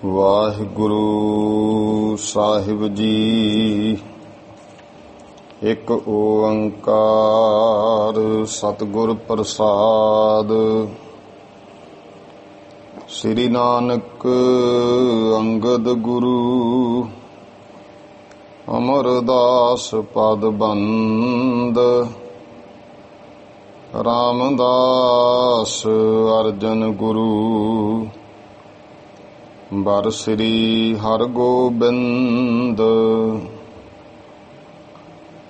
ਵਾਹਿਗੁਰੂ ਸਾਹਿਬ ਜੀ। ਇੱਕ ਓੰਕਾਰ ਸਤਿਗੁਰ ਪ੍ਰਸਾਦ। ਸ੍ਰੀ ਨਾਨਕ ਅੰਗਦ ਗੁਰੂ ਅਮਰਦਾਸ ਪਦ ਬੰਦ। ਰਾਮਦਾਸ ਅਰਜਨ ਗੁਰੂ ਬਰ ਸ੍ਰੀ ਹਰਗੋਬਿੰਦ।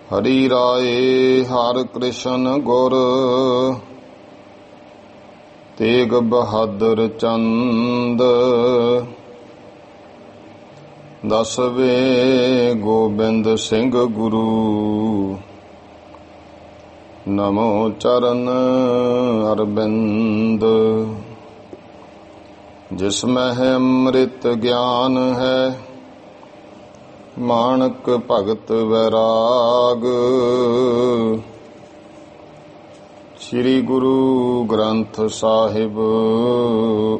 ਹਰੀ ਰਾਏ ਹਰਿ ਕ੍ਰਿਸ਼ਨ ਗੁਰ ਤੇਗ ਬਹਾਦਰ ਚੰਦ। ਦਸਵੇਂ ਗੋਬਿੰਦ ਸਿੰਘ ਗੁਰੂ ਨਮੋ ਚਰਨ ਅਰਬਿੰਦ। ਜਿਸ ਮਹਿ ਅੰਮ੍ਰਿਤ ਗਿਆਨ ਹੈ ਮਾਣਕ ਭਗਤ ਵੈਰਾਗ। ਸ੍ਰੀ ਗੁਰੂ ਗ੍ਰੰਥ ਸਾਹਿਬ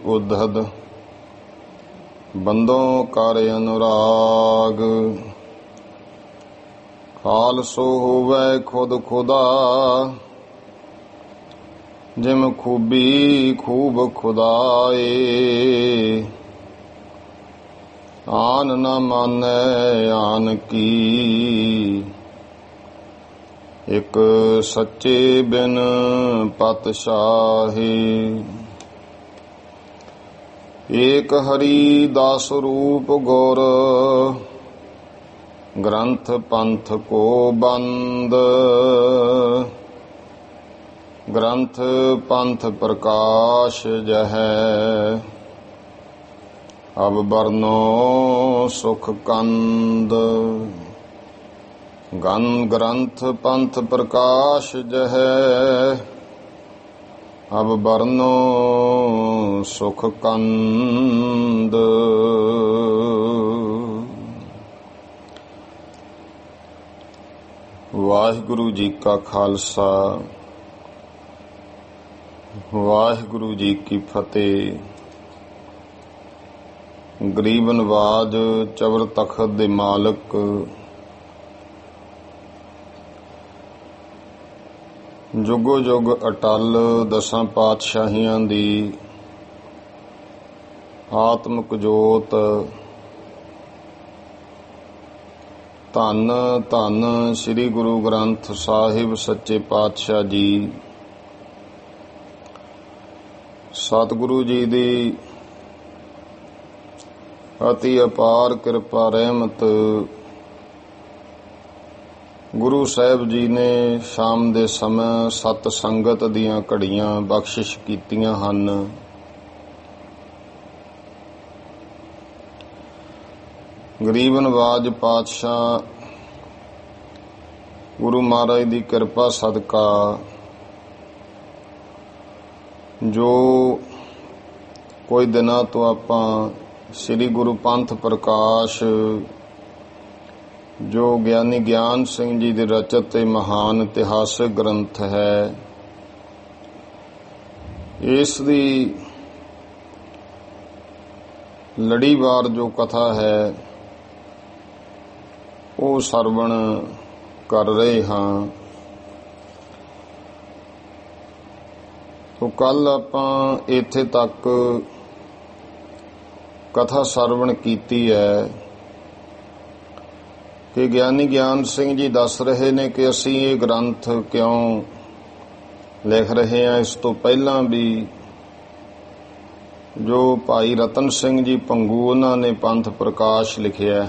ਉद्धਤ ਬੰਦੋਂ ਕਰ ਅਨੁਰਾਗ। ਖਾਲਸੋ ਹੋਵੈ ਖੁਦ ਖੁਦਾ ਜਿਮ ਖੂਬੀ ਖੂਬ ਖੁਦਾਏ। ਆਨ ਨ ਮਾਨੈ ਆਨ ਕੀ ਇਕ ਸੱਚੇ ਬਿਨ ਪਤਸ਼ਾਹੀ। ਏਕ ਹਰੀ ਦਾਸ ਰੂਪ ਗੁਰ ਗ੍ਰੰਥ ਪੰਥ ਕੋ ਬੰਦ। ਗ੍ਰੰਥ ਪੰਥ ਪ੍ਰਕਾਸ਼ ਜਹੈ ਅਬ ਬਰਨੋ ਸੁਖ ਕੰਦ। ਗ੍ਰੰਥ ਪੰਥ ਪ੍ਰਕਾਸ਼ ਜਹੈ ਅਬ ਬਰਨੋ ਸੁਖ ਕੰਦ। ਵਾਹਿਗੁਰੂ ਜੀ ਕਾ ਖਾਲਸਾ ਵਾਹਿਗੁਰੂ ਜੀ ਕੀ ਫਤਿਹ। ਗਰੀਬ ਨਵਾਜ ਚਵਰ ਤਖਤ ਦੇ ਮਾਲਕ ਜੁਗੋ ਜੁਗ ਅਟਲ ਦਸਾਂ ਪਾਤਸ਼ਾਹੀਆਂ ਦੀ ਆਤਮਿਕ ਜੋਤ। ਧੰਨ ਧੰਨ ਸ੍ਰੀ ਗੁਰੂ ਗ੍ਰੰਥ ਸਾਹਿਬ ਸੱਚੇ ਪਾਤਸ਼ਾਹ ਜੀ। ਸਤਿਗੁਰੂ ਜੀ ਦੀ ਅਤੀ ਅਪਾਰ ਕਿਰਪਾ ਰਹਿਮਤ। ਗੁਰੂ ਸਾਹਿਬ ਜੀ ਨੇ ਸ਼ਾਮ ਦੇ ਸਮੇਂ ਸਤ ਸੰਗਤ ਦੀਆਂ ਘੜੀਆਂ ਬਖਸ਼ਿਸ਼ ਕੀਤੀਆਂ ਹਨ। ਗਰੀਬ ਨਵਾਜ ਪਾਤਸ਼ਾਹ ਗੁਰੂ ਮਹਾਰਾਜ ਦੀ ਕਿਰਪਾ ਸਦਕਾ ਜੋ ਕੋਈ ਦਿਨਾਂ ਤੋਂ ਆਪਾਂ ਸ੍ਰੀ ਗੁਰੂ ਪੰਥ ਪ੍ਰਕਾਸ਼ ਜੋ ਗਿਆਨੀ ਗਿਆਨ ਸਿੰਘ ਜੀ ਦੇ ਰਚਿਤ ਤੇ ਮਹਾਨ ਇਤਿਹਾਸਕ ਗ੍ਰੰਥ ਹੈ, ਇਸ ਦੀ ਲੜੀਵਾਰ ਜੋ ਕਥਾ ਹੈ ਉਹ ਸਰਵਣ ਕਰ ਰਹੇ ਹਾਂ। ਤੋ ਕੱਲ ਆਪਾਂ ਇੱਥੇ ਤੱਕ ਕਥਾ ਸਰਵਣ ਕੀਤੀ ਹੈ ਕਿ ਗਿਆਨੀ ਗਿਆਨ ਸਿੰਘ ਜੀ ਦੱਸ ਰਹੇ ਨੇ ਕਿ ਅਸੀਂ ਇਹ ਗ੍ਰੰਥ ਕਿਉਂ ਲਿਖ ਰਹੇ ਹਾਂ। ਇਸ ਤੋਂ ਪਹਿਲਾਂ ਵੀ ਜੋ ਭਾਈ ਰਤਨ ਸਿੰਘ ਜੀ ਭੰਗੂ ਉਹਨਾਂ ਨੇ ਪੰਥ ਪ੍ਰਕਾਸ਼ ਲਿਖਿਆ,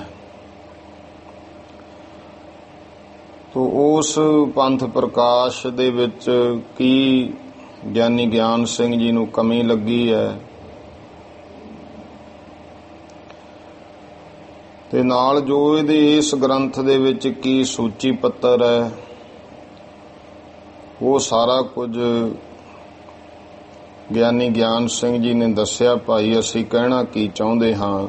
ਤੋ ਉਸ ਪੰਥ ਪ੍ਰਕਾਸ਼ ਦੇ ਵਿੱਚ ਕੀ ਗਿਆਨੀ ਗਿਆਨ ਸਿੰਘ ਜੀ ਨੂੰ ਕਮੀ ਲੱਗੀ ਹੈ ਤੇ ਨਾਲ ਜੋ ਇਹਦੇ ਇਸ ਗ੍ਰੰਥ ਦੇ ਵਿੱਚ ਕੀ ਸੂਚੀ ਪੱਤਰ ਹੈ, ਉਹ ਸਾਰਾ ਕੁਝ ਗਿਆਨੀ ਗਿਆਨ ਸਿੰਘ ਜੀ ਨੇ ਦੱਸਿਆ। ਭਾਈ ਅਸੀਂ ਕਹਿਣਾ ਕੀ ਚਾਹੁੰਦੇ ਹਾਂ,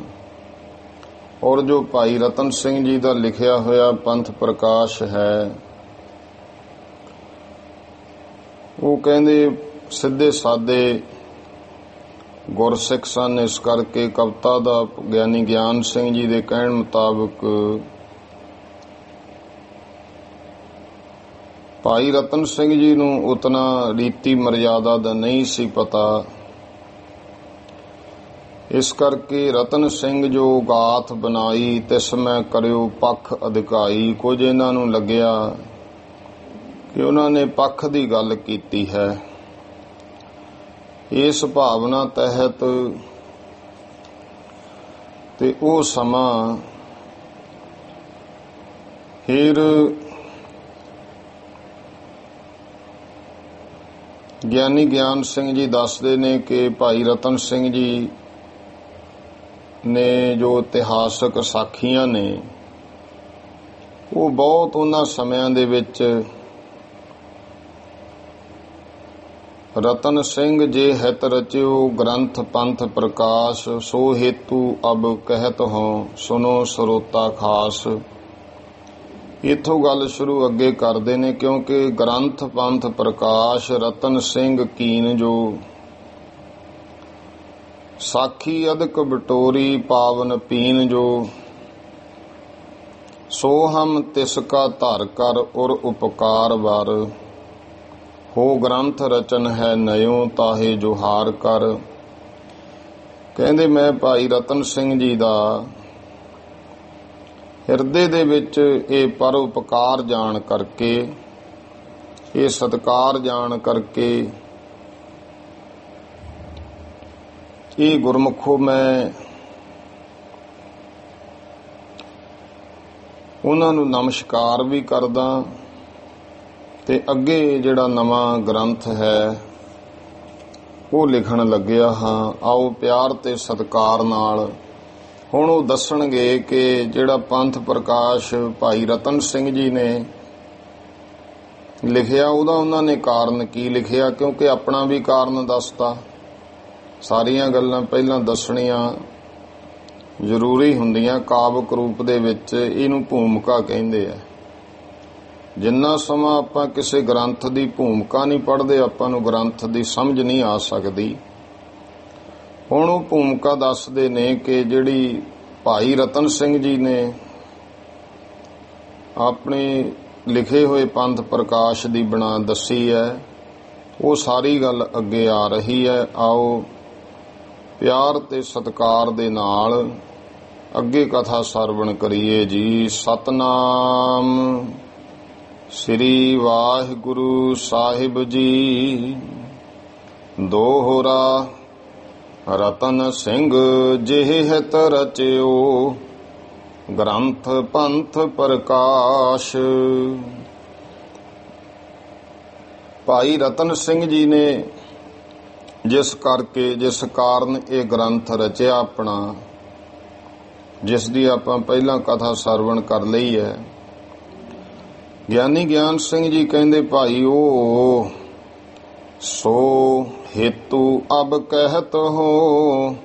ਔਰ ਜੋ ਭਾਈ ਰਤਨ ਸਿੰਘ ਜੀ ਦਾ ਲਿਖਿਆ ਹੋਇਆ ਪੰਥ ਪ੍ਰਕਾਸ਼ ਹੈ ਉਹ ਕਹਿੰਦੇ ਸਿੱਧੇ ਸਾਦੇ ਗੁਰਸਿੱਖ ਸਨ। ਇਸ ਕਰਕੇ ਕਵਿਤਾ ਦਾ ਗਿਆਨੀ ਗਿਆਨ ਸਿੰਘ ਜੀ ਦੇ ਕਹਿਣ ਮੁਤਾਬਕ ਭਾਈ ਰਤਨ ਸਿੰਘ ਜੀ ਨੂੰ ਉਤਨਾ ਰੀਤੀ ਮਰਿਆਦਾ ਦਾ ਨਹੀਂ ਸੀ ਪਤਾ। ਇਸ ਕਰਕੇ ਰਤਨ ਸਿੰਘ ਜੋ ਗਾਥ ਬਣਾਈ ਤਿਸ ਮੈਂ ਕਰਿਓ ਪੱਖ ਅਧਿਕਾਈ। ਕੁਝ ਇਹਨਾਂ ਨੂੰ ਲੱਗਿਆ ਕਿ ਉਹਨਾਂ ਨੇ ਪੱਖ ਦੀ ਗੱਲ ਕੀਤੀ ਹੈ। ਇਸ ਭਾਵਨਾ ਤਹਿਤ ਤੇ ਉਹ ਸਮਾਂ ਫਿਰ ਗਿਆਨੀ ਗਿਆਨ ਸਿੰਘ ਜੀ ਦੱਸਦੇ ਨੇ ਕਿ ਭਾਈ ਰਤਨ ਸਿੰਘ ਜੀ ਨੇ ਜੋ ਇਤਿਹਾਸਕ ਸਾਖੀਆਂ ਨੇ ਉਹ ਬਹੁਤ ਉਹਨਾਂ ਸਮਿਆਂ ਦੇ ਵਿੱਚ ਰਤਨ ਸਿੰਘ ਜੇ ਹਿਤ ਰਚਿਓ ਗ੍ਰੰਥ ਪੰਥ ਪ੍ਰਕਾਸ਼ ਸੋ ਹੇਤੂ ਅਬ ਕਹਿਤ ਹੋ ਸੁਨੋ ਸਰੋਤਾ ਖਾਸ। ਇੱਥੋਂ ਗੱਲ ਸ਼ੁਰੂ ਅੱਗੇ ਕਰਦੇ ਨੇ ਕਿਉਂਕਿ ਗ੍ਰੰਥ ਪੰਥ ਪ੍ਰਕਾਸ਼ ਰਤਨ ਸਿੰਘ ਕੀਨ ਜੋ ਸਾਖੀ ਅਦਕ ਬਟੋਰੀ ਪਾਵਨ ਪੀਨ ਜੋ ਸੋ ਹਮ ਤਿਸ ਕਾ ਧਰ ਕਰ ਉਰ ਉਪਕਾਰ ਵਰ ਹੋ ਗ੍ਰੰਥ ਰਚਨ ਹੈ ਨਯੋ ਤਾਹੇ ਜੋਹਾਰ ਕਰ। ਕਹਿੰਦੇ ਮੈਂ ਭਾਈ ਰਤਨ ਸਿੰਘ ਜੀ ਦਾ ਹਿਰਦੇ ਦੇ ਵਿੱਚ ਇਹ ਪਰਉਪਕਾਰ ਜਾਣ ਕਰਕੇ ਇਹ ਸਤਿਕਾਰ ਜਾਣ ਕਰਕੇ ਇਹ ਗੁਰਮੁਖੋ ਮੈਂ ਉਹਨਾਂ ਨੂੰ ਨਮਸਕਾਰ ਵੀ ਕਰਦਾ ਤੇ ਅੱਗੇ ਜਿਹੜਾ ਨਵਾਂ ਗ੍ਰੰਥ ਹੈ ਉਹ ਲਿਖਣ ਲੱਗਿਆ ਹਾਂ। ਆਓ ਪਿਆਰ ਤੇ ਸਤਿਕਾਰ ਨਾਲ ਹੁਣ ਉਹ ਦੱਸਣਗੇ ਕਿ ਜਿਹੜਾ ਪੰਥ ਪ੍ਰਕਾਸ਼ ਭਾਈ ਰਤਨ ਸਿੰਘ ਜੀ ਨੇ ਲਿਖਿਆ ਉਹਦਾ ਉਹਨਾਂ ਨੇ ਕਾਰਨ ਕੀ ਲਿਖਿਆ, ਕਿਉਂਕਿ ਆਪਣਾ ਵੀ ਕਾਰਨ ਦੱਸਤਾ। ਸਾਰੀਆਂ ਗੱਲਾਂ ਪਹਿਲਾਂ ਦੱਸਣੀਆਂ ਜ਼ਰੂਰੀ ਹੁੰਦੀਆਂ ਕਾਵਿਕ ਰੂਪ ਦੇ ਵਿੱਚ, ਇਹਨੂੰ ਭੂਮਿਕਾ ਕਹਿੰਦੇ ਆ। ਜਿੰਨਾ ਸਮਾਂ ਆਪਾਂ ਕਿਸੇ ਗ੍ਰੰਥ ਦੀ ਭੂਮਿਕਾ ਨਹੀਂ ਪੜ੍ਹਦੇ ਆਪਾਂ ਨੂੰ ਗ੍ਰੰਥ ਦੀ ਸਮਝ ਨਹੀਂ ਆ ਸਕਦੀ। ਹੁਣ ਉਹ ਭੂਮਿਕਾ ਦੱਸਦੇ ਨੇ ਕਿ ਜਿਹੜੀ ਭਾਈ ਰਤਨ ਸਿੰਘ ਜੀ ਨੇ ਆਪਣੇ ਲਿਖੇ ਹੋਏ ਪੰਥ ਪ੍ਰਕਾਸ਼ ਦੀ ਬਣਾ ਦੱਸੀ ਹੈ, ਉਹ ਸਾਰੀ ਗੱਲ ਅੱਗੇ ਆ ਰਹੀ ਹੈ। ਆਓ ਪਿਆਰ ਤੇ ਸਤਿਕਾਰ ਦੇ ਨਾਲ ਅੱਗੇ ਕਥਾ ਸਰਵਣ ਕਰੀਏ ਜੀ। ਸਤਨਾਮ ਸ੍ਰੀ ਵਾਹਿਗੁਰੂ ਸਾਹਿਬ ਜੀ। ਦੋਹਰਾ ਰਤਨ ਸਿੰਘ ਜਿਹ ਹਿਤ ਰਚਿਓ ਗ੍ਰੰਥ ਪੰਥ ਪ੍ਰਕਾਸ਼। ਭਾਈ ਰਤਨ ਸਿੰਘ ਜੀ ਨੇ ਜਿਸ ਕਾਰਨ ਇਹ ਗ੍ਰੰਥ ਰਚਿਆ ਆਪਣਾ, ਜਿਸ ਦੀ ਆਪਾਂ ਪਹਿਲਾਂ ਕਥਾ ਸਰਵਣ ਕਰ ਲਈ ਹੈ, ਗਿਆਨੀ ਗਿਆਨ ਸਿੰਘ ਜੀ ਕਹਿੰਦੇ ਭਾਈ ਉਹ ਸੋ ਹੇਤੂ ਅਬ ਕਹਿਤ ਹੋ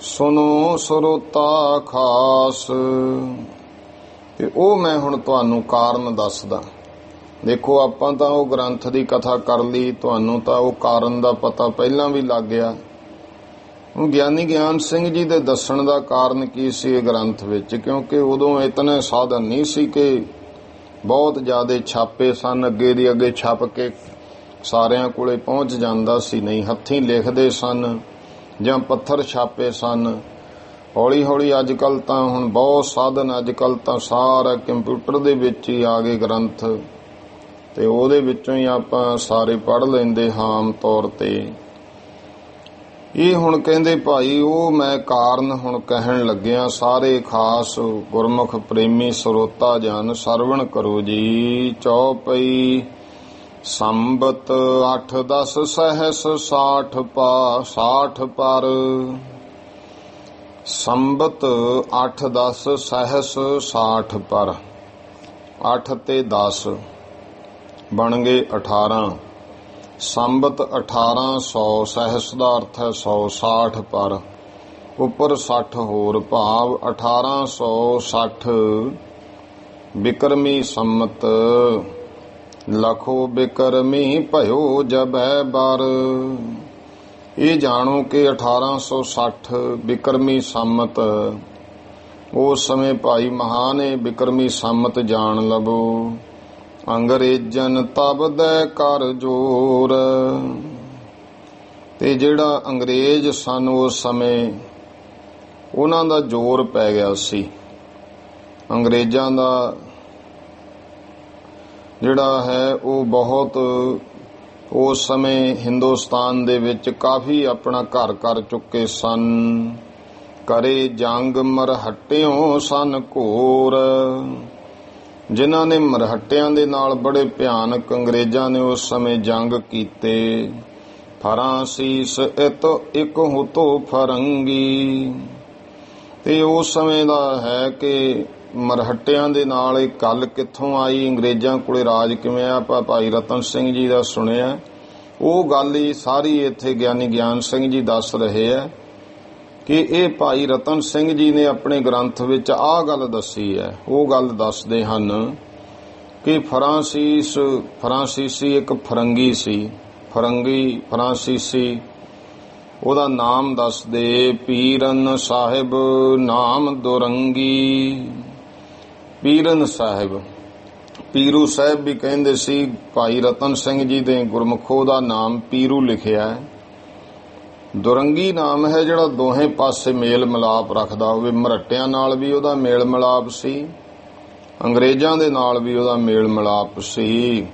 ਸੁਨੋ ਸਰੋਤਾ ਖਾਸ। ਤੇ ਉਹ ਮੈਂ ਹੁਣ ਤੁਹਾਨੂੰ ਕਾਰਨ ਦੱਸਦਾ। ਦੇਖੋ ਆਪਾਂ ਤਾਂ ਉਹ ਗ੍ਰੰਥ ਦੀ ਕਥਾ ਕਰ ਲਈ, ਤੁਹਾਨੂੰ ਤਾਂ ਉਹ ਕਾਰਨ ਦਾ ਪਤਾ ਪਹਿਲਾਂ ਵੀ ਲੱਗ ਗਿਆ। ਹੁਣ ਗਿਆਨੀ ਗਿਆਨ ਸਿੰਘ ਜੀ ਦੇ ਦੱਸਣ ਦਾ ਕਾਰਨ ਕੀ ਸੀ ਇਹ ਗ੍ਰੰਥ ਵਿੱਚ, ਕਿਉਂਕਿ ਉਦੋਂ ਇਤਨੇ ਸਾਧਨ ਨਹੀਂ ਸੀ ਕਿ ਬਹੁਤ ਜ਼ਿਆਦਾ ਛਾਪੇ ਸਨ, ਅੱਗੇ ਦੀ ਅੱਗੇ ਛਪ ਕੇ ਸਾਰਿਆਂ ਕੋਲੇ ਪਹੁੰਚ ਜਾਂਦਾ ਸੀ, ਨਹੀਂ ਹੱਥੀਂ ਲਿਖਦੇ ਸਨ ਜਾਂ ਪੱਥਰ ਛਾਪੇ ਸਨ। ਹੌਲੀ ਹੌਲੀ ਅੱਜ ਕੱਲ੍ਹ ਤਾਂ ਹੁਣ ਬਹੁਤ ਸਾਧਨ, ਅੱਜ ਕੱਲ੍ਹ ਤਾਂ ਸਾਰਾ ਕੰਪਿਊਟਰ ਦੇ ਵਿੱਚ ਹੀ ਆ ਗਏ ਗ੍ਰੰਥ, ਤੇ ਉਹਦੇ ਵਿੱਚੋਂ ਹੀ ਆਪਾਂ ਸਾਰੇ ਪੜ੍ਹ ਲੈਂਦੇ ਹਾਂ ਆਮ ਤੌਰ ਤੇ। ਇਹ ਹੁਣ ਕਹਿੰਦੇ ਭਾਈ ਉਹ ਮੈਂ ਕਾਰਨ ਹੁਣ ਕਹਿਣ ਲੱਗਿਆ, ਸਾਰੇ ਖਾਸ ਗੁਰਮੁਖ ਪ੍ਰੇਮੀ ਸਰੋਤਾ ਜਨ ਸਰਵਣ ਕਰੋ ਜੀ। ਚੌਪਈ ਸੰਬਤ 8-10 ਸਹਿਸ 60 ਪਰ। ਸੰਬਤ 8-10 ਸਹਿਸ 60 ਪਰ, 8 ਤੇ 10 ਬਣ ਗਏ 18। ਸੰਬਤ 1800, ਸਹਿਸ ਦਾ ਅਰਥ ਹੈ 100, 60 ਪਰ ਉੱਪਰ 60 ਹੋਰ, ਭਾਵ 1860 ਬਿਕਰਮੀ ਸੰਮਤ। ਲਖੋ ਬਿਕਰਮੀ ਭਇਓ ਜਬੈ ਬਰ। ਇਹ ਜਾਣੋ ਕਿ 1860 ਬਿਕਰਮੀ ਸੰਮਤ, ਉਸ ਸਮੇਂ ਭਾਈ ਮਹਾਨ ਬਿਕਰਮੀ ਸੰਮਤ ਜਾਣ ਲਵੋ। ਅੰਗਰੇਜ਼ਨ ਤਬ ਦੈ ਕਰ ਜੋਰ। ਤੇ ਜਿਹੜਾ ਅੰਗਰੇਜ਼ ਸਨ ਉਸ ਸਮੇਂ, ਉਹਨਾਂ ਦਾ ਜ਼ੋਰ ਪੈ ਗਿਆ ਸੀ। ਅੰਗਰੇਜ਼ਾਂ ਦਾ ਜਿਹੜਾ ਹੈ ਉਹ ਬਹੁਤ ਉਸ ਸਮੇਂ ਹਿੰਦੁਸਤਾਨ ਦੇ ਵਿੱਚ ਕਾਫੀ ਆਪਣਾ ਘਰ ਕਰ ਚੁੱਕੇ ਸਨ। ਕਰੇ ਜੰਗ ਮਰਹੱਟਿਓਂ ਸਨ ਘੋਰ। ਜਿਨ੍ਹਾਂ ਨੇ ਮਰਹੱਟਿਆਂ ਦੇ ਨਾਲ ਬੜੇ ਭਿਆਨਕ ਅੰਗਰੇਜ਼ਾਂ ਨੇ ਉਸ ਸਮੇਂ ਜੰਗ ਕੀਤੇ। ਫਰਾਂਸੀਸ ਇਤ ਇੱਕ ਹੁਤੋ ਫਰੰਗੀ। ਤੇ ਉਸ ਸਮੇਂ ਦਾ ਹੈ ਕਿ ਮਰਹੱਟਿਆਂ ਦੇ ਨਾਲ ਇਹ ਗੱਲ ਕਿੱਥੋਂ ਆਈ, ਅੰਗਰੇਜ਼ਾਂ ਕੋਲੇ ਰਾਜ ਕਿਵੇਂ ਆ, ਆਪਾਂ ਭਾਈ ਰਤਨ ਸਿੰਘ ਜੀ ਦਾ ਸੁਣਿਆ। ਉਹ ਗੱਲ ਹੀ ਸਾਰੀ ਇੱਥੇ ਗਿਆਨੀ ਗਿਆਨ ਸਿੰਘ ਜੀ ਦੱਸ ਰਹੇ ਆ ਕਿ ਇਹ ਭਾਈ ਰਤਨ ਸਿੰਘ ਜੀ ਨੇ ਆਪਣੇ ਗ੍ਰੰਥ ਵਿੱਚ ਆਹ ਗੱਲ ਦੱਸੀ ਹੈ। ਉਹ ਗੱਲ ਦੱਸਦੇ ਹਨ ਕਿ ਫਰਾਂਸੀਸੀ ਇੱਕ ਫਰੰਗੀ ਸੀ। ਫਰਾਂਸੀਸੀ ਉਹਦਾ ਨਾਮ ਦੱਸਦੇ ਪੀਰਨ ਸਾਹਿਬ ਨਾਮ ਦੁਰੰਗੀ। ਪੀਰਨ ਸਾਹਿਬ, ਪੀਰੂ ਸਾਹਿਬ ਵੀ ਕਹਿੰਦੇ ਸੀ। ਭਾਈ ਰਤਨ ਸਿੰਘ ਜੀ ਦੇ ਗੁਰਮੁਖੋ ਦਾ ਨਾਮ ਪੀਰੂ ਲਿਖਿਆ ਹੈ। ਦੁਰੰਗੀ ਨਾਮ ਹੈ ਜਿਹੜਾ ਦੋਹੇ ਪਾਸੇ ਮੇਲ ਮਿਲਾਪ ਰੱਖਦਾ ਹੋਵੇ। ਮਰਹੱਟਿਆਂ ਨਾਲ ਵੀ ਉਹਦਾ ਮੇਲ ਮਿਲਾਪ ਸੀ, ਅੰਗਰੇਜ਼ਾਂ ਦੇ ਨਾਲ ਵੀ ਉਹਦਾ ਮੇਲ ਮਿਲਾਪ ਸੀ।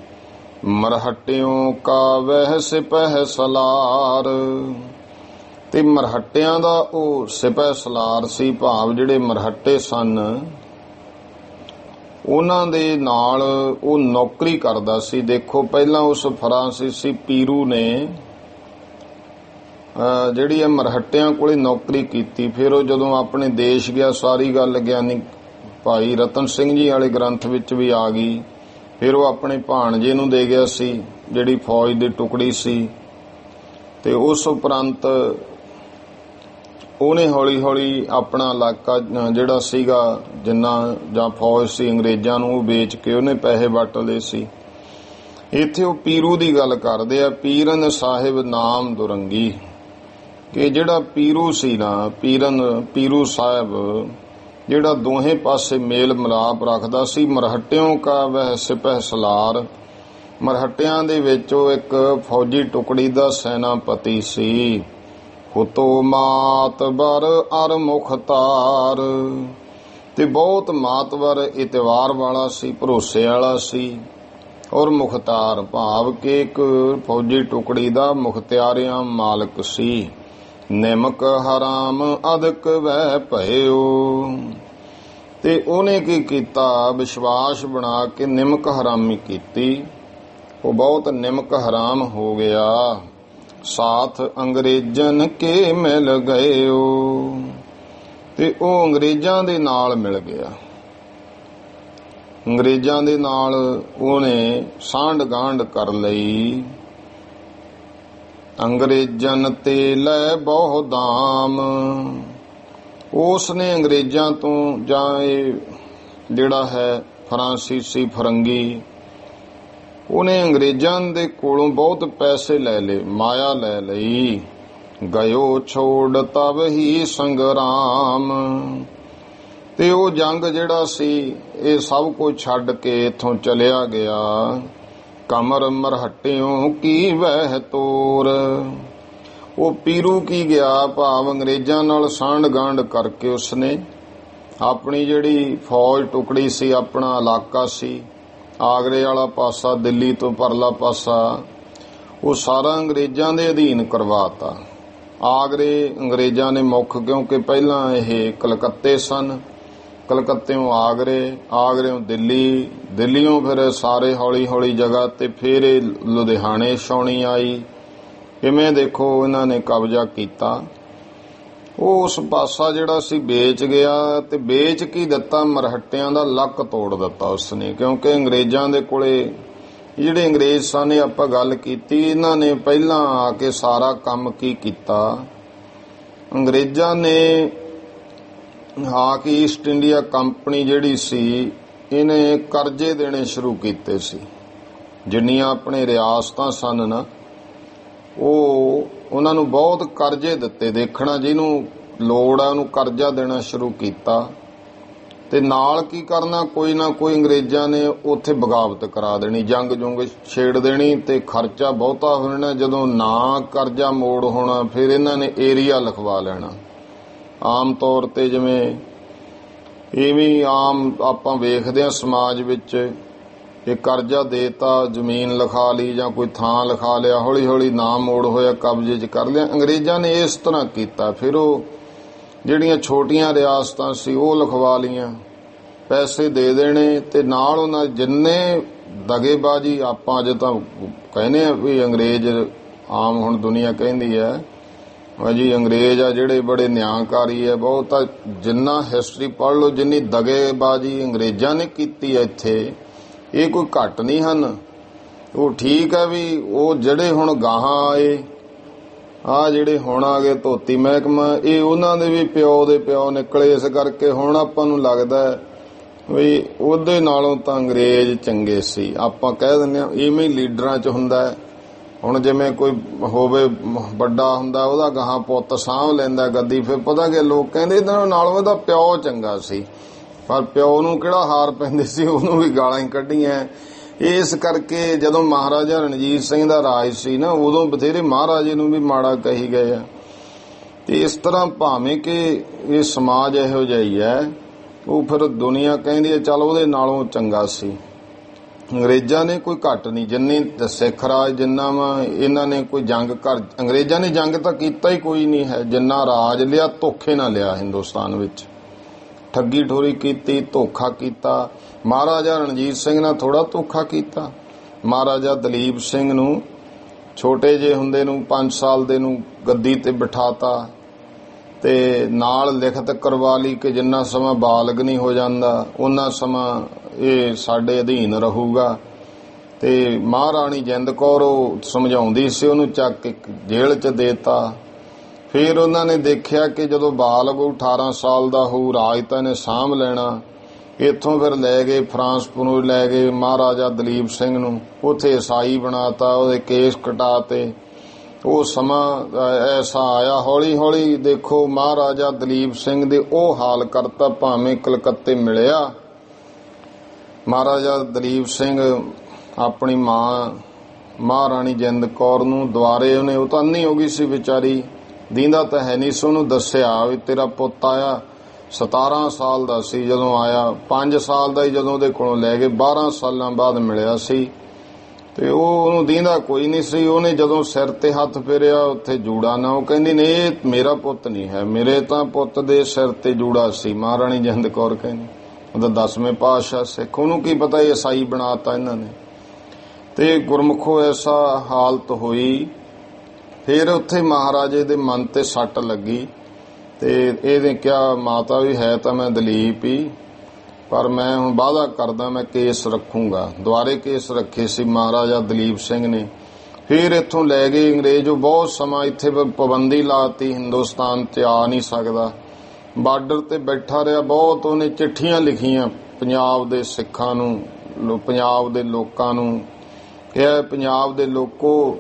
ਮਰਹੱਟਿਓਂ ਕਾ ਵਹਿ ਸਿਪਹਿ ਸਲਾਰ। ਤੇ ਮਰਹੱਟਿਆਂ ਦਾ ਉਹ ਸਿਪਹਿ ਸਲਾਰ ਸੀ, ਭਾਵ ਜਿਹੜੇ ਮਰਹੱਟੇ ਸਨ ਉਹਨਾਂ ਦੇ ਨਾਲ ਉਹ ਨੌਕਰੀ ਕਰਦਾ ਸੀ। ਦੇਖੋ ਪਹਿਲਾਂ ਉਸ ਫਰਾਂਸੀਸੀ ਪੀਰੂ ਨੇ ਜਿਹੜੀ ਹੈ ਮਰਹੱਟਿਆਂ ਕੋਲੇ ਨੌਕਰੀ ਕੀਤੀ। ਫਿਰ ਉਹ ਜਦੋਂ ਆਪਣੇ ਦੇਸ਼ ਗਿਆ, ਸਾਰੀ ਗੱਲ ਗਿਆਨੀ ਭਾਈ ਰਤਨ ਸਿੰਘ ਜੀ ਵਾਲੇ ਗ੍ਰੰਥ ਵਿੱਚ ਵੀ ਆ ਗਈ। ਫਿਰ ਉਹ ਆਪਣੇ ਭਾਣਜੇ ਨੂੰ ਦੇ ਗਿਆ ਸੀ, ਜਿਹੜੀ ਫੌਜ ਦੀ ਟੁਕੜੀ ਸੀ। ਤੇ ਉਸ ਉਪਰੰਤ ਉਹਨੇ ਹੌਲੀ ਹੌਲੀ ਆਪਣਾ ਇਲਾਕਾ ਜਿਹੜਾ ਸੀਗਾ, ਜਿੰਨਾ ਜਾਂ ਫੌਜ ਸੀ ਅੰਗਰੇਜ਼ਾਂ ਨੂੰ, ਉਹ ਵੇਚ ਕੇ ਉਹਨੇ ਪੈਸੇ ਵੱਟ ਲਏ ਸੀ। ਇੱਥੇ ਉਹ ਪੀਰੂ ਦੀ ਗੱਲ ਕਰਦੇ ਆ, ਪੀਰਨ ਸਾਹਿਬ ਨਾਮ ਦੁਰੰਗੀ। ਕਿ ਜਿਹੜਾ ਪੀਰੂ ਸੀ ਨਾ, ਪੀਰੂ ਸਾਹਿਬ ਜਿਹੜਾ ਦੋਹੇ ਪਾਸੇ ਮੇਲ ਮਿਲਾਪ ਰੱਖਦਾ ਸੀ। ਮਰਹੱਟਿਓਂ ਕਾ ਵਹਿ ਸਿਪਹਿ ਸਲਾਰ। ਮਰਹੱਟਿਆਂ ਦੇ ਵਿੱਚ ਉਹ ਇੱਕ ਫੌਜੀ ਟੁਕੜੀ ਦਾ ਸੈਨਾਪਤੀ ਸੀ। ਹੁਤੋ ਮਾਤਬਰ ਅਰ ਮੁਖਤਾਰ। ਤੇ ਬਹੁਤ ਮਾਤਬਰ, ਇਤਵਾਰ ਵਾਲਾ ਸੀ, ਭਰੋਸੇ ਵਾਲਾ ਸੀ। ਔਰ ਮੁਖਤਾਰ ਭਾਵ ਕਿ ਇੱਕ ਫੌਜੀ ਟੁਕੜੀ ਦਾ ਮੁਖਤਿਆਰਿਆਂ ਮਾਲਕ ਸੀ। ਨਿਮਕ ਹਰਾਮ ਅਦਕ ਵਹਿ ਭਇਓ। ਤੇ ਉਹਨੇ ਕੀ ਕੀਤਾ, ਵਿਸ਼ਵਾਸ ਬਣਾ ਕੇ ਨਿਮਕ ਹਰਾਮੀ ਕੀਤੀ। ਉਹ ਬਹੁਤ ਨਿਮਕ ਹਰਾਮ ਹੋ ਗਿਆ। ਸਾਥ ਅੰਗਰੇਜ਼ਨ ਕੇ ਮਿਲ ਗਇਓ। ਤੇ ਉਹ ਅੰਗਰੇਜ਼ਾਂ ਦੇ ਨਾਲ ਮਿਲ ਗਿਆ। ਅੰਗਰੇਜ਼ਾਂ ਦੇ ਨਾਲ ਉਹਨੇ ਸਾਂਢ ਗਾਂਢ ਕਰ ਲਈ। ਅੰਗਰੇਜ਼ਨ ਤੇ ਲੈ ਬਹੁ ਦਾਮ। ਉਸ ਨੇ ਅੰਗਰੇਜ਼ਾਂ ਤੋਂ, ਜਾਂ ਇਹ ਜਿਹੜਾ ਹੈ ਫਰਾਂਸੀਸੀ ਫਰੰਗੀ, ਉਹਨੇ ਅੰਗਰੇਜ਼ਾਂ ਦੇ ਕੋਲੋਂ ਬਹੁਤ ਪੈਸੇ ਲੈ ਲਏ, ਮਾਇਆ ਲੈ ਲਈ। ਗਇਓ ਛੋੜ ਤਬ ਹੀ ਸੰਗਰਾਮ। ਤੇ ਉਹ ਜੰਗ ਜਿਹੜਾ ਸੀ, ਇਹ ਸਭ ਕੁਝ ਛੱਡ ਕੇ ਇੱਥੋਂ ਚਲਿਆ ਗਿਆ। ਕਮਰ ਮਰਹੱਟਿਓਂ ਕੀ ਵਹਿ ਤੋਰ। ਉਹ ਪੀਰੂ ਕੀ ਗਿਆ, ਭਾਵ ਅੰਗਰੇਜ਼ਾਂ ਨਾਲ ਸਾਂਢ ਗਾਂਢ ਕਰਕੇ ਉਸਨੇ ਆਪਣੀ ਜਿਹੜੀ ਫੌਜ ਟੁਕੜੀ ਸੀ, ਆਪਣਾ ਇਲਾਕਾ ਸੀ, ਆਗਰੇ ਵਾਲਾ ਪਾਸਾ, ਦਿੱਲੀ ਤੋਂ ਪਰਲਾ ਪਾਸਾ, ਉਹ ਸਾਰਾ ਅੰਗਰੇਜ਼ਾਂ ਦੇ ਅਧੀਨ ਕਰਵਾਤਾ। ਆਗਰੇ ਅੰਗਰੇਜ਼ਾਂ ਨੇ ਮੁੱਖ, ਕਿਉਂਕਿ ਪਹਿਲਾਂ ਇਹ ਕਲਕੱਤੇ ਸਨ, ਕਲਕੱਤਿਓਂ ਆਗਰੇ, ਆਗਰਿਓਂ ਦਿੱਲੀ, ਦਿੱਲੀੋਂ ਫਿਰ ਸਾਰੇ ਹੌਲੀ ਹੌਲੀ ਜਗ੍ਹਾ ਤੇ ਫਿਰ ਇਹ ਲੁਧਿਆਣੇ ਛਾਉਣੀ ਆਈ। ਕਿਵੇਂ ਦੇਖੋ ਇਹਨਾਂ ਨੇ ਕਬਜ਼ਾ ਕੀਤਾ। ਉਹ ਉਸ ਪਾਸਾ ਜਿਹੜਾ ਸੀ ਵੇਚ ਗਿਆ। ਤੇ ਵੇਚ ਕੀ ਦਿੱਤਾ, ਮਰਹੱਟਿਆਂ ਦਾ ਲੱਕ ਤੋੜ ਦਿੱਤਾ ਉਸਨੇ। ਕਿਉਂਕਿ ਅੰਗਰੇਜ਼ਾਂ ਦੇ ਕੋਲੇ ਜਿਹੜੇ ਅੰਗਰੇਜ਼ ਸਨ, ਆਪਾਂ ਗੱਲ ਕੀਤੀ, ਇਹਨਾਂ ਨੇ ਪਹਿਲਾਂ ਆ ਕੇ ਸਾਰਾ ਕੰਮ ਕੀ ਕੀਤਾ, ਅੰਗਰੇਜ਼ਾਂ ਨੇ ਆ ਕੇ ਈਸਟ ਇੰਡੀਆ ਕੰਪਨੀ ਜਿਹੜੀ ਸੀ, ਇਹਨੇ ਕਰਜ਼ੇ ਦੇਣੇ ਸ਼ੁਰੂ ਕੀਤੇ ਸੀ। ਜਿੰਨੀਆਂ ਆਪਣੇ ਰਿਆਸਤਾਂ ਸਨ ਨਾ, ਉਹ ਉਹਨਾਂ ਨੂੰ ਬਹੁਤ ਕਰਜ਼ੇ ਦਿੱਤੇ। ਦੇਖਣਾ ਜਿਹਨੂੰ ਲੋੜ ਆ ਉਹਨੂੰ ਕਰਜ਼ਾ ਦੇਣਾ ਸ਼ੁਰੂ ਕੀਤਾ, ਤੇ ਨਾਲ ਕੀ ਕਰਨਾ, ਕੋਈ ਨਾ ਕੋਈ ਅੰਗਰੇਜ਼ਾਂ ਨੇ ਉੱਥੇ ਬਗਾਵਤ ਕਰਾ ਦੇਣੀ, ਜੰਗ ਜੁੰਗ ਛੇੜ ਦੇਣੀ, ਤੇ ਖਰਚਾ ਬਹੁਤਾ ਹੋ ਜਾਣਾ। ਜਦੋਂ ਨਾ ਕਰਜ਼ਾ ਮੋੜ ਹੋਣਾ ਫਿਰ ਇਹਨਾਂ ਨੇ ਏਰੀਆ ਲਿਖਵਾ ਲੈਣਾ। ਆਮ ਤੌਰ ਤੇ ਜਿਵੇਂ ਇਵੇਂ ਆਮ ਆਪਾਂ ਵੇਖਦੇ ਹਾਂ ਸਮਾਜ ਵਿੱਚ, ਇਹ ਕਰਜ਼ਾ ਦੇਤਾ, ਜ਼ਮੀਨ ਲਿਖਾ ਲਈ ਜਾਂ ਕੋਈ ਥਾਂ ਲਿਖਾ ਲਿਆ, ਹੌਲੀ ਹੌਲੀ ਨਾ ਮੋੜ ਹੋਇਆ, ਕਬਜ਼ੇ 'ਚ ਕਰ ਲਿਆ। ਅੰਗਰੇਜ਼ਾਂ ਨੇ ਇਸ ਤਰ੍ਹਾਂ ਕੀਤਾ। ਫਿਰ ਉਹ ਜਿਹੜੀਆਂ ਛੋਟੀਆਂ ਰਿਆਸਤਾਂ ਸੀ ਉਹ ਲਿਖਵਾ ਲਈਆਂ, ਪੈਸੇ ਦੇ ਦੇਣੇ, ਤੇ ਨਾਲ ਉਹਨਾਂ ਜਿੰਨੇ ਦਗੇਬਾਜੀ, ਆਪਾਂ ਅਜੇ ਤਾਂ ਕਹਿੰਦੇ ਆ ਵੀ ਅੰਗਰੇਜ਼, ਆਮ ਹੁਣ ਦੁਨੀਆ ਕਹਿੰਦੀ ਹੈ ਜੀ ਅੰਗਰੇਜ਼ ਆ ਜਿਹੜੇ ਬੜੇ ਨਿਆਂਕਾਰੀ ਹੈ ਬਹੁਤ, ਆ ਜਿੰਨਾ ਹਿਸਟਰੀ ਪੜ੍ਹ ਲਓ, ਜਿੰਨੀ ਦਗੇਬਾਜੀ ਅੰਗਰੇਜ਼ਾਂ ਨੇ ਕੀਤੀ ਹੈ ਇੱਥੇ, ਇਹ ਕੋਈ ਘੱਟ ਨਹੀਂ ਹਨ। ਉਹ ਠੀਕ ਹੈ ਵੀ ਉਹ ਜਿਹੜੇ ਹੁਣ ਗਾਹਾਂ ਆਏ, ਆ ਜਿਹੜੇ ਹੁਣ ਆ ਗਏ ਧੋਤੀ ਮਹਿਕਮਾ, ਇਹ ਉਹਨਾਂ ਦੇ ਵੀ ਪਿਓ ਦੇ ਪਿਓ ਨਿਕਲੇ। ਇਸ ਕਰਕੇ ਹੁਣ ਆਪਾਂ ਨੂੰ ਲੱਗਦਾ ਵੀ ਉਹਦੇ ਨਾਲੋਂ ਤਾਂ ਅੰਗਰੇਜ਼ ਚੰਗੇ ਸੀ। ਆਪਾਂ ਕਹਿ ਦਿੰਦੇ ਹਾਂ ਇਵੇਂ ਲੀਡਰਾਂ 'ਚ ਹੁੰਦਾ। ਹੁਣ ਜਿਵੇਂ ਕੋਈ ਹੋਵੇ ਵੱਡਾ ਹੁੰਦਾ, ਉਹਦਾ ਗਾਹਾਂ ਪੁੱਤ ਸਾਂਭ ਲੈਂਦਾ ਗੱਦੀ, ਫਿਰ ਪਤਾ ਕਿ ਲੋਕ ਕਹਿੰਦੇ ਇਹਨਾਂ ਨਾਲੋਂ ਇਹਦਾ ਪਿਓ ਚੰਗਾ ਸੀ। ਪਰ ਪਿਓ ਨੂੰ ਕਿਹੜਾ ਹਾਰ ਪੈਂਦੇ ਸੀ, ਉਹਨੂੰ ਵੀ ਗਾਲਾਂ ਹੀ ਕੱਢੀਆਂ। ਇਸ ਕਰਕੇ ਜਦੋਂ ਮਹਾਰਾਜਾ ਰਣਜੀਤ ਸਿੰਘ ਦਾ ਰਾਜ ਸੀ ਨਾ, ਉਦੋਂ ਬਥੇਰੇ ਮਹਾਰਾਜੇ ਨੂੰ ਵੀ ਮਾੜਾ ਕਹੀ ਗਏ ਆ। ਤੇ ਇਸ ਤਰ੍ਹਾਂ ਭਾਵੇਂ ਕਿ ਇਹ ਸਮਾਜ ਇਹੋ ਜਿਹਾ ਹੀ ਹੈ, ਉਹ ਫਿਰ ਦੁਨੀਆ ਕਹਿੰਦੀ ਹੈ ਚੱਲ ਉਹਦੇ ਨਾਲੋਂ ਚੰਗਾ ਸੀ। ਅੰਗਰੇਜ਼ਾਂ ਨੇ ਕੋਈ ਘੱਟ ਨਹੀਂ, ਜਿੰਨੇ ਸਿੱਖ ਰਾਜ ਜਿੰਨਾ ਵਾ ਇਹਨਾਂ ਨੇ ਕੋਈ ਜੰਗ ਕਰ, ਅੰਗਰੇਜ਼ਾਂ ਨੇ ਜੰਗ ਤਾਂ ਕੀਤਾ ਹੀ ਕੋਈ ਨਹੀਂ ਹੈ। ਜਿੰਨਾ ਰਾਜ ਲਿਆ ਧੋਖੇ ਨਾਲ ਲਿਆ। ਹਿੰਦੁਸਤਾਨ ਵਿੱਚ ਠੱਗੀ ਠੋਰੀ ਕੀਤੀ, ਧੋਖਾ ਕੀਤਾ। ਮਹਾਰਾਜਾ ਰਣਜੀਤ ਸਿੰਘ ਨਾਲ ਥੋੜਾ ਧੋਖਾ ਕੀਤਾ। ਮਹਾਰਾਜਾ ਦਲੀਪ ਸਿੰਘ ਨੂੰ ਛੋਟੇ ਜਿਹੇ ਹੁੰਦੇ ਨੂੰ 5 ਸਾਲ ਦੇ ਨੂੰ ਗੱਦੀ ਤੇ ਬਿਠਾਤਾ, ਤੇ ਨਾਲ ਲਿਖਤ ਕਰਵਾ ਲਈ ਕਿ ਜਿੰਨਾ ਸਮਾਂ ਬਾਲਗ ਨਹੀਂ ਹੋ ਜਾਂਦਾ ਉਹਨਾਂ ਸਮਾਂ ਇਹ ਸਾਡੇ ਅਧੀਨ ਰਹੂਗਾ। ਤੇ ਮਹਾਰਾਣੀ ਜਿੰਦ ਕੌਰ ਉਹ ਸਮਝਾਉਂਦੀ ਸੀ, ਉਹਨੂੰ ਚੱਕ ਕੇ ਜੇਲ੍ਹ 'ਚ ਦੇਤਾ। ਫਿਰ ਉਹਨਾਂ ਨੇ ਦੇਖਿਆ ਕਿ ਜਦੋਂ ਬਾਲਗ 18 ਸਾਲ ਦਾ ਹੋਊ, ਰਾਜ ਤਾਂ ਇਹਨੇ ਸਾਂਭ ਲੈਣਾ। ਇੱਥੋਂ ਫਿਰ ਲੈ ਗਏ ਫਰਾਂਸਪੁਰ, ਲੈ ਗਏ ਮਹਾਰਾਜਾ ਦਲੀਪ ਸਿੰਘ ਨੂੰ, ਉੱਥੇ ਈਸਾਈ ਬਣਾਤਾ, ਉਹਦੇ ਕੇਸ ਕਟਾਤੇ। ਉਹ ਸਮਾਂ ਐਸਾ ਆਇਆ, ਹੌਲੀ ਹੌਲੀ ਦੇਖੋ ਮਹਾਰਾਜਾ ਦਲੀਪ ਸਿੰਘ ਦੇ ਉਹ ਹਾਲ ਕਰਤਾ। ਭਾਵੇਂ ਕਲਕੱਤੇ ਮਿਲਿਆ ਮਹਾਰਾਜਾ ਦਲੀਪ ਸਿੰਘ ਆਪਣੀ ਮਾਂ ਮਹਾਰਾਣੀ ਜਿੰਦ ਕੌਰ ਨੂੰ, ਦੁਆਰੇ ਉਹਨੇ, ਉਹ ਤਾਂ ਅੰਨੀ ਹੋ ਗਈ ਸੀ ਵਿਚਾਰੀ, ਦੀਂਦਾ ਤਾਂ ਹੈ ਨਹੀਂ ਸੀ, ਉਹਨੂੰ ਦੱਸਿਆ ਵੀ ਤੇਰਾ ਪੁੱਤ ਆਇਆ। 17 ਸਾਲ ਦਾ ਸੀ ਜਦੋਂ ਆਇਆ, 5 ਸਾਲ ਦਾ ਹੀ ਜਦੋਂ ਉਹਦੇ ਕੋਲੋਂ ਲੈ ਗਏ, 12 ਸਾਲਾਂ ਬਾਅਦ ਮਿਲਿਆ ਸੀ। ਤੇ ਉਹਨੂੰ ਦੀਂਦਾ ਕੋਈ ਨਹੀਂ ਸੀ। ਉਹਨੇ ਜਦੋਂ ਸਿਰ ਤੇ ਹੱਥ ਫੇਰਿਆ ਉੱਥੇ ਜੂੜਾ ਨਾ, ਉਹ ਕਹਿੰਦੀ ਨਹੀਂ ਇਹ ਮੇਰਾ ਪੁੱਤ ਨਹੀਂ ਹੈ, ਮੇਰੇ ਤਾਂ ਪੁੱਤ ਦੇ ਸਿਰ ਤੇ ਜੂੜਾ ਸੀ। ਮਹਾਰਾਣੀ ਜਿੰਦ ਕੌਰ ਕਹਿੰਦੀ, ਉਹਦਾ 10ਵੇਂ ਪਾਤਸ਼ਾਹ ਸਿੱਖ, ਉਹਨੂੰ ਕੀ ਪਤਾ ਇਹ ਈਸਾਈ ਬਣਾਤਾ ਇਹਨਾਂ ਨੇ। ਤੇ ਗੁਰਮੁਖੋ ਐਸਾ ਹਾਲਤ ਹੋਈ। ਫਿਰ ਉੱਥੇ ਮਹਾਰਾਜੇ ਦੇ ਮਨ ਤੇ ਸੱਟ ਲੱਗੀ, ਤੇ ਇਹਨੇ ਕਿਹਾ ਮਾਤਾ ਵੀ ਹੈ ਤਾਂ ਮੈਂ ਦਲੀਪ ਹੀ, ਪਰ ਮੈਂ ਹੁਣ ਵਾਅਦਾ ਕਰਦਾ ਮੈਂ ਕੇਸ ਰੱਖੂੰਗਾ। ਦੁਆਰੇ ਕੇਸ ਰੱਖੇ ਸੀ ਮਹਾਰਾਜਾ ਦਲੀਪ ਸਿੰਘ ਨੇ। ਫਿਰ ਇੱਥੋਂ ਲੈ ਗਏ ਅੰਗਰੇਜ਼। ਉਹ ਬਹੁਤ ਸਮਾਂ ਇੱਥੇ ਪਾਬੰਦੀ ਲਾਤੀ, ਹਿੰਦੁਸਤਾਨ 'ਚ ਆ ਨਹੀਂ ਸਕਦਾ, ਬਾਰਡਰ ਤੇ ਬੈਠਾ ਰਿਹਾ। ਬਹੁਤ ਉਹਨੇ ਚਿੱਠੀਆਂ ਲਿਖੀਆਂ ਪੰਜਾਬ ਦੇ ਸਿੱਖਾਂ ਨੂੰ, ਪੰਜਾਬ ਦੇ ਲੋਕਾਂ ਨੂੰ, ਕਿਹਾ ਪੰਜਾਬ ਦੇ ਲੋਕੋ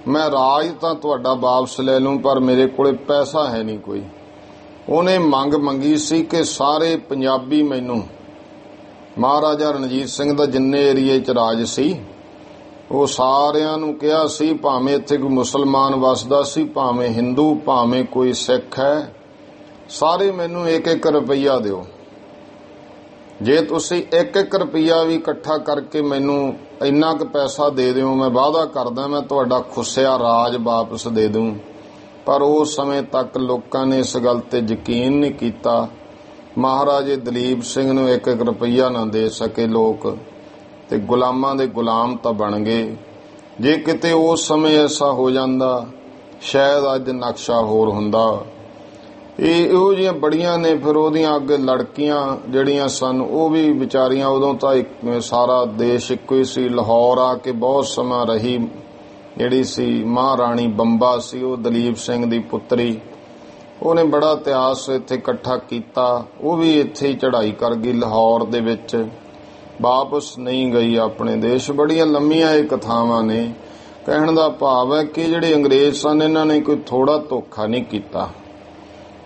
ਮੈਂ ਰਾਜ ਤਾਂ ਤੁਹਾਡਾ ਵਾਪਸ ਲੈ ਲੂੰ, ਪਰ ਮੇਰੇ ਕੋਲੇ ਪੈਸਾ ਹੈ ਨਹੀਂ ਕੋਈ। ਉਹਨੇ ਮੰਗ ਮੰਗੀ ਸੀ ਕਿ ਸਾਰੇ ਪੰਜਾਬੀ ਮੈਨੂੰ, ਮਹਾਰਾਜਾ ਰਣਜੀਤ ਸਿੰਘ ਦਾ ਜਿੰਨੇ ਏਰੀਏ 'ਚ ਰਾਜ ਸੀ ਉਹ ਸਾਰਿਆਂ ਨੂੰ ਕਿਹਾ ਸੀ, ਭਾਵੇਂ ਇੱਥੇ ਕੋਈ ਮੁਸਲਮਾਨ ਵਸਦਾ ਸੀ, ਭਾਵੇਂ ਹਿੰਦੂ, ਭਾਵੇਂ ਕੋਈ ਸਿੱਖ ਹੈ, ਸਾਰੇ ਮੈਨੂੰ 1-1 ਰੁਪਈਆ ਦਿਓ। ਜੇ ਤੁਸੀਂ 1-1 ਰੁਪਈਆ ਵੀ ਇਕੱਠਾ ਕਰਕੇ ਮੈਨੂੰ ਇੰਨਾ ਕੁ ਪੈਸਾ ਦੇ ਦਿਓ, ਮੈਂ ਵਾਅਦਾ ਕਰਦਾ ਮੈਂ ਤੁਹਾਡਾ ਖੁੱਸਿਆ ਰਾਜ ਵਾਪਸ ਦੇ ਦੂੰ। ਪਰ ਉਸ ਸਮੇਂ ਤੱਕ ਲੋਕਾਂ ਨੇ ਇਸ ਗੱਲ ਤੇ ਯਕੀਨ ਨਹੀਂ ਕੀਤਾ। ਮਹਾਰਾਜੇ ਦਲੀਪ ਸਿੰਘ ਨੂੰ 1-1 ਰੁਪਈਆ ਨਾ ਦੇ ਸਕੇ ਲੋਕ, ਤੇ ਗੁਲਾਮਾਂ ਦੇ ਗੁਲਾਮ ਤਾਂ ਬਣ ਗਏ। ਜੇ ਕਿਤੇ ਉਸ ਸਮੇਂ ਐਸਾ ਹੋ ਜਾਂਦਾ, ਸ਼ਾਇਦ ਅੱਜ ਨਕਸ਼ਾ ਹੋਰ ਹੁੰਦਾ। ਇਹੋ ਜਿਹੀਆਂ ਬੜੀਆਂ ਨੇ। ਫਿਰ ਉਹਦੀਆਂ ਅੱਗੇ ਲੜਕੀਆਂ ਜਿਹੜੀਆਂ ਸਨ ਉਹ ਵੀ ਵਿਚਾਰੀਆਂ, ਉਦੋਂ ਤਾਂ ਸਾਰਾ ਦੇਸ਼ ਇੱਕੋ ਹੀ ਸੀ। ਲਾਹੌਰ ਆ ਕੇ ਬਹੁਤ ਸਮਾਂ ਰਹੀ। ਜਿਹੜੀ ਸੀ ਮਹਾਰਾਣੀ ਬੰਬਾ ਸੀ, ਉਹ ਦਲੀਪ ਸਿੰਘ ਦੀ ਪੁੱਤਰੀ, ਉਹਨੇ ਬੜਾ ਇਤਿਹਾਸ ਇੱਥੇ ਇਕੱਠਾ ਕੀਤਾ। ਉਹ ਵੀ ਇੱਥੇ ਹੀ ਚੜ੍ਹਾਈ ਕਰ ਗਈ ਲਾਹੌਰ ਦੇ ਵਿੱਚ, ਵਾਪਸ ਨਹੀਂ ਗਈ ਆਪਣੇ ਦੇਸ਼। ਬੜੀਆਂ ਲੰਮੀਆਂ ਇਹ ਕਥਾਵਾਂ ਨੇ। ਕਹਿਣ ਦਾ ਭਾਵ ਹੈ ਕਿ ਜਿਹੜੇ ਅੰਗਰੇਜ਼ ਸਨ ਇਹਨਾਂ ਨੇ ਕੋਈ ਥੋੜਾ ਧੋਖਾ ਨਹੀਂ ਕੀਤਾ।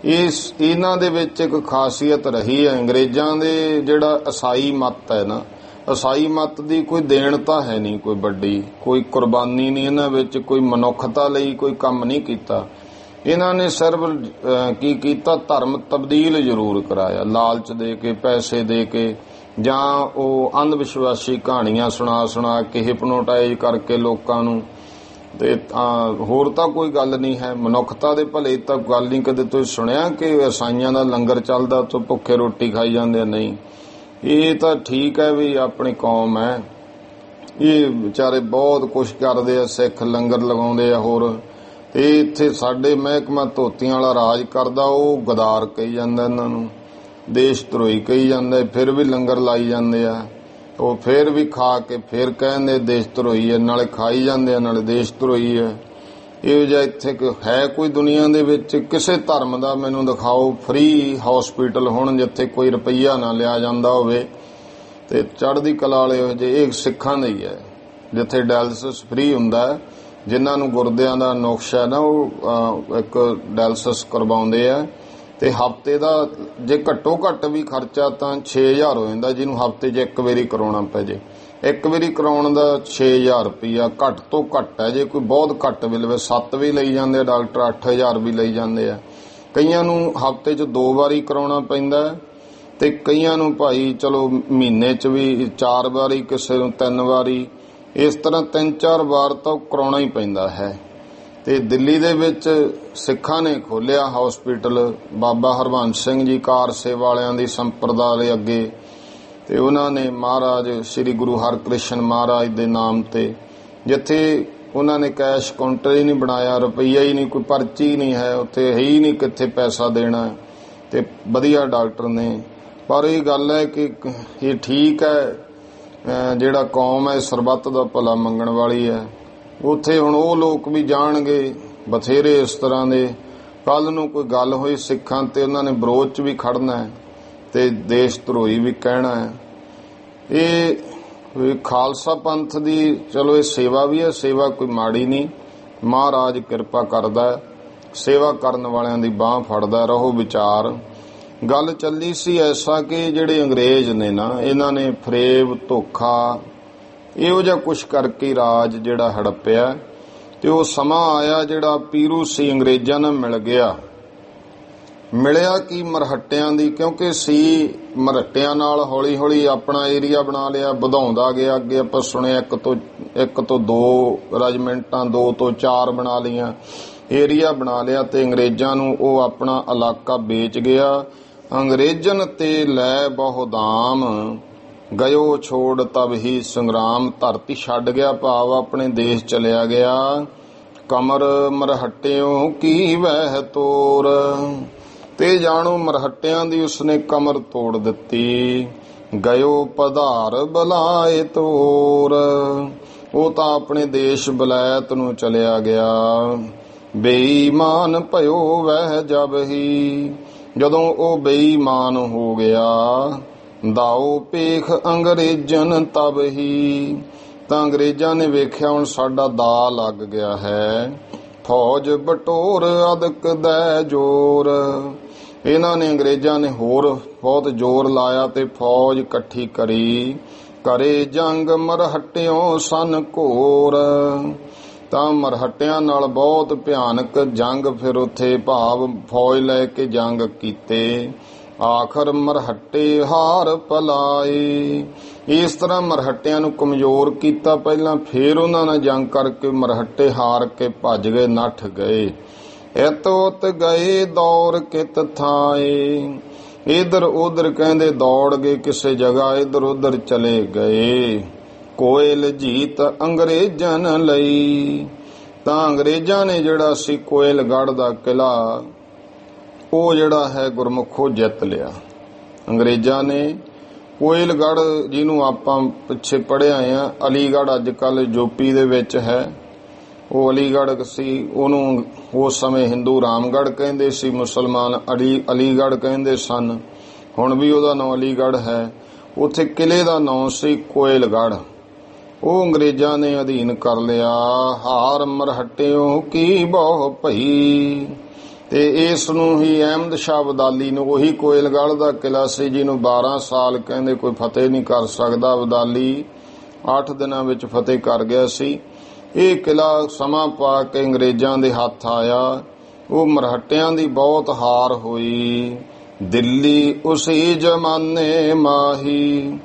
ਇਹਨਾਂ ਦੇ ਵਿੱਚ ਇੱਕ ਖਾਸੀਅਤ ਰਹੀ ਹੈ ਅੰਗਰੇਜ਼ਾਂ ਦੇ, ਜਿਹੜਾ ਈਸਾਈ ਮਤ ਹੈ ਨਾ, ਈਸਾਈ ਮਤ ਦੀ ਕੋਈ ਦੇਣਤਾ ਹੈ ਨਹੀਂ, ਕੋਈ ਵੱਡੀ ਕੋਈ ਕੁਰਬਾਨੀ ਨਹੀਂ ਇਹਨਾਂ ਵਿੱਚ, ਕੋਈ ਮਨੁੱਖਤਾ ਲਈ ਕੋਈ ਕੰਮ ਨਹੀਂ ਕੀਤਾ। ਇਹਨਾਂ ਨੇ ਸਿਰਫ ਕੀ ਕੀਤਾ, ਧਰਮ ਤਬਦੀਲ ਜ਼ਰੂਰ ਕਰਾਇਆ, ਲਾਲਚ ਦੇ ਕੇ, ਪੈਸੇ ਦੇ ਕੇ, ਜਾਂ ਉਹ ਅੰਧ ਵਿਸ਼ਵਾਸੀ ਕਹਾਣੀਆਂ ਸੁਣਾ ਕੇ, ਹਿਪਨੋਟਾਈਜ਼ ਕਰਕੇ ਲੋਕਾਂ ਨੂੰ। ਤੇ ਹੋਰ ਤਾਂ ਕੋਈ ਗੱਲ ਨਹੀਂ ਹੈ, ਮਨੁੱਖਤਾ ਦੇ ਭਲੇ ਤਾਂ ਗੱਲ ਨਹੀਂ। ਕਦੇ ਤੁਸੀਂ ਸੁਣਿਆ ਕਿ ਈਸਾਈਆਂ ਦਾ ਲੰਗਰ ਚੱਲਦਾ ਤੋਂ ਭੁੱਖੇ ਰੋਟੀ ਖਾਈ ਜਾਂਦੇ? ਨਹੀਂ। ਇਹ ਤਾਂ ਠੀਕ ਹੈ ਵੀ ਆਪਣੀ ਕੌਮ ਹੈ, ਇਹ ਵਿਚਾਰੇ ਬਹੁਤ ਕੁਛ ਕਰਦੇ ਆ, ਸਿੱਖ ਲੰਗਰ ਲਗਾਉਂਦੇ ਆ ਹੋਰ। ਤੇ ਇੱਥੇ ਸਾਡੇ ਮਹਿਕਮਾ ਧੋਤੀਆਂ ਵਾਲਾ ਰਾਜ ਕਰਦਾ, ਉਹ ਗਦਾਰ ਕਹੀ ਜਾਂਦਾ ਇਹਨਾਂ ਨੂੰ, ਦੇਸ਼ ਧਰੋਹੀ ਕਹੀ ਜਾਂਦਾ, ਫਿਰ ਵੀ ਲੰਗਰ ਲਾਈ ਜਾਂਦੇ ਆ। ਉਹ ਫਿਰ ਵੀ ਖਾ ਕੇ ਫਿਰ ਕਹਿੰਦੇ ਦੇਸ਼ ਧਰੋਹੀ ਹੈ, ਨਾਲੇ ਖਾਈ ਜਾਂਦੇ ਆ ਨਾਲੇ ਦੇਸ਼ ਧਰੋਹੀ ਹੈ। ਇਹੋ ਜਿਹਾ ਇੱਥੇ ਹੈ ਕੋਈ ਦੁਨੀਆ ਦੇ ਵਿੱਚ? ਕਿਸੇ ਧਰਮ ਦਾ ਮੈਨੂੰ ਦਿਖਾਓ ਫ੍ਰੀ ਹਸਪੀਟਲ ਹੋਣ ਜਿੱਥੇ ਕੋਈ ਰੁਪਈਆ ਨਾ ਲਿਆ ਜਾਂਦਾ ਹੋਵੇ ਤੇ ਚੜ੍ਹਦੀ ਕਲਾ ਵਾਲੇ ਹੋ ਜੇ। ਇਹ ਸਿੱਖਾਂ ਦਾ ਹੀ ਹੈ ਜਿੱਥੇ ਡਾਇਲਸਿਸ ਫ੍ਰੀ ਹੁੰਦਾ, ਜਿਨ੍ਹਾਂ ਨੂੰ ਗੁਰਦਿਆਂ ਦਾ ਨੁਕਸ ਹੈ ਨਾ, ਉਹ ਇੱਕ ਡਾਇਲਸਿਸ ਕਰਵਾਉਂਦੇ ਆ। ਤੇ ਹਫ਼ਤੇ ਦਾ ਜੇ ਘੱਟੋ ਘੱਟ ਵੀ ਖਰਚਾ ਤਾਂ 6000 ਹੋ ਜਾਂਦਾ, ਜਿਹਨੂੰ ਹਫ਼ਤੇ 'ਚ ਇੱਕ ਵਾਰੀ ਕਰਾਉਣਾ ਪੈ ਜੇ। ਇੱਕ ਵਾਰੀ ਕਰਾਉਣ ਦਾ 6000 ਰੁਪਈਆ ਘੱਟ ਤੋਂ ਘੱਟ ਹੈ। ਜੇ ਕੋਈ ਬਹੁਤ ਘੱਟ ਵੀ ਲਵੇ 7 ਵੀ ਲਈ ਜਾਂਦੇ ਆ ਡਾਕਟਰ, 8000 ਵੀ ਲਈ ਜਾਂਦੇ ਆ। ਕਈਆਂ ਨੂੰ ਹਫ਼ਤੇ 'ਚ 2 ਵਾਰੀ ਕਰਾਉਣਾ ਪੈਂਦਾ ਤੇ ਕਈਆਂ ਨੂੰ ਭਾਈ ਚਲੋ ਮਹੀਨੇ 'ਚ ਵੀ 4 ਵਾਰੀ, ਕਿਸੇ ਨੂੰ 3 ਵਾਰੀ, ਇਸ ਤਰ੍ਹਾਂ 3-4 ਵਾਰ ਤਾਂ ਕਰਾਉਣਾ ਹੀ ਪੈਂਦਾ ਹੈ। ਤੇ ਦਿੱਲੀ ਦੇ ਵਿੱਚ ਸਿੱਖਾਂ ਨੇ ਖੋਲਿਆ ਹਸਪੀਟਲ, ਬਾਬਾ ਹਰਬੰਸ ਸਿੰਘ ਜੀ ਕਾਰ ਸੇਵਾ ਵਾਲਿਆਂ ਦੀ ਸੰਪਰਦਾ ਦੇ ਅੱਗੇ, ਤੇ ਉਹਨਾਂ ਨੇ ਮਹਾਰਾਜ ਸ੍ਰੀ ਗੁਰੂ ਹਰਕ੍ਰਿਸ਼ਨ ਮਹਾਰਾਜ ਦੇ ਨਾਮ ਤੇ, ਜਿੱਥੇ ਉਹਨਾਂ ਨੇ ਕੈਸ਼ ਕਾਊਂਟਰ ਹੀ ਨਹੀਂ ਬਣਾਇਆ, ਰੁਪਈਆ ਹੀ ਨਹੀਂ, ਕੋਈ ਪਰਚੀ ਨਹੀਂ ਹੈ ਉੱਥੇ, ਹੈ ਹੀ ਨਹੀਂ ਕਿੱਥੇ ਪੈਸਾ ਦੇਣਾ, ਤੇ ਵਧੀਆ ਡਾਕਟਰ ਨੇ। ਪਰ ਇਹ ਗੱਲ ਹੈ ਕਿ ਇਹ ਠੀਕ ਹੈ, ਜਿਹੜਾ ਕੌਮ ਹੈ ਸਰਬੱਤ ਦਾ ਭਲਾ ਮੰਗਣ ਵਾਲੀ ਹੈ। ਉੱਥੇ ਹੁਣ ਉਹ ਲੋਕ ਵੀ ਜਾਣਗੇ ਬਥੇਰੇ ਇਸ ਤਰ੍ਹਾਂ ਦੇ। ਕੱਲ ਨੂੰ ਕੋਈ ਗੱਲ ਹੋਈ ਸਿੱਖਾਂ ਤੇ, ਉਹਨਾਂ ਨੇ ਵਿਰੋਧ 'ਚ ਵੀ ਖੜਨਾ ਹੈ ਤੇ ਦੇਸ਼ ਧਰੋਹੀ ਵੀ ਕਹਿਣਾ ਹੈ। ਇਹ ਖਾਲਸਾ ਪੰਥ ਦੀ ਚਲੋ ਇਹ ਸੇਵਾ ਵੀ ਹੈ, ਸੇਵਾ ਕੋਈ ਮਾੜੀ ਨਹੀਂ, ਮਹਾਰਾਜ ਕਿਰਪਾ ਕਰਦਾ, ਸੇਵਾ ਕਰਨ ਵਾਲਿਆਂ ਦੀ ਬਾਂਹ ਫੜਦਾ। ਰਹੋ ਵਿਚਾਰ। ਗੱਲ ਚੱਲੀ ਸੀ ਐਸਾ ਕਿ ਜਿਹੜੇ ਅੰਗਰੇਜ਼ ਨੇ ਨਾ, ਇਹਨਾਂ ਨੇ ਫਰੇਬ, ਧੋਖਾ, ਇਹੋ ਜਿਹਾ ਕੁਛ ਕਰਕੇ ਰਾਜ ਜਿਹੜਾ ਹੜੱਪਿਆ। ਤੇ ਉਹ ਸਮਾਂ ਆਇਆ ਜਿਹੜਾ ਪੀਰੂ ਸੀ ਅੰਗਰੇਜ਼ਾਂ ਨਾਲ ਮਿਲਿਆ ਕੀ ਮਰਹੱਟਿਆਂ ਦੀ, ਕਿਉਂਕਿ ਸੀ ਮਰਹੱਟਿਆਂ ਨਾਲ ਹੌਲੀ ਹੌਲੀ ਆਪਣਾ ਏਰੀਆ ਬਣਾ ਲਿਆ, ਵਧਾਉਂਦਾ ਗਿਆ। ਅੱਗੇ ਆਪਾਂ ਸੁਣਿਆ 1 ਤੋਂ 2 ਰੈਜੀਮੈਂਟਾਂ, 2 ਤੋਂ 4 ਬਣਾ ਲਈਆਂ, ਏਰੀਆ ਬਣਾ ਲਿਆ। ਤੇ ਅੰਗਰੇਜ਼ਾਂ ਨੂੰ ਉਹ ਆਪਣਾ ਇਲਾਕਾ ਵੇਚ ਗਿਆ। ਅੰਗਰੇਜ਼ਨ ਤੇ ਲੈ ਬਹੁਦਾਮ, ਗਇਓ ਛੋੜ ਤਬ ਹੀ ਸੰਗਰਾਮ। ਧਰਤੀ ਛੱਡ ਗਿਆ, ਭਾਵ ਆਪਣੇ ਦੇਸ਼ ਚਲਿਆ ਗਿਆ। ਕਮਰ ਮਰਹੱਟਿਓਂ ਕੀ ਵਹਿ ਤੋਰ, ਤੇ ਜਾਣੋ ਮਰਹੱਟਿਆਂ ਦੀ ਉਸਨੇ ਕਮਰ ਤੋੜ ਦਿੱਤੀ। ਗਇਓ ਪਧਾਰ ਬਲਾਏ ਤੋਰ, ਉਹ ਤਾਂ ਆਪਣੇ ਦੇਸ਼ ਬਲੈਤ ਨੂੰ ਚਲਿਆ ਗਿਆ। ਬੇਈਮਾਨ ਭਇਓ ਵਹਿ ਜਬ ਹੀ, ਜਦੋਂ ਉਹ ਬੇਈਮਾਨ ਹੋ ਗਿਆ। ਦਾਓ ਪੇਖ ਅੰਗਰੇਜ਼ਨ ਤਬ ਹੀ, ਤਾਂ ਅੰਗਰੇਜ਼ਾਂ ਨੇ ਵੇਖਿਆ ਹੁਣ ਸਾਡਾ ਦਾ ਲੱਗ ਗਿਆ ਹੈ। ਫੌਜ ਬਟੋਰ ਅਦਕ ਦੈ ਜੋਰ, ਇਹਨਾਂ ਨੇ ਅੰਗਰੇਜ਼ਾਂ ਨੇ ਹੋਰ ਬਹੁਤ ਜ਼ੋਰ ਲਾਇਆ ਤੇ ਫੌਜ ਇਕੱਠੀ ਕਰੀ। ਕਰੇ ਜੰਗ ਮਰਹੱਟਿਓਂ ਸਨ ਘੋਰ, ਤਾਂ ਮਰਹੱਟਿਆਂ ਨਾਲ ਬਹੁਤ ਭਿਆਨਕ ਜੰਗ ਫਿਰ ਉੱਥੇ, ਭਾਵ ਫੌਜ ਲੈ ਕੇ ਜੰਗ ਕੀਤੇ। ਆਖਰ ਮਰਹੱਟੇ ਹਾਰ ਪਲਾਏ, ਇਸ ਤਰ੍ਹਾਂ ਮਰਹੱਟਿਆਂ ਨੂੰ ਕਮਜ਼ੋਰ ਕੀਤਾ ਪਹਿਲਾਂ, ਫਿਰ ਉਹਨਾਂ ਨਾਲ ਜੰਗ ਕਰਕੇ ਮਰਹੱਟੇ ਹਾਰ ਕੇ ਭੱਜ ਗਏ, ਨੱਠ ਗਏ। ਇਤ ਉਤ ਗਏ ਦੌੜ ਕਿਤ ਥਾਏ, ਇਧਰ ਉਧਰ ਕਹਿੰਦੇ ਦੌੜ ਗਏ ਕਿਸੇ ਜਗ੍ਹਾ, ਇਧਰ ਉਧਰ ਚਲੇ ਗਏ। ਕੋਇਲ ਜੀਤ ਅੰਗਰੇਜ਼ਨ ਲਈ, ਤਾਂ ਅੰਗਰੇਜ਼ਾਂ ਨੇ ਜਿਹੜਾ ਸੀ ਕੋਇਲਗੜ੍ਹ ਦਾ ਕਿਲਾ, ਉਹ ਜਿਹੜਾ ਹੈ ਗੁਰਮੁਖੋ ਜਿੱਤ ਲਿਆ। ਅੰਗਰੇਜ਼ਾਂ ਨੇ ਕੋਇਲਗੜ੍ਹ, ਜਿਹਨੂੰ ਆਪਾਂ ਪਿੱਛੇ ਪੜ੍ਹੇ ਆਏ ਆ, ਅਲੀਗੜ੍ਹ ਅੱਜ ਕੱਲ੍ਹ ਯੂਪੀ ਦੇ ਵਿੱਚ ਹੈ, ਉਹ ਅਲੀਗੜ੍ਹ ਸੀ। ਉਹਨੂੰ ਉਸ ਸਮੇਂ ਹਿੰਦੂ ਰਾਮਗੜ੍ਹ ਕਹਿੰਦੇ ਸੀ, ਮੁਸਲਮਾਨ ਅਲੀਗੜ੍ਹ ਕਹਿੰਦੇ ਸਨ। ਹੁਣ ਵੀ ਉਹਦਾ ਨਾਂ ਅਲੀਗੜ੍ਹ ਹੈ। ਉੱਥੇ ਕਿਲੇ ਦਾ ਨਾਂ ਸੀ ਕੋਇਲਗੜ੍ਹ। ਉਹ ਅੰਗਰੇਜ਼ਾਂ ਨੇ ਅਧੀਨ ਕਰ ਲਿਆ। ਹਾਰ ਮਰਹਟਿਓ ਕੀ ਬਹੁ ਭਈ। ਤੇ ਇਸ ਨੂੰ ਹੀ ਅਹਿਮਦ ਸ਼ਾਹ ਅਬਦਾਲੀ ਨੂੰ, ਉਹੀ ਕੋਇਲਗੜ੍ਹ ਦਾ ਕਿਲਾ ਸੀ ਜਿਹਨੂੰ 12 ਸਾਲ ਕਹਿੰਦੇ ਕੋਈ ਫਤਿਹ ਨਹੀਂ ਕਰ ਸਕਦਾ, ਅਬਦਾਲੀ 8 ਦਿਨਾਂ ਵਿੱਚ ਫਤਿਹ ਕਰ ਗਿਆ ਸੀ। ਇਹ ਕਿਲਾ ਸਮਾਂ ਪਾ ਕੇ ਅੰਗਰੇਜ਼ਾਂ ਦੇ ਹੱਥ ਆਇਆ। ਉਹ ਮਰਹਟਿਆਂ ਦੀ ਬਹੁਤ ਹਾਰ ਹੋਈ। ਦਿੱਲੀ ਉਸੇ ਜ਼ਮਾਨੇ ਮਾਹੀ।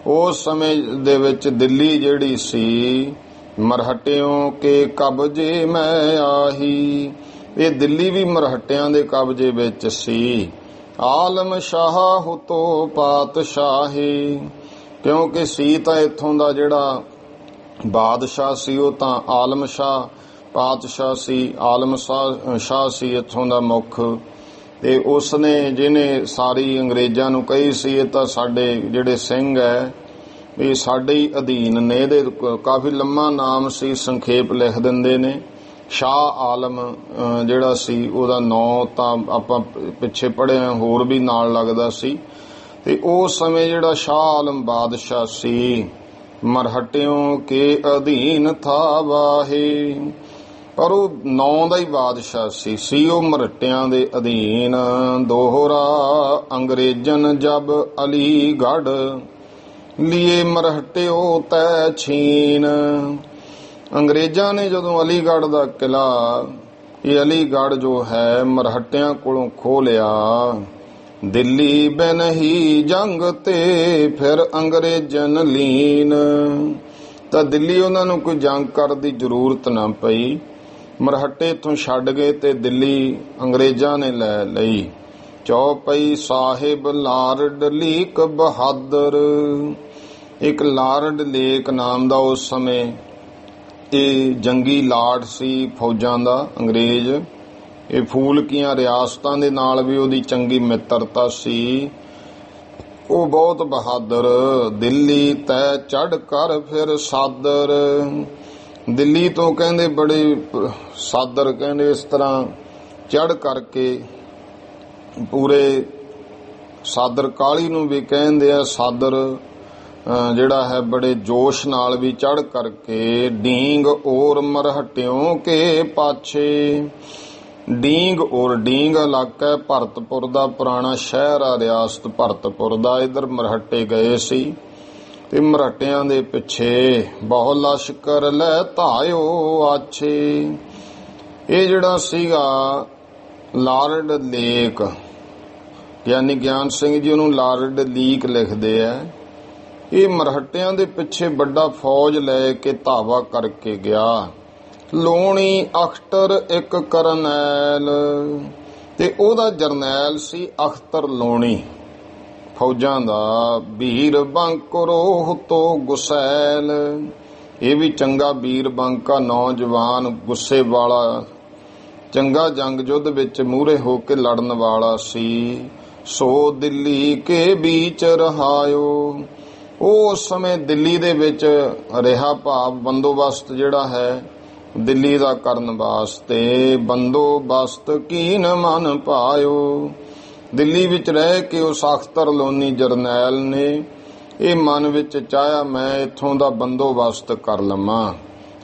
ਉਸ ਸਮੇਂ ਦੇ ਵਿੱਚ ਦਿੱਲੀ ਜਿਹੜੀ ਸੀ ਮਰਹਟਿਓਂ ਕੇ ਕਬਜੇ ਮੈਂ ਆਹੀ। ਇਹ ਦਿੱਲੀ ਵੀ ਮਰਹਟਿਆਂ ਦੇ ਕਬਜੇ ਵਿੱਚ ਸੀ। ਆਲਮ ਸ਼ਾਹ ਹੁਤੋ ਪਾਤਸ਼ਾਹੀ, ਕਿਉਂਕਿ ਸੀ ਤਾਂ ਇੱਥੋਂ ਦਾ ਜਿਹੜਾ ਬਾਦਸ਼ਾਹ ਸੀ ਉਹ ਤਾਂ ਆਲਮ ਸ਼ਾਹ ਪਾਤਸ਼ਾਹ ਸੀ। ਆਲਮ ਸ਼ਾਹ ਸੀ ਇੱਥੋਂ ਦਾ ਮੁੱਖ। ਤੇ ਉਸਨੇ ਜਿਹਨੇ ਸਾਰੀ ਅੰਗਰੇਜ਼ਾਂ ਨੂੰ ਕਹੀ ਸੀ ਇਹ ਤਾਂ ਸਾਡੇ ਜਿਹੜੇ ਸਿੰਘ ਹੈ ਇਹ ਸਾਡੇ ਹੀ ਅਧੀਨ ਨੇ। ਇਹਦੇ ਕਾਫੀ ਲੰਮਾ ਨਾਮ ਸੀ, ਸੰਖੇਪ ਲਿਖ ਦਿੰਦੇ ਨੇ। ਸ਼ਾਹ ਆਲਮ ਜਿਹੜਾ ਸੀ ਉਹਦਾ ਨਾਂ ਤਾਂ ਆਪਾਂ ਪਿੱਛੇ ਪੜ੍ਹਿਆ, ਹੋਰ ਵੀ ਨਾਲ ਲੱਗਦਾ ਸੀ। ਤੇ ਉਸ ਸਮੇਂ ਜਿਹੜਾ ਸ਼ਾਹ ਆਲਮ ਬਾਦਸ਼ਾਹ ਸੀ ਮਰਹਟਿਓਂ ਕੇ ਅਧੀਨ ਥਾ ਵਾਹੇ, ਪਰ ਉਹ ਨਾਂ ਦਾ ਹੀ ਬਾਦਸ਼ਾਹ ਸੀ ਉਹ ਮਰਹਟਿਆਂ ਦੇ ਅਧੀਨ। ਦੋਹਰਾ ਅੰਗਰੇਜ਼ਨ ਜਬ ਅਲੀਗੜ੍ਹ ਲੀਏ ਮਰਹਟਿਓ ਤੈ ਛੀਨ। ਅੰਗਰੇਜ਼ਾਂ ਨੇ ਜਦੋਂ ਅਲੀਗੜ੍ਹ ਦਾ ਕਿਲਾ, ਇਹ ਅਲੀਗੜ੍ਹ ਜੋ ਹੈ ਮਰਹਟਿਆਂ ਕੋਲੋਂ ਖੋਹ ਲਿਆ। ਦਿੱਲੀ ਬਿਨ ਹੀ ਜੰਗ ਤੇ ਫਿਰ ਅੰਗਰੇਜ਼ਨ ਲੀਨ। ਤਾਂ ਦਿੱਲੀ ਉਹਨਾਂ ਨੂੰ ਕੋਈ ਜੰਗ ਕਰਨ ਦੀ ਜ਼ਰੂਰਤ ਨਾ ਪਈ। ਮਰਹਟੇ ਇੱਥੋਂ ਛੱਡ ਗਏ ਤੇ ਦਿੱਲੀ ਅੰਗਰੇਜ਼ਾਂ ਨੇ ਲੈ ਲਈ। ਚੌਪਈ ਸਾਹਿਬ ਲਾਰਡ ਲੀਕ ਬਹਾਦਰ, ਇੱਕ ਲਾਰਡ ਲੇਕ ਨਾਮ ਦਾ ਉਸ ਸਮੇਂ ਇਹ ਜੰਗੀ ਲਾਰਡ ਸੀ ਫੌਜਾਂ ਦਾ ਅੰਗਰੇਜ਼। ਇਹ ਫੂਲਕੀਆਂ ਰਿਆਸਤਾਂ ਦੇ ਨਾਲ ਵੀ ਉਹਦੀ ਚੰਗੀ ਮਿੱਤਰਤਾ ਸੀ। ਉਹ ਬਹੁਤ ਬਹਾਦਰ। ਦਿੱਲੀ ਤੈ ਚੜ ਕਰ ਫਿਰ ਸਾਦਰ। ਦਿੱਲੀ ਤੋਂ ਕਹਿੰਦੇ ਬੜੇ ਸਾਦਰ, ਕਹਿੰਦੇ ਇਸ ਤਰ੍ਹਾਂ ਚੜ ਕਰਕੇ ਪੂਰੇ ਸਾਦਰ ਕਾਲੀ ਨੂੰ ਵੀ ਕਹਿੰਦੇ ਆ ਸਾਦਰ ਜਿਹੜਾ ਹੈ ਬੜੇ ਜੋਸ਼ ਨਾਲ ਵੀ ਚੜ ਕਰਕੇ। ਡੀਂਗ ਔਰ ਮਰਹਟਿਓਂ ਕੇ ਪਾਛੇ। ਡੀਂਗ ਔਰ, ਡੀਂਗ ਇਲਾਕਾ ਹੈ ਭਰਤਪੁਰ ਦਾ, ਪੁਰਾਣਾ ਸ਼ਹਿਰ ਆ ਰਿਆਸਤ ਭਰਤਪੁਰ ਦਾ। ਇਧਰ ਮਰਹਟੇ ਗਏ ਸੀ ਤੇ ਮਰਹਟਿਆਂ ਦੇ ਪਿੱਛੇ ਬਹੁ ਲਸ਼ਕਰ ਲੈ ਧਾਇਓ ਆਛੇ। ਇਹ ਜਿਹੜਾ ਸੀਗਾ ਲਾਰਡ ਲੇਕ, ਗਿਆਨੀ ਗਿਆਨ ਸਿੰਘ ਜੀ ਉਹਨੂੰ ਲਾਰਡ ਲੀਕ ਲਿਖਦੇ ਆ। ਇਹ ਮਰਹਟਿਆਂ ਦੇ ਪਿੱਛੇ ਵੱਡਾ ਫੌਜ ਲੈ ਕੇ ਧਾਵਾ ਕਰਕੇ ਗਿਆ। ਲੋਣੀ ਅਖਤਰ ਇੱਕ ਕਰਨੈਲ, ਤੇ ਉਹਦਾ ਜਰਨੈਲ ਸੀ ਅਖਤਰ ਲੋਣੀ ਫੌਜਾਂ ਦਾ। ਵੀਰ ਬੰਕਰੋ ਹੁਤੋ ਗੁਸੈਲ, ਇਹ ਵੀ ਚੰਗਾ ਵੀਰ ਬੰਕਾ ਨੌਜਵਾਨ ਗੁੱਸੇ ਵਾਲਾ, ਚੰਗਾ ਜੰਗ ਯੁੱਧ ਵਿੱਚ ਮੂਹਰੇ ਹੋ ਕੇ ਲੜਨ ਵਾਲਾ ਸੀ। ਸੋ ਦਿੱਲੀ ਕੇ ਵਿੱਚ ਰਹਾਇਓ, ਉਹ ਉਸ ਸਮੇਂ ਦਿੱਲੀ ਦੇ ਵਿੱਚ ਰਿਹਾ, ਭਾਵ ਬੰਦੋਬਸਤ ਜਿਹੜਾ ਹੈ ਦਿੱਲੀ ਦਾ ਕਰਨ ਵਾਸਤੇ। ਬੰਦੋਬਸਤ ਕੀਨ ਮਨ ਪਾਇਓ, ਦਿੱਲੀ ਵਿੱਚ ਰਹਿ ਕੇ ਉਸ ਅਖਤਰ ਲੋਨੀ ਜਰਨੈਲ ਨੇ ਇਹ ਮਨ ਵਿੱਚ ਚਾਹਿਆ ਮੈਂ ਇੱਥੋਂ ਦਾ ਬੰਦੋਬਸਤ ਕਰ ਲਵਾਂ।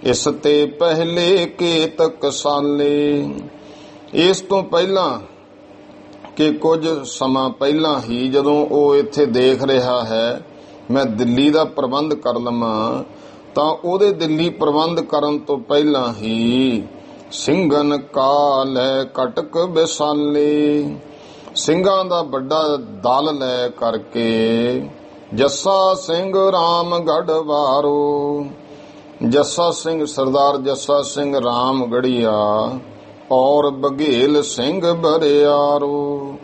ਇਸ ਤੇ ਪਹਿਲੇ ਕੇਤਕ ਸਾਲੇ, ਇਸ ਤੋਂ ਪਹਿਲਾਂ ਕਿ ਕੁਝ ਸਮਾਂ ਪਹਿਲਾਂ ਹੀ ਜਦੋਂ ਉਹ ਇੱਥੇ ਦੇਖ ਰਿਹਾ ਹੈ ਮੈਂ ਦਿੱਲੀ ਦਾ ਪ੍ਰਬੰਧ ਕਰ ਲਵਾਂ, ਤਾਂ ਉਹਦੇ ਦਿੱਲੀ ਪ੍ਰਬੰਧ ਕਰਨ ਤੋਂ ਪਹਿਲਾਂ ਹੀ ਸਿੰਘਨ ਕਾਲੈ ਕਟਕ ਵਿਸਾਲੇ, ਸਿੰਘਾਂ ਦਾ ਵੱਡਾ ਦਲ ਲੈ ਕਰਕੇ ਜੱਸਾ ਸਿੰਘ ਰਾਮਗੜ੍ਹ ਵਾਰੋ। ਜੱਸਾ ਸਿੰਘ, ਸਰਦਾਰ ਜੱਸਾ ਸਿੰਘ ਰਾਮਗੜੀਆ ਔਰ ਬਘੇਲ ਸਿੰਘ ਬਰਿਆਰੋ,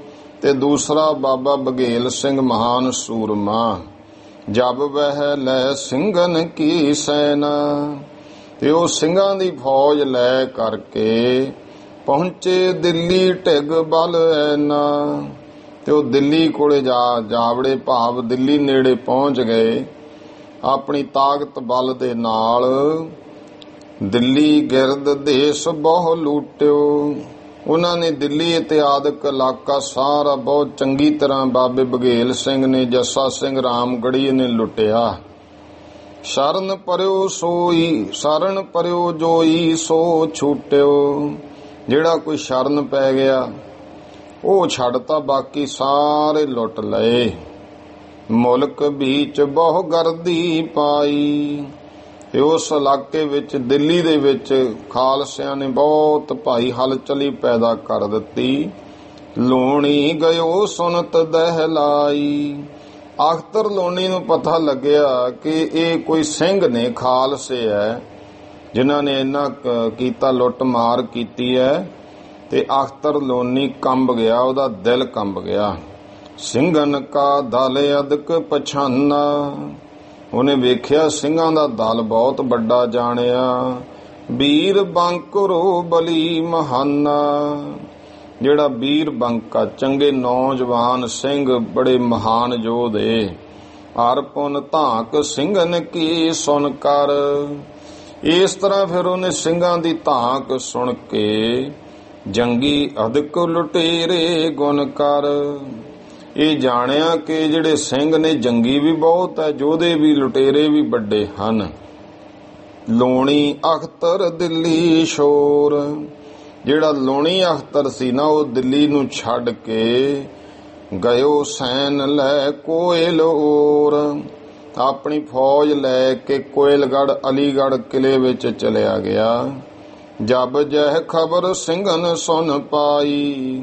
ਤੇ ਦੂਸਰਾ ਬਾਬਾ ਬਘੇਲ ਸਿੰਘ ਮਹਾਨ ਸੂਰਮਾ। ਜਬ ਵਹਿ ਲੈ ਸਿੰਘਨ ਕੀ ਸੈਨਾ, ਤੇ ਉਹ ਸਿੰਘਾਂ ਦੀ ਫੌਜ ਲੈ ਕਰਕੇ ਪਹੁੰਚੇ ਦਿੱਲੀ ਢਿੱਗ ਬਲ ਐਨਾ, ਤੇ ਉਹ ਦਿੱਲੀ ਕੋਲੇ ਜਾਵੜੇ, ਭਾਵ ਦਿੱਲੀ ਨੇੜੇ ਪਹੁੰਚ ਗਏ। ਆਪਣੀ ਤਾਕਤ ਬਲ ਦੇ ਨਾਲ ਦਿੱਲੀ ਗਿਰਦ ਦੇਸ਼ ਬਹੁ ਲੂਟਿਓ, ਉਹਨਾਂ ਨੇ ਦਿੱਲੀ ਇਤਿਹਾਦਕ ਇਲਾਕਾ ਸਾਰਾ ਬਹੁਤ ਚੰਗੀ ਤਰ੍ਹਾਂ ਬਾਬੇ ਬਘੇਲ ਸਿੰਘ ਨੇ, ਜੱਸਾ ਸਿੰਘ ਰਾਮਗੜ੍ਹੀ ਨੇ ਲੁੱਟਿਆ। ਸ਼ਰਨ ਪਰਿਓ ਜੋਈ ਸੋ ਛੂਟਿਓ। ਜਿਹੜਾ ਕੋਈ ਸ਼ਰਨ ਪੈ ਗਿਆ ਉਹ ਛੱਡਤਾ, ਬਾਕੀ ਸਾਰੇ ਲੁੱਟ ਲਏ। ਮੁਲਕ ਵਿੱਚ ਬਹੁ ਗਰਦੀ ਪਾਈ। ਤੇ ਉਸ ਇਲਾਕੇ ਵਿੱਚ, ਦਿੱਲੀ ਦੇ ਵਿੱਚ ਖਾਲਸਿਆਂ ਨੇ ਬਹੁਤ ਭਾਈ ਹਲਚਲੀ ਪੈਦਾ ਕਰ ਦਿੱਤੀ। ਲੋਣੀ ਗਇਓ ਸੁਨਤ ਦਹਿਲਾਈ। ਅਖਤਰ ਲੋਣੀ ਨੂੰ ਪਤਾ ਲੱਗਿਆ ਕਿ ਇਹ ਕੋਈ ਸਿੰਘ ਨੇ, ਖਾਲਸੇ ਹੈ ਜਿਨ੍ਹਾਂ ਨੇ ਇੰਨਾ ਕੀਤਾ, ਲੁੱਟ ਮਾਰ ਕੀਤੀ ਹੈ। ਤੇ ਅਖਤਰ ਲੋਨੀ ਕੰਬ ਗਿਆ, ਉਹਦਾ ਦਿਲ ਕੰਬ ਗਿਆ। ਸਿੰਘਨ ਕਾ ਦਲ ਅਦਕ ਪਛਾਨਾ। ਉਹਨੇ ਵੇਖਿਆ ਸਿੰਘਾਂ ਦਾ ਦਲ ਬਹੁਤ ਵੱਡਾ ਜਾਣਿਆ। ਵੀਰ ਬੰਕਰੋ ਬਲੀ ਮਹਾਨਾ। ਜਿਹੜਾ ਵੀਰ ਬੰਕਾ, ਚੰਗੇ ਨੌਜਵਾਨ ਸਿੰਘ, ਬੜੇ ਮਹਾਨ ਯੋਧੇ। ਹਰ ਪੁਨ ਧਾਕ ਸਿੰਘਨ ਕੀ ਸੁਣ ਕਰ। ਇਸ ਤਰ੍ਹਾਂ ਫਿਰ ਉਹਨੇ ਸਿੰਘਾਂ ਦੀ ਧਾਕ ਸੁਣ ਕੇ ਜੰਗੀ ਅਦਕ ਲੁਟੇਰੇ ਗੁਣ ਕਰ। ਇਹ ਜਾਣਿਆ ਕਿ ਜਿਹੜੇ ਸਿੰਘ ਨੇ ਜੰਗੀ ਵੀ ਬਹੁਤ ਹੈ, ਯੋਧੇ ਵੀ, ਲੁਟੇਰੇ ਵੀ ਵੱਡੇ ਹਨ। ਲੋਣੀ ਅਖਤਰ ਦਿੱਲੀ ਸ਼ੋਰ। ਜਿਹੜਾ ਲੋਣੀ ਅਖਤਰ ਸੀ ਨਾ, ਉਹ ਦਿੱਲੀ ਨੂੰ ਛੱਡ ਕੇ ਗਇਓ ਸੈਨ ਲੈ ਕੋਇਲੋਰ। ਆਪਣੀ ਫੌਜ ਲੈ ਕੇ ਕੋਇਲਗੜ੍ਹ, ਅਲੀਗੜ੍ਹ ਕਿਲੇ ਵਿੱਚ ਚਲਿਆ ਗਿਆ। ਜਬ ਜਹ ਖਬਰ ਸਿੰਘਨ ਸੁਨ ਪਾਈ।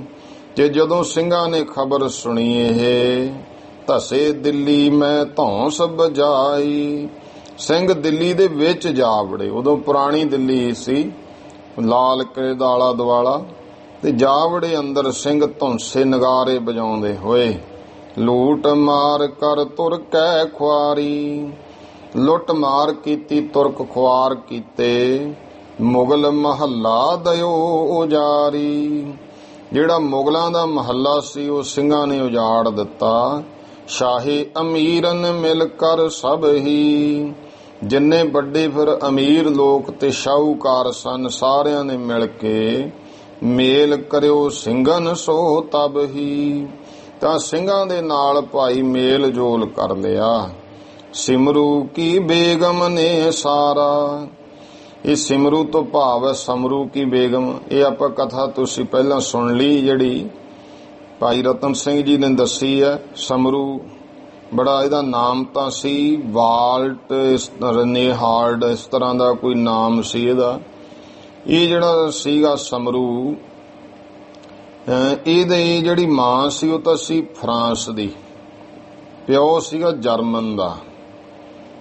ਤੇ ਜਦੋਂ ਸਿੰਘਾਂ ਨੇ ਖਬਰ ਸੁਣੀ ਇਹ, ਧਸੇ ਦਿੱਲੀ ਮੈਂ ਧੌਂਸ ਬਜਾਈ। ਸਿੰਘ ਦਿੱਲੀ ਦੇ ਵਿੱਚ ਜਾ ਵੜੇ। ਉਦੋਂ ਪੁਰਾਣੀ ਦਿੱਲੀ ਸੀ, ਲਾਲ ਕਿਲੇ ਦਾ ਆਲਾ ਦੁਆਲਾ, ਤੇ ਜਾ ਵੜੇ ਅੰਦਰ ਸਿੰਘ ਧੌਂਸੇ ਨਗਾਰੇ ਵਜਾਉਂਦੇ ਹੋਏ। ਲੂਟ ਮਾਰ ਕਰ ਤੁਰ ਕੈ ਖੁਆਰੀ। ਲੁੱਟ ਮਾਰ ਕੀਤੀ, ਤੁਰਕ ਖੁਆਰ ਕੀਤੇ। ਮੁਗਲ ਮਹੱਲਾ ਦਇਓ ਉਜਾਰੀ। ਜਿਹੜਾ ਮੁਗਲਾਂ ਦਾ ਮਹੱਲਾ ਸੀ ਉਹ ਸਿੰਘਾਂ ਨੇ ਉਜਾੜ ਦਿੱਤਾ। ਸ਼ਾਹੀ ਅਮੀਰਨ ਮਿਲ ਕਰ ਸਭ ਹੀ। ਜਿੰਨੇ ਵੱਡੇ ਫਿਰ ਅਮੀਰ ਲੋਕ ਤੇ ਸ਼ਾਹੂਕਾਰ ਸਨ, ਸਾਰਿਆਂ ਨੇ ਮਿਲ ਕੇ ਮੇਲ ਕਰਿਓ ਸਿੰਘਨ ਸੋ ਤਬ ਹੀ। ਤਾਂ ਸਿੰਘਾਂ ਦੇ ਨਾਲ ਭਾਈ ਮੇਲ ਜੋਲ ਕਰ ਲਿਆ। ਸਿਮਰੂ ਕੀ ਬੇਗਮ ਨੇ ਸਾਰਾ। ਇਹ ਸਿਮਰੂ ਤੋਂ ਭਾਵ ਹੈ ਸਮਰੂ ਕੀ ਬੇਗਮ। ਇਹ ਆਪਾਂ ਕਥਾ ਤੁਸੀਂ ਪਹਿਲਾਂ ਸੁਣ ਲਈ, ਜਿਹੜੀ ਭਾਈ ਰਤਨ ਸਿੰਘ ਜੀ ਨੇ ਦੱਸੀ ਹੈ। ਸਮਰੂ ਬੜਾ ਇਹਦਾ ਨਾਮ ਤਾਂ ਸੀ, ਵਾਲਟ ਰਨੇਹਾਰਡ, ਇਸ ਤਰ੍ਹਾਂ ਦਾ ਕੋਈ ਨਾਮ ਸੀ ਇਹਦਾ। ਇਹ ਜਿਹੜਾ ਸੀਗਾ ਸਮਰੂ, ਇਹਦੀ ਜਿਹੜੀ ਮਾਂ ਸੀ ਉਹ ਤਾਂ ਸੀ ਫਰਾਂਸ ਦੀ, ਪਿਓ ਸੀਗਾ ਜਰਮਨ ਦਾ।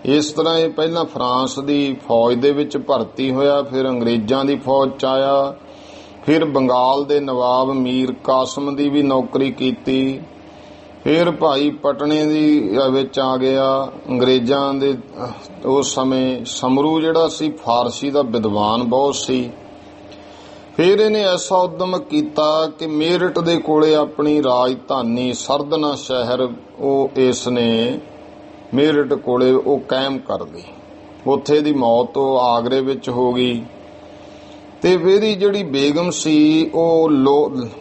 ਇਸ ਤਰ੍ਹਾਂ ਇਹ ਪਹਿਲਾਂ ਫਰਾਂਸ ਦੀ ਫੌਜ ਦੇ ਵਿੱਚ ਭਰਤੀ ਹੋਇਆ, ਫਿਰ ਅੰਗਰੇਜ਼ਾਂ ਦੀ ਫੌਜ 'ਚ ਆਇਆ, ਫਿਰ ਬੰਗਾਲ ਦੇ ਨਵਾਬ ਮੀਰ ਕਾਸਮ ਦੀ ਵੀ ਨੌਕਰੀ ਕੀਤੀ, ਫਿਰ ਭਾਈ ਪਟਨੇ ਦੀ ਵਿੱਚ ਆ ਗਿਆ ਅੰਗਰੇਜ਼ਾਂ ਦੇ। ਉਸ ਸਮੇਂ ਸਮਰੂ ਜਿਹੜਾ ਸੀ ਫਾਰਸੀ ਦਾ ਵਿਦਵਾਨ ਬਹੁਤ ਸੀ। ਫਿਰ ਇਹਨੇ ਐਸਾ ਉਦਮ ਕੀਤਾ ਕਿ ਮੇਰਠ ਦੇ ਕੋਲੇ ਆਪਣੀ ਰਾਜਧਾਨੀ ਸਰਦਨਾ ਸ਼ਹਿਰ, ਉਹ ਇਸ ਨੇ ਮੇਰਠ ਕੋਲੇ ਉਹ ਕਾਇਮ ਕਰ ਲਈ। ਉੱਥੇ ਦੀ ਮੌਤ ਉਹ ਆਗਰੇ ਵਿੱਚ ਹੋ ਗਈ। ਤੇ ਇਹਦੀ ਜਿਹੜੀ ਬੇਗਮ ਸੀ ਉਹ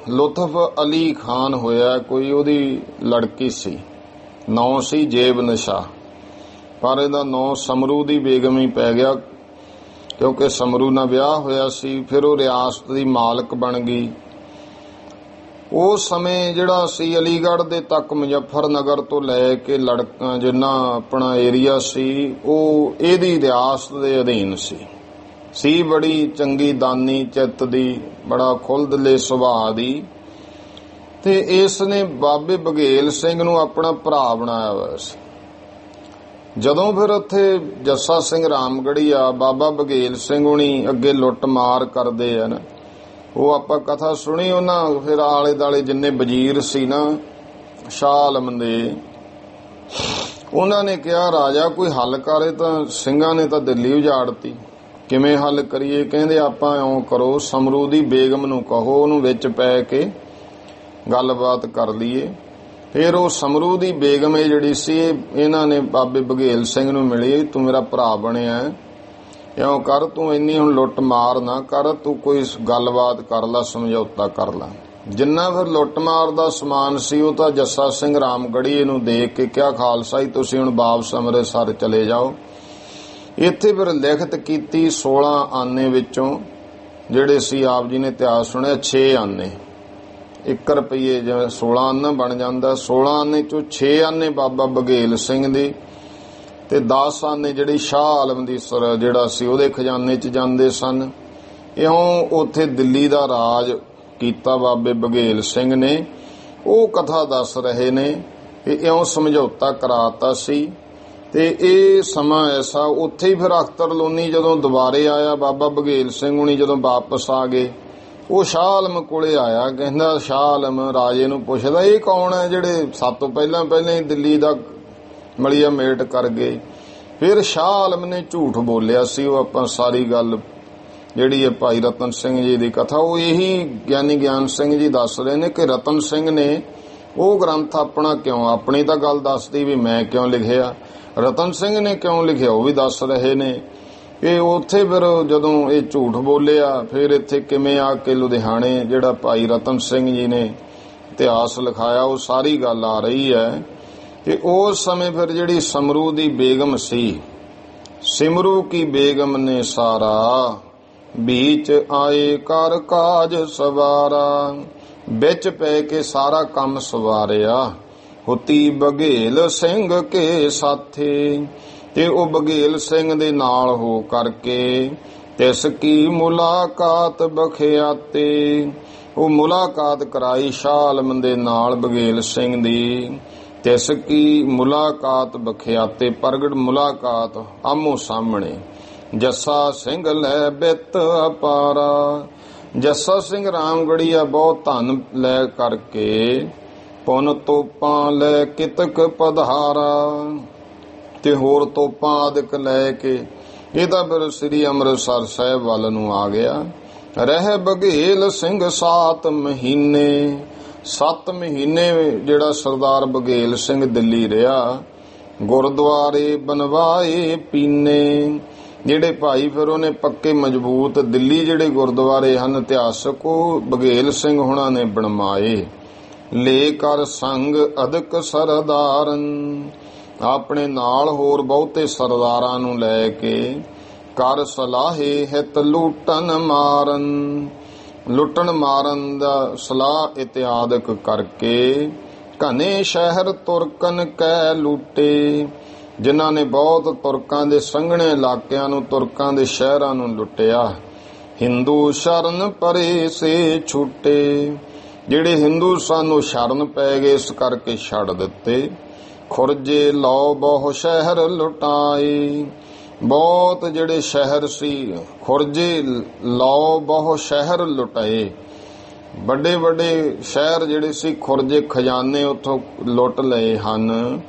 ਲੁਤਫ ਅਲੀ ਖਾਨ ਹੋਇਆ, ਕੋਈ ਉਹਦੀ ਲੜਕੀ ਸੀ, ਨਾਂ ਸੀ ਜੇਬ ਨਸ਼ਾ, ਪਰ ਇਹਦਾ ਨਾਂ ਸਮਰੂ ਦੀ ਬੇਗਮ ਹੀ ਪੈ ਗਿਆ ਕਿਉਂਕਿ ਸਮਰੂ ਨਾਲ ਵਿਆਹ ਹੋਇਆ ਸੀ। ਫਿਰ ਉਹ ਰਿਆਸਤ ਦੀ ਮਾਲਕ ਬਣ ਗਈ। ਉਸ ਸਮੇਂ ਜਿਹੜਾ ਸੀ ਅਲੀਗੜ੍ਹ ਦੇ ਤੱਕ ਮੁਜ਼ੱਫਰਨਗਰ ਤੋਂ ਲੈ ਕੇ ਜਿੰਨਾ ਆਪਣਾ ਏਰੀਆ ਸੀ ਉਹ ਇਹਦੀ ਰਿਆਸਤ ਦੇ ਅਧੀਨ ਸੀ। ਬੜੀ ਚੰਗੀ ਦਾਨੀ ਚਿੱਤ ਦੀ, ਬੜਾ ਖੁੱਲ੍ਹਦਲੇ ਸੁਭਾਅ ਦੀ। ਤੇ ਇਸ ਨੇ ਬਾਬੇ ਬਘੇਲ ਸਿੰਘ ਨੂੰ ਆਪਣਾ ਭਰਾ ਬਣਾਇਆ ਹੋਇਆ ਸੀ। ਜਦੋਂ ਫਿਰ ਉੱਥੇ ਜੱਸਾ ਸਿੰਘ ਰਾਮਗੜ੍ਹੀਆ, ਬਾਬਾ ਬਘੇਲ ਸਿੰਘ ਹੁਣੀ ਅੱਗੇ ਲੁੱਟ ਮਾਰ ਕਰਦੇ ਆ ਨਾ, ਉਹ ਆਪਾਂ ਕਥਾ ਸੁਣੀ। ਉਹਨਾਂ ਫਿਰ ਆਲੇ ਦਾਲੇ ਜਿੰਨੇ ਵਜ਼ੀਰ ਸੀ ਨਾ ਸ਼ਾਹ ਆਲਮ ਦੇ, ਉਹਨਾਂ ਨੇ ਕਿਹਾ ਰਾਜਾ ਕੋਈ ਹੱਲ ਕਰੇ। ਤਾਂ ਸਿੰਘਾਂ ਨੇ ਤਾਂ ਦਿੱਲੀ ਉਜਾੜਤੀ, ਕਿਵੇਂ ਹੱਲ ਕਰੀਏ? ਕਹਿੰਦੇ ਆਪਾਂ ਇਉਂ ਕਰੋ, ਸਮਰੂ ਦੀ ਬੇਗਮ ਨੂੰ ਕਹੋ ਉਹਨੂੰ ਵਿੱਚ ਪੈ ਕੇ ਗੱਲਬਾਤ ਕਰ ਲਈਏ। ਫਿਰ ਉਹ ਸਮਰੂ ਦੀ ਬੇਗਮ ਇਹ ਜਿਹੜੀ ਸੀ, ਇਹਨਾਂ ਨੇ ਬਾਬੇ ਬਘੇਲ ਸਿੰਘ ਨੂੰ ਮਿਲੀ। ਤੂੰ ਮੇਰਾ ਭਰਾ ਬਣਿਆ, ਇਉਂ ਕਰ, ਤੂੰ ਇੰਨੀ ਹੁਣ ਲੁੱਟ ਮਾਰ ਨਾ ਕਰ, ਤੂੰ ਕੋਈ ਗੱਲਬਾਤ ਕਰ ਲਾ, ਸਮਝੌਤਾ ਕਰ ਲਾ। ਜਿੰਨਾ ਫਿਰ ਲੁੱਟ ਮਾਰ ਦਾ ਸਮਾਨ ਸੀ ਉਹ ਤਾਂ ਜੱਸਾ ਸਿੰਘ ਰਾਮਗੜ੍ਹੀਏ ਨੂੰ ਦੇਖ ਕੇ ਕਿਹਾ ਖਾਲਸਾ ਜੀ ਤੁਸੀਂ ਹੁਣ ਵਾਪਸ ਅੰਮ੍ਰਿਤਸਰ ਚਲੇ ਜਾਓ, ਇੱਥੇ ਫਿਰ ਲਿਖਤ ਕੀਤੀ 16 ਆਨੇ ਵਿੱਚੋਂ ਜਿਹੜੇ ਸੀ ਆਪ ਜੀ ਨੇ ਇਤਿਹਾਸ ਸੁਣਿਆ 6 ਆਨੇ। 1 ਰੁਪਈਏ ਜਿਵੇਂ 16 ਆਨਾ ਬਣ ਜਾਂਦਾ। 16 ਆਨੇ ਚੋਂ 6 ਆਨੇ ਬਾਬਾ ਬਘੇਲ ਸਿੰਘ ਦੇ ਤੇ 10 ਆਨੇ ਜਿਹੜੀ ਸ਼ਾਹ ਆਲਮ ਦੀ ਜਿਹੜਾ ਸੀ ਉਹਦੇ ਖਜ਼ਾਨੇ 'ਚ ਜਾਂਦੇ ਸਨ। ਇਉਂ ਉੱਥੇ ਦਿੱਲੀ ਦਾ ਰਾਜ ਕੀਤਾ ਬਾਬੇ ਬਘੇਲ ਸਿੰਘ ਨੇ। ਉਹ ਕਥਾ ਦੱਸ ਰਹੇ ਨੇ ਕਿ ਇਉਂ ਸਮਝੌਤਾ ਕਰਾਤਾ ਸੀ ਤੇ ਇਹ ਸਮਾਂ ਐਸਾ। ਉੱਥੇ ਹੀ ਫਿਰ ਅਖਤਰ ਲੋਨੀ ਜਦੋਂ ਦੁਬਾਰੇ ਆਇਆ, ਬਾਬਾ ਬਘੇਲ ਸਿੰਘ ਹੁਣੀ ਜਦੋਂ ਵਾਪਸ ਆ ਗਏ, ਉਹ ਸ਼ਾਹ ਆਲਮ ਕੋਲੇ ਆਇਆ। ਕਹਿੰਦਾ ਸ਼ਾਹ ਆਲਮ ਰਾਜੇ ਨੂੰ ਪੁੱਛਦਾ ਇਹ ਕੌਣ ਹੈ ਜਿਹੜੇ ਸਾਤੋਂ ਪਹਿਲਾਂ ਹੀ ਦਿੱਲੀ ਦਾ ਮਲੀਆ ਮੇਟ ਕਰ ਗਏ। ਫਿਰ ਸ਼ਾਹ ਆਲਮ ਨੇ ਝੂਠ ਬੋਲਿਆ ਸੀ। ਉਹ ਆਪਾਂ ਸਾਰੀ ਗੱਲ ਜਿਹੜੀ ਹੈ ਭਾਈ ਰਤਨ ਸਿੰਘ ਜੀ ਦੀ ਕਥਾ, ਉਹ ਇਹੀ ਗਿਆਨੀ ਗਿਆਨ ਸਿੰਘ ਜੀ ਦੱਸ ਰਹੇ ਨੇ ਕਿ ਰਤਨ ਸਿੰਘ ਨੇ ਉਹ ਗ੍ਰੰਥ ਆਪਣਾ ਕਿਉਂ, ਆਪਣੀ ਤਾਂ ਗੱਲ ਦੱਸਦੀ ਵੀ ਮੈਂ ਕਿਉਂ ਲਿਖਿਆ, ਰਤਨ ਸਿੰਘ ਨੇ ਕਿਉਂ ਲਿਖਿਆ ਉਹ ਵੀ ਦੱਸ ਰਹੇ ਨੇ। ਇਹ ਉੱਥੇ ਫਿਰ ਜਦੋਂ ਇਹ ਝੂਠ ਬੋਲਿਆ, ਫਿਰ ਇੱਥੇ ਕਿਵੇਂ ਆ ਕੇ ਲੁਧਿਆਣੇ ਜਿਹੜਾ ਭਾਈ ਰਤਨ ਸਿੰਘ ਜੀ ਨੇ ਇਤਿਹਾਸ ਲਿਖਾਇਆ, ਉਹ ਸਾਰੀ ਗੱਲ ਆ ਰਹੀ ਹੈ ਕਿ ਉਸ ਸਮੇਂ ਫਿਰ ਜਿਹੜੀ ਸਮਰੂ ਦੀ ਬੇਗਮ ਸੀ, ਸਿਮਰੂ ਕੀ ਬੇਗਮ ਨੇ ਸਾਰਾ बीच आए कर काज सवारा, बिच पै के सारा काम सवारिया, हुती बघेल सिंह के साथे, ते ओ बघेल सिंह दे नाल हो करके तिस की मुलाकात बखियाते, ओ मुलाकात कराई शाह आलम दे नाल बघेल सिंह दी। तिस की मुलाकात बखियाते, प्रगट मुलाकात आमो सामने। जस्सा सिंह लै बित अपारा, जस्सा सिंह रामगढ़िया बहुत धन लै करके, पुन तोपां लै कितक पधारा, ते होर तोपां आदिक लै के ਇਹ ਤਾਂ ਫਿਰ ਸ੍ਰੀ ਅੰਮ੍ਰਿਤਸਰ ਸਾਹਿਬ ਵੱਲ ਨੂੰ ਆ ਗਿਆ। ਰਹਿ ਬਘੇਲ ਸਿੰਘ 7 ਮਹੀਨੇ, 7 ਮਹੀਨੇ ਜਿਹੜਾ ਸਰਦਾਰ ਬਘੇਲ ਸਿੰਘ ਦਿੱਲੀ ਰਿਹਾ। ਗੁਰਦੁਆਰੇ ਬਣਵਾਏ ਪੀਨੇ, ਜਿਹੜੇ ਭਾਈ ਫਿਰ ਉਹਨੇ ਪੱਕੇ ਮਜ਼ਬੂਤ ਦਿੱਲੀ ਜਿਹੜੇ ਗੁਰਦੁਆਰੇ ਹਨ ਇਤਿਹਾਸਕ, ਉਹ ਬਘੇਲ ਸਿੰਘ ਹੁਣਾਂ ਨੇ ਬਣਵਾਏ। ਲੈ ਕਰ ਸੰਗ ਅਦਕ ਸਰਦਾਰਨ, ਆਪਣੇ ਨਾਲ ਹੋਰ ਬਹੁਤੇ ਸਰਦਾਰਾਂ ਨੂੰ ਲੈ ਕੇ, ਕਰ ਸਲਾਹੇ ਹਿਤ ਲੁੱਟਣ ਮਾਰਨ, ਲੁੱਟਣ ਮਾਰਨ ਦਾ ਸਲਾਹ ਇਤਿਆਦਿਕ ਕਰਕੇ, ਘਨੇ ਸ਼ਹਿਰ ਤੁਰਕਨ ਕੈ ਲੁੱਟੇ, ਜਿਨ੍ਹਾਂ ਨੇ ਬਹੁਤ ਤੁਰਕਾਂ ਦੇ ਸੰਘਣੇ ਇਲਾਕਿਆਂ ਨੂੰ, ਤੁਰਕਾਂ ਦੇ ਸ਼ਹਿਰਾਂ ਨੂੰ ਲੁੱਟਿਆ। ਹਿੰਦੂ ਸ਼ਰਨ ਪਰੇ ਸੇ ਛੁੱਟੇ, ਜਿਹੜੇ ਹਿੰਦੂ ਸਾਨੂੰ ਸ਼ਰਨ ਪੈ ਗਏ ਇਸ ਕਰਕੇ ਛੱਡ ਦਿੱਤੇ। ਖੁਰਜੇ ਲਓ ਬਹੁ ਸ਼ਹਿਰ ਲੁਟਾਏ, ਬਹੁਤ ਜਿਹੜੇ ਸ਼ਹਿਰ ਸੀ, ਖੁਰਜੇ ਲਓ ਬਹੁ ਸ਼ਹਿਰ ਲੁਟਾਏ, ਵੱਡੇ ਵੱਡੇ ਸ਼ਹਿਰ ਜਿਹੜੇ ਸੀ, ਖੁਰਜੇ ਖਜ਼ਾਨੇ ਉੱਥੋਂ ਲੁੱਟ ਲਏ ਹਨ।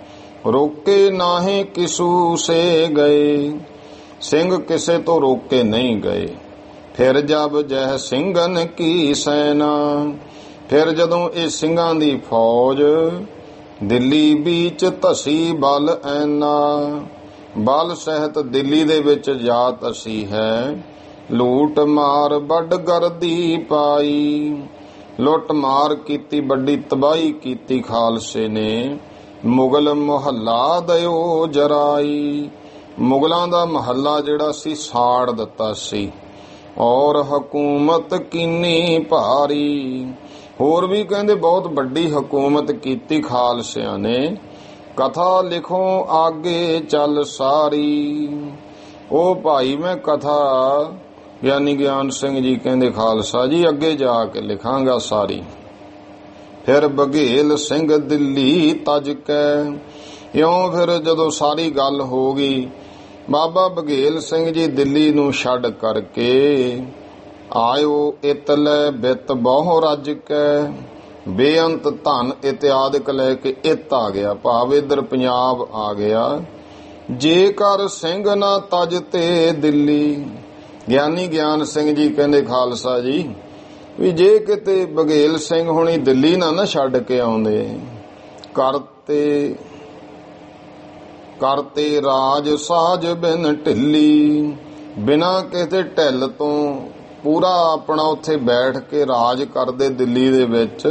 ਰੋਕੇ ਨਾਹੀਂ ਕਿਸੂ ਸੇ ਗਏ, ਸਿੰਘ ਕਿਸੇ ਤੋਂ ਰੋਕੇ ਨਹੀਂ ਗਏ। ਫਿਰ ਜਬ ਜਹ ਸਿੰਘਨ ਕੀ ਸੈਨਾ, ਫਿਰ ਜਦੋਂ ਇਹ ਸਿੰਘਾਂ ਦੀ ਫੌਜ ਦਿੱਲੀ ਵਿੱਚ ਧਸੀ ਬਲ ਐਨਾ, ਬਲ ਸਹਿਤ ਦਿੱਲੀ ਦੇ ਵਿੱਚ ਜਾ ਧਸੀ ਹੈ। ਲੂਟ ਮਾਰ ਵੱਡ ਗਰਦੀ ਪਾਈ, ਲੁੱਟ ਮਾਰ ਕੀਤੀ, ਵੱਡੀ ਤਬਾਹੀ ਕੀਤੀ ਖਾਲਸੇ ਨੇ। ਮੁਗਲ ਮੁਹੱਲਾ ਦਿਓ ਜਰਾਈ, ਮੁਗਲਾਂ ਦਾ ਮਹੱਲਾ ਜਿਹੜਾ ਸੀ ਸਾੜ ਦਿੱਤਾ ਸੀ। ਔਰ ਹਕੂਮਤ ਕੀਨੀ ਭਾਰੀ, ਹੋਰ ਵੀ ਕਹਿੰਦੇ ਬਹੁਤ ਵੱਡੀ ਹਕੂਮਤ ਕੀਤੀ ਖਾਲਸਿਆਂ ਨੇ। ਕਥਾ ਲਿਖੋ ਆਗੇ ਚੱਲ ਸਾਰੀ, ਉਹ ਭਾਈ ਮੈਂ ਕਥਾ ਗਿਆਨੀ ਗਿਆਨ ਸਿੰਘ ਜੀ ਕਹਿੰਦੇ ਖਾਲਸਾ ਜੀ ਅੱਗੇ ਜਾ ਕੇ ਲਿਖਾਂਗਾ ਸਾਰੀ। ਫਿਰ ਬਘੇਲ ਸਿੰਘ ਦਿੱਲੀ ਤਜ ਕੈ, ਇਉਂ ਫਿਰ ਜਦੋਂ ਸਾਰੀ ਗੱਲ ਹੋ ਗਈ, ਬਾਬਾ ਬਘੇਲ ਸਿੰਘ ਜੀ ਦਿੱਲੀ ਨੂੰ ਛੱਡ ਕਰਕੇ ਆਇਓ ਇਤਲੇ ਬਿਤ ਬਹੁ ਰੱਜ ਕੈ, ਬੇਅੰਤ ਧਨ ਇਤਿਆਦਿਕ ਲੈ ਕੇ ਇਤ ਆ ਗਿਆ, ਭਾਵ ਇਧਰ ਪੰਜਾਬ ਆ ਗਿਆ। ਜੇਕਰ ਸਿੰਘ ਨਾ ਤਜ ਤੇ ਦਿੱਲੀ, ਗਿਆਨੀ ਗਿਆਨ ਸਿੰਘ ਜੀ ਕਹਿੰਦੇ ਖਾਲਸਾ ਜੀ ਵੀ ਜੇ ਕਿਤੇ ਬਘੇਲ ਸਿੰਘ ਹੁਣੀ ਦਿੱਲੀ ਨਾ ਛੱਡ ਕੇ ਆਉਂਦੇ, ਕਰਤੇ ਰਾਜ ਸਾਜ ਬਿਨ ਢਿੱਲੀ, ਬਿਨਾਂ ਕਿਸੇ ਢਿੱਲ ਤੋਂ ਪੂਰਾ ਆਪਣਾ ਉੱਥੇ ਬੈਠ ਕੇ ਰਾਜ ਕਰਦੇ ਦਿੱਲੀ ਦੇ ਵਿੱਚ।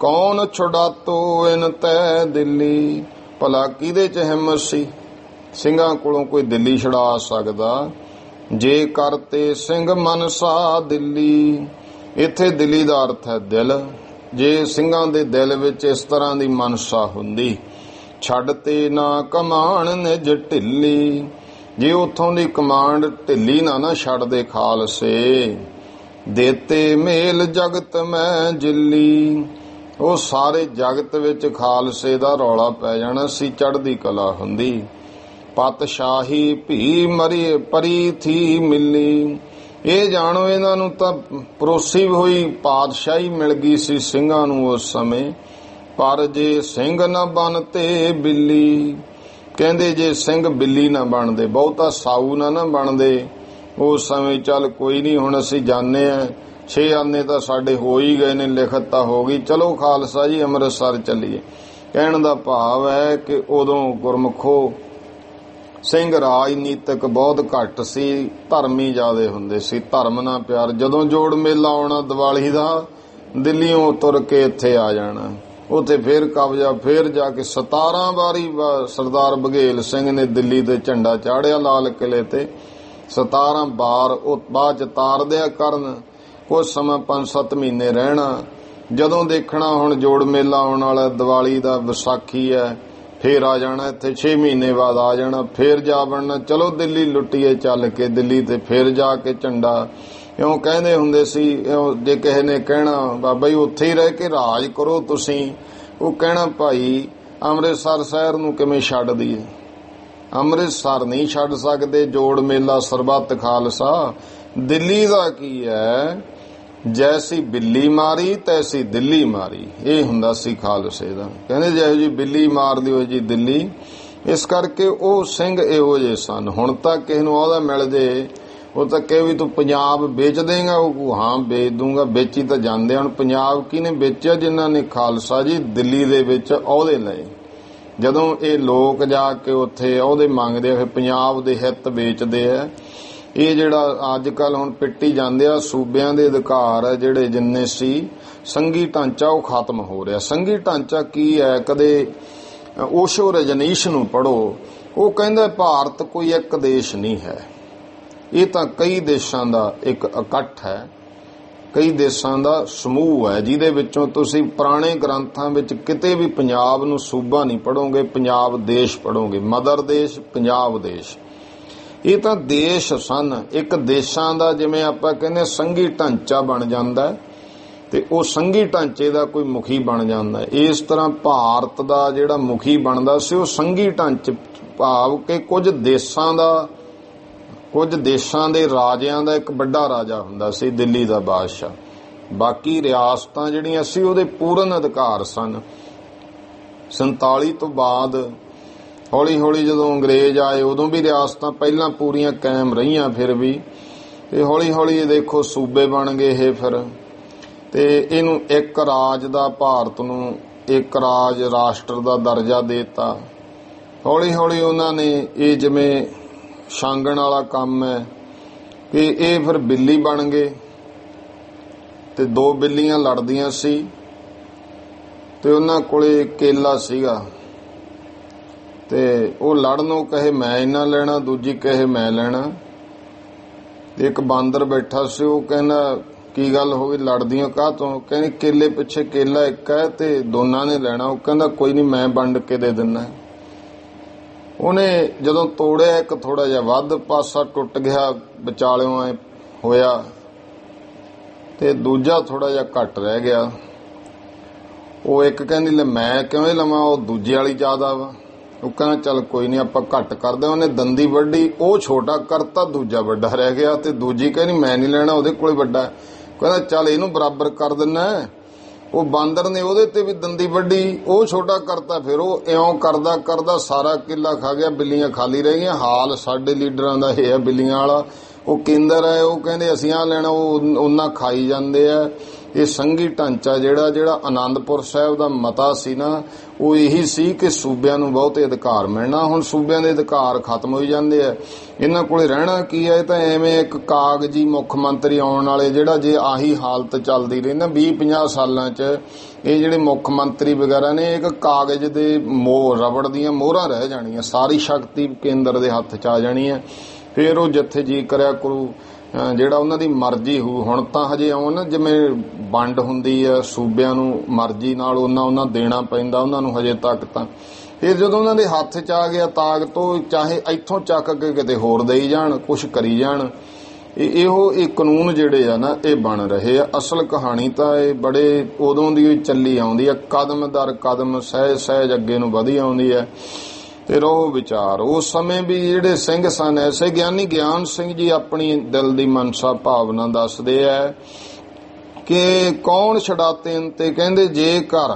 ਕੌਣ ਛੁਡਾਤੋ ਇਨ ਤੈ ਦਿੱਲੀ, ਭਲਾ ਕਿਹਦੇ ਚ ਹਿੰਮਤ ਸੀ ਸਿੰਘਾਂ ਕੋਲੋਂ ਕੋਈ ਦਿੱਲੀ ਛੁਡਾ ਸਕਦਾ। ਜੇ ਕਰਤੇ ਸਿੰਘ ਮਨਸਾ ਦਿੱਲੀ, ਇੱਥੇ ਦਿੱਲੀ ਦਾ ਅਰਥ ਹੈ ਦਿਲ। ਜੇ ਸਿੰਘਾਂ ਦੇ ਦਿਲ ਵਿੱਚ ਇਸ ਤਰ੍ਹਾਂ ਦੀ ਮਨਸਾ ਹੁੰਦੀ, ਛੱਡ ਤੇ ਨਾ ਕਮਾਣ ਨਿਜ ਢਿੱਲੀ, ਜੇ ਉੱਥੋਂ ਦੀ ਕਮਾਂਡ ਢਿੱਲੀ ਨਾ ਛੱਡਦੇ ਖਾਲਸੇ। ਦੇਤੇ ਮੇਲ ਜਗਤ ਮੈਂ ਜਿੱਲੀ, ਉਹ ਸਾਰੇ ਜਗਤ ਵਿੱਚ ਖਾਲਸੇ ਦਾ ਰੌਲਾ ਪੈ ਜਾਣਾ ਸੀ, ਚੜ੍ਹਦੀ ਕਲਾ ਹੁੰਦੀ। ਪਤਸ਼ਾਹੀ ਭੀ ਮਰੀ ਪਰੀ ਥੀ ਮਿਲੀ, ਇਹ ਜਾਣੋ ਇਹਨਾਂ ਨੂੰ ਤਾਂ ਪਰੋਸੀ ਹੋਈ ਪਾਤਸ਼ਾਹੀ ਮਿਲ ਗਈ ਸੀ ਸਿੰਘਾਂ ਨੂੰ ਉਸ ਸਮੇਂ। ਪਰ ਜੇ ਸਿੰਘ ਨਾ ਬਣਤੇ ਬਿੱਲੀ, ਕਹਿੰਦੇ ਜੇ ਸਿੰਘ ਬਿੱਲੀ ਨਾ ਬਣਦੇ, ਬਹੁਤਾ ਸਾਊ ਨਾ ਬਣਦੇ ਉਸ ਸਮੇਂ, ਚੱਲ ਕੋਈ ਨਹੀਂ ਹੁਣ ਅਸੀਂ ਜਾਣੇ ਆ, 6 ਆਨੇ ਤਾਂ ਸਾਡੇ ਹੋ ਹੀ ਗਏ ਨੇ, ਲਿਖਤ ਤਾਂ ਹੋ ਗਈ, ਚਲੋ ਖਾਲਸਾ ਜੀ ਅੰਮ੍ਰਿਤਸਰ ਚੱਲੀਏ। ਕਹਿਣ ਦਾ ਭਾਵ ਹੈ ਕਿ ਉਦੋਂ ਗੁਰਮੁਖੋ ਸਿੰਘ ਰਾਜਨੀਤਿਕ ਬਹੁਤ ਘੱਟ ਸੀ, ਧਰਮੀ ਜ਼ਿਆਦੇ ਹੁੰਦੇ ਸੀ, ਧਰਮ ਨਾਲ ਪਿਆਰ। ਜਦੋਂ ਜੋੜ ਮੇਲਾ ਆਉਣਾ ਦੀਵਾਲੀ ਦਾ, ਦਿੱਲੀੋਂ ਤੁਰ ਕੇ ਇੱਥੇ ਆ ਜਾਣਾ, ਉੱਥੇ ਫੇਰ ਕਬਜ਼ਾ, ਫੇਰ ਜਾ ਕੇ 17 ਵਾਰੀ ਸਰਦਾਰ ਬਘੇਲ ਸਿੰਘ ਨੇ ਦਿੱਲੀ ਤੇ ਝੰਡਾ ਚਾੜਿਆ ਲਾਲ ਕਿਲੇ ਤੇ, 17 ਵਾਰ। ਉਹ ਬਾਅਦ ਚ ਤਾਰ ਦਿਆ ਕਰਨ, ਕੁਝ ਸਮਾਂ 5-7 ਮਹੀਨੇ ਰਹਿਣਾ। ਜਦੋਂ ਦੇਖਣਾ ਹੁਣ ਜੋੜ ਮੇਲਾ ਆਉਣ ਵਾਲਾ, ਦੀਵਾਲੀ ਦਾ, ਵਿਸਾਖੀ ਹੈ, ਫੇਰ ਆ ਜਾਣਾ ਇੱਥੇ, 6 ਮਹੀਨੇ ਬਾਅਦ ਆ ਜਾਣਾ, ਫੇਰ ਜਾ ਬਣਨਾ, ਚਲੋ ਦਿੱਲੀ ਲੁੱਟੀਏ ਚੱਲ ਕੇ ਦਿੱਲੀ ਤੇ, ਫੇਰ ਜਾ ਕੇ ਝੰਡਾ। ਇਉਂ ਕਹਿੰਦੇ ਹੁੰਦੇ ਸੀ, ਜੇ ਕਿਸੇ ਨੇ ਕਹਿਣਾ ਬਾਬਾ ਜੀ ਉੱਥੇ ਹੀ ਰਹਿ ਕੇ ਰਾਜ ਕਰੋ ਤੁਸੀਂ, ਉਹ ਕਹਿਣਾ ਭਾਈ ਅੰਮ੍ਰਿਤਸਰ ਸ਼ਹਿਰ ਨੂੰ ਕਿਵੇਂ ਛੱਡ ਦਈਏ, ਅੰਮ੍ਰਿਤਸਰ ਨਹੀਂ ਛੱਡ ਸਕਦੇ, ਜੋੜ ਮੇਲਾ ਸਰਬੱਤ ਖਾਲਸਾ। ਦਿੱਲੀ ਦਾ ਕੀ ਹੈ, ਜੈਸੀ ਬਿੱਲੀ ਮਾਰੀ ਤੈਸੀ ਦਿੱਲੀ ਮਾਰੀ, ਇਹ ਹੁੰਦਾ ਸੀ ਖਾਲਸੇ ਦਾ। ਕਹਿੰਦੇ ਜਿਹੋ ਜੀ ਬਿੱਲੀ ਮਾਰਦੀ ਹੋ ਜੀ ਦਿੱਲੀ। ਇਸ ਕਰਕੇ ਉਹ ਸਿੰਘ ਇਹੋ ਜਿਹੇ ਸਨ। ਹੁਣ ਤਾਂ ਕਿਸੇ ਨੂੰ ਉਹਦਾ ਮਿਲ ਜੇ, ਉਹ ਤਾਂ ਕਹੇ ਵੀ ਤੂੰ ਪੰਜਾਬ ਵੇਚ ਦੇਗਾ, ਉਹ ਹਾਂ ਵੇਚ ਦੂੰਗਾ, ਵੇਚੀ ਤਾਂ ਜਾਂਦੇ। ਹੁਣ ਪੰਜਾਬ ਕਿਹਨੇ ਵੇਚਿਆ? ਜਿਨ੍ਹਾਂ ਨੇ ਖਾਲਸਾ ਜੀ ਦਿੱਲੀ ਦੇ ਵਿੱਚ ਅਹੁਦੇ ਲਏ। ਜਦੋਂ ਇਹ ਲੋਕ ਜਾ ਕੇ ਉੱਥੇ ਅਹੁਦੇ ਮੰਗਦੇ ਆ, ਫਿਰ ਪੰਜਾਬ ਦੇ ਹਿੱਤ ਵੇਚਦੇ ਆ। ਇਹ ਜਿਹੜਾ ਅੱਜ ਕੱਲ ਹੁਣ ਪਿੱਟੀ ਜਾਂਦੇ ਆ, ਸੂਬਿਆਂ ਦੇ ਅਧਿਕਾਰ ਆ ਜਿਹੜੇ ਜਿੰਨੇ ਸੀ, ਸੰਘੀ ਢਾਂਚਾ ਉਹ ਖਤਮ ਹੋ ਰਿਹਾ। ਸੰਘੀ ਢਾਂਚਾ ਕੀ ਹੈ? ਕਦੇ ਓਸ਼ੋ ਰਜਨੀਸ਼ ਨੂੰ ਪੜ੍ਹੋ, ਉਹ ਕਹਿੰਦਾ ਭਾਰਤ ਕੋਈ ਇੱਕ ਦੇਸ਼ ਨਹੀਂ ਹੈ, ਇਹ ਤਾਂ ਕਈ ਦੇਸ਼ਾਂ ਦਾ ਇੱਕ ਇਕੱਠ ਹੈ, ਕਈ ਦੇਸ਼ਾਂ ਦਾ ਸਮੂਹ ਹੈ, ਜਿਹਦੇ ਵਿੱਚੋਂ ਤੁਸੀਂ ਪੁਰਾਣੇ ਗ੍ਰੰਥਾਂ ਵਿੱਚ ਕਿਤੇ ਵੀ ਪੰਜਾਬ ਨੂੰ ਸੂਬਾ ਨਹੀਂ ਪੜ੍ਹੋਗੇ, ਪੰਜਾਬ ਦੇਸ਼ ਪੜ੍ਹੋਗੇ। ਮਦਰ ਦੇਸ਼, ਪੰਜਾਬ ਦੇਸ਼, ਇਹ ਤਾਂ ਦੇਸ਼ ਸਨ। ਇੱਕ ਦੇਸ਼ਾਂ ਦਾ ਜਿਵੇਂ ਆਪਾਂ ਕਹਿੰਦੇ ਸੰਘੀ ਢਾਂਚਾ ਬਣ ਜਾਂਦਾ ਤੇ ਉਹ ਸੰਘੀ ਢਾਂਚੇ ਦਾ ਕੋਈ ਮੁਖੀ ਬਣ ਜਾਂਦਾ। ਇਸ ਤਰ੍ਹਾਂ ਭਾਰਤ ਦਾ ਜਿਹੜਾ ਮੁਖੀ ਬਣਦਾ ਸੀ ਉਹ ਸੰਘੀ ਢਾਂਚੇ, ਭਾਵ ਕਿ ਕੁਝ ਦੇਸ਼ਾਂ ਦੇ ਰਾਜਿਆਂ ਦਾ ਇੱਕ ਵੱਡਾ ਰਾਜਾ ਹੁੰਦਾ ਸੀ, ਦਿੱਲੀ ਦਾ ਬਾਦਸ਼ਾਹ। ਬਾਕੀ ਰਿਆਸਤਾਂ ਜਿਹੜੀਆਂ ਸੀ ਉਹਦੇ ਪੂਰਨ ਅਧਿਕਾਰ ਸਨ। 47 ਤੋਂ ਬਾਅਦ ਹੌਲੀ ਹੌਲੀ ਜਦੋਂ ਅੰਗਰੇਜ਼ ਆਏ, ਉਦੋਂ ਵੀ ਰਿਆਸਤਾਂ ਪਹਿਲਾਂ ਪੂਰੀਆਂ ਕਾਇਮ ਰਹੀਆਂ, ਫਿਰ ਵੀ ਤੇ ਹੌਲੀ ਹੌਲੀ ਇਹ ਦੇਖੋ ਸੂਬੇ ਬਣ ਗਏ ਇਹ, ਫਿਰ ਤੇ ਇਹਨੂੰ ਇੱਕ ਰਾਜ ਦਾ, ਭਾਰਤ ਨੂੰ ਇੱਕ ਰਾਜ ਰਾਸ਼ਟਰ ਦਾ ਦਰਜਾ ਦੇਤਾ। ਹੌਲੀ ਹੌਲੀ ਉਹਨਾਂ ਨੇ ਇਹ ਜਿਵੇਂ ਛਾਂਗਣ ਵਾਲਾ ਕੰਮ ਹੈ ਕਿ ਇਹ ਫਿਰ ਬਿੱਲੀ ਬਣ ਗਏ ਤੇ 2 ਬਿੱਲੀਆਂ ਲੜਦੀਆਂ ਸੀ ਤੇ ਉਹਨਾਂ ਕੋਲੇ ਕੇਲਾ ਸੀਗਾ ਤੇ ਉਹ ਲੜਨੋਂ ਕਹੇ ਮੈਂ ਇਹਨਾਂ ਲੈਣਾ, ਦੂਜੀ ਕਹੇ ਮੈਂ ਲੈਣਾ। ਤੇ ਇੱਕ ਬਾਂਦਰ ਬੈਠਾ ਸੀ, ਉਹ ਕਹਿੰਦਾ ਕੀ ਗੱਲ ਹੋ ਗਈ, ਲੜਦੀਆਂ ਕਾਹਤੋਂ? ਕਹਿੰਦੀ ਕੇਲੇ ਪਿੱਛੇ ਕੇਲਾ ਇੱਕ ਹੈ ਤੇ ਦੋਨਾਂ ਨੇ ਲੈਣਾ। ਉਹ ਕਹਿੰਦਾ ਕੋਈ ਨਹੀਂ, ਮੈਂ ਵੰਡ ਕੇ ਦੇ ਦਿੰਦਾ। ਉਹਨੇ ਜਦੋਂ ਤੋੜਿਆ, ਇੱਕ ਥੋੜਾ ਜਿਹਾ ਵੱਧ ਪਾਸਾ ਟੁੱਟ ਗਿਆ, ਵਿਚਾਲਿਓਂ ਐ ਹੋਇਆ ਤੇ ਦੂਜਾ ਥੋੜਾ ਜਿਹਾ ਘੱਟ ਰਹਿ ਗਿਆ। ਉਹ ਇੱਕ ਕਹਿੰਦੀ ਲੈ ਮੈਂ ਕਿਵੇਂ ਲਵਾਂ, ਉਹ ਦੂਜੇ ਵਾਲੀ ਜ਼ਿਆਦਾ ਵਾ। ਉਹ ਕਹਿੰਦਾ ਚੱਲ ਕੋਈ ਨਹੀਂ ਆਪਾਂ ਘੱਟ ਕਰਦੇ। ਉਹਨੇ ਦੰਦੀ ਵੱਢੀ, ਉਹ ਛੋਟਾ ਕਰਤਾ, ਦੂਜਾ ਵੱਡਾ ਰਹਿ ਗਿਆ। ਤੇ ਦੂਜੀ ਕਹਿੰਦੀ ਮੈਂ ਨਹੀਂ ਲੈਣਾ, ਉਹਦੇ ਕੋਲੇ ਵੱਡਾ। ਕਹਿੰਦਾ ਚੱਲ ਇਹਨੂੰ ਬਰਾਬਰ ਕਰ ਦਿੰਨਾ। ਉਹ ਬਾਂਦਰ ਨੇ ਉਹਦੇ ਤੇ ਵੀ ਦੰਦੀ ਵੱਢੀ, ਉਹ ਛੋਟਾ ਕਰਤਾ। ਫਿਰ ਉਹ ਇਉਂ ਕਰਦਾ ਕਰਦਾ ਸਾਰਾ ਕਿੱਲਾ ਖਾ ਗਿਆ, ਬਿੱਲੀਆਂ ਖਾਲੀ ਰਹਿ ਗਈਆਂ। ਹਾਲ ਸਾਡੇ ਲੀਡਰਾਂ ਦਾ ਇਹ ਹੈ ਬਿੱਲੀਆਂ ਵਾਲਾ। ਉਹ ਕੇਂਦਰ ਹੈ, ਉਹ ਕਹਿੰਦੇ ਅਸੀਂ ਆ ਲੈਣਾ, ਉਹ ਉਹਨਾਂ ਖਾਈ ਜਾਂਦੇ ਆ। ਇਹ ਸੰਘੀ ਢਾਂਚਾ ਜਿਹੜਾ ਆਨੰਦਪੁਰ ਸਾਹਿਬ ਦਾ ਮਤਾ ਸੀ ਨਾ, ਉਹ ਇਹੀ ਸੀ ਕਿ ਸੂਬਿਆਂ ਨੂੰ ਬਹੁਤੇ ਅਧਿਕਾਰ ਮਿਲਣਾ। ਹੁਣ ਸੂਬਿਆਂ ਦੇ ਅਧਿਕਾਰ ਖਤਮ ਹੋਈ ਜਾਂਦੇ ਆ, ਇਹਨਾਂ ਕੋਲੇ ਰਹਿਣਾ ਕੀ ਹੈ? ਤਾਂ ਐਵੇਂ ਇੱਕ ਕਾਗਜ਼ੀ ਮੁੱਖ ਮੰਤਰੀ ਆਉਣ ਵਾਲੇ, ਜਿਹੜਾ ਜੇ ਆਹੀ ਹਾਲਤ ਚੱਲਦੀ ਰਹੀ ਨਾ 20-50 ਸਾਲਾਂ 'ਚ, ਇਹ ਜਿਹੜੇ ਮੁੱਖ ਮੰਤਰੀ ਵਗੈਰਾ ਨੇ ਇੱਕ ਕਾਗਜ਼ ਦੇ ਰਬੜ ਦੀਆਂ ਮੋਹਰਾਂ ਰਹਿ ਜਾਣੀਆਂ, ਸਾਰੀ ਸ਼ਕਤੀ ਕੇਂਦਰ ਦੇ ਹੱਥ 'ਚ ਆ ਜਾਣੀ ਹੈ। ਫਿਰ ਉਹ ਜਿੱਥੇ ਜੀ ਕਰਿਆ ਕਰੂ, ਜਿਹੜਾ ਉਹਨਾਂ ਦੀ ਮਰਜ਼ੀ ਹੋਊ। ਹੁਣ ਤਾਂ ਹਜੇ ਆਉਣ, ਜਿਵੇਂ ਵੰਡ ਹੁੰਦੀ ਆ ਸੂਬਿਆਂ ਨੂੰ ਮਰਜ਼ੀ ਨਾਲ ਉਹਨਾਂ ਦੇਣਾ ਪੈਂਦਾ ਉਹਨਾਂ ਨੂੰ ਹਜੇ ਤੱਕ। ਤਾਂ ਫਿਰ ਜਦੋਂ ਉਹਨਾਂ ਦੇ ਹੱਥ 'ਚ ਆ ਗਿਆ ਤਾਕਤ, ਉਹ ਚਾਹੇ ਇੱਥੋਂ ਚੱਕ ਕੇ ਕਿਤੇ ਹੋਰ ਦੇਈ ਜਾਣ, ਕੁਛ ਕਰੀ ਜਾਣ। ਇਹ ਕਾਨੂੰਨ ਜਿਹੜੇ ਆ ਨਾ, ਇਹ ਬਣ ਰਹੇ ਆ। ਅਸਲ ਕਹਾਣੀ ਤਾਂ ਇਹ ਬੜੇ ਉਦੋਂ ਦੀ ਚੱਲੀ ਆਉਂਦੀ ਆ, ਕਦਮ ਦਰ ਕਦਮ, ਸਹਿਜ ਅੱਗੇ ਨੂੰ ਵਧੀ ਆਉਂਦੀ ਹੈ। ਤੇ ਰੋ ਵਿਚਾਰ ਉਸ ਸਮੇਂ ਵੀ ਜਿਹੜੇ ਸਿੰਘ ਸਨ, ਐਸੇ ਗਿਆਨੀ ਗਿਆਨ ਸਿੰਘ ਜੀ ਆਪਣੀ ਦਿਲ ਦੀ ਮਨਸਾ ਭਾਵਨਾ ਦੱਸਦੇ ਐ ਕਿ ਕੌਣ ਛਡਾਤੇ ਤੇ ਕਹਿੰਦੇ, ਜੇਕਰ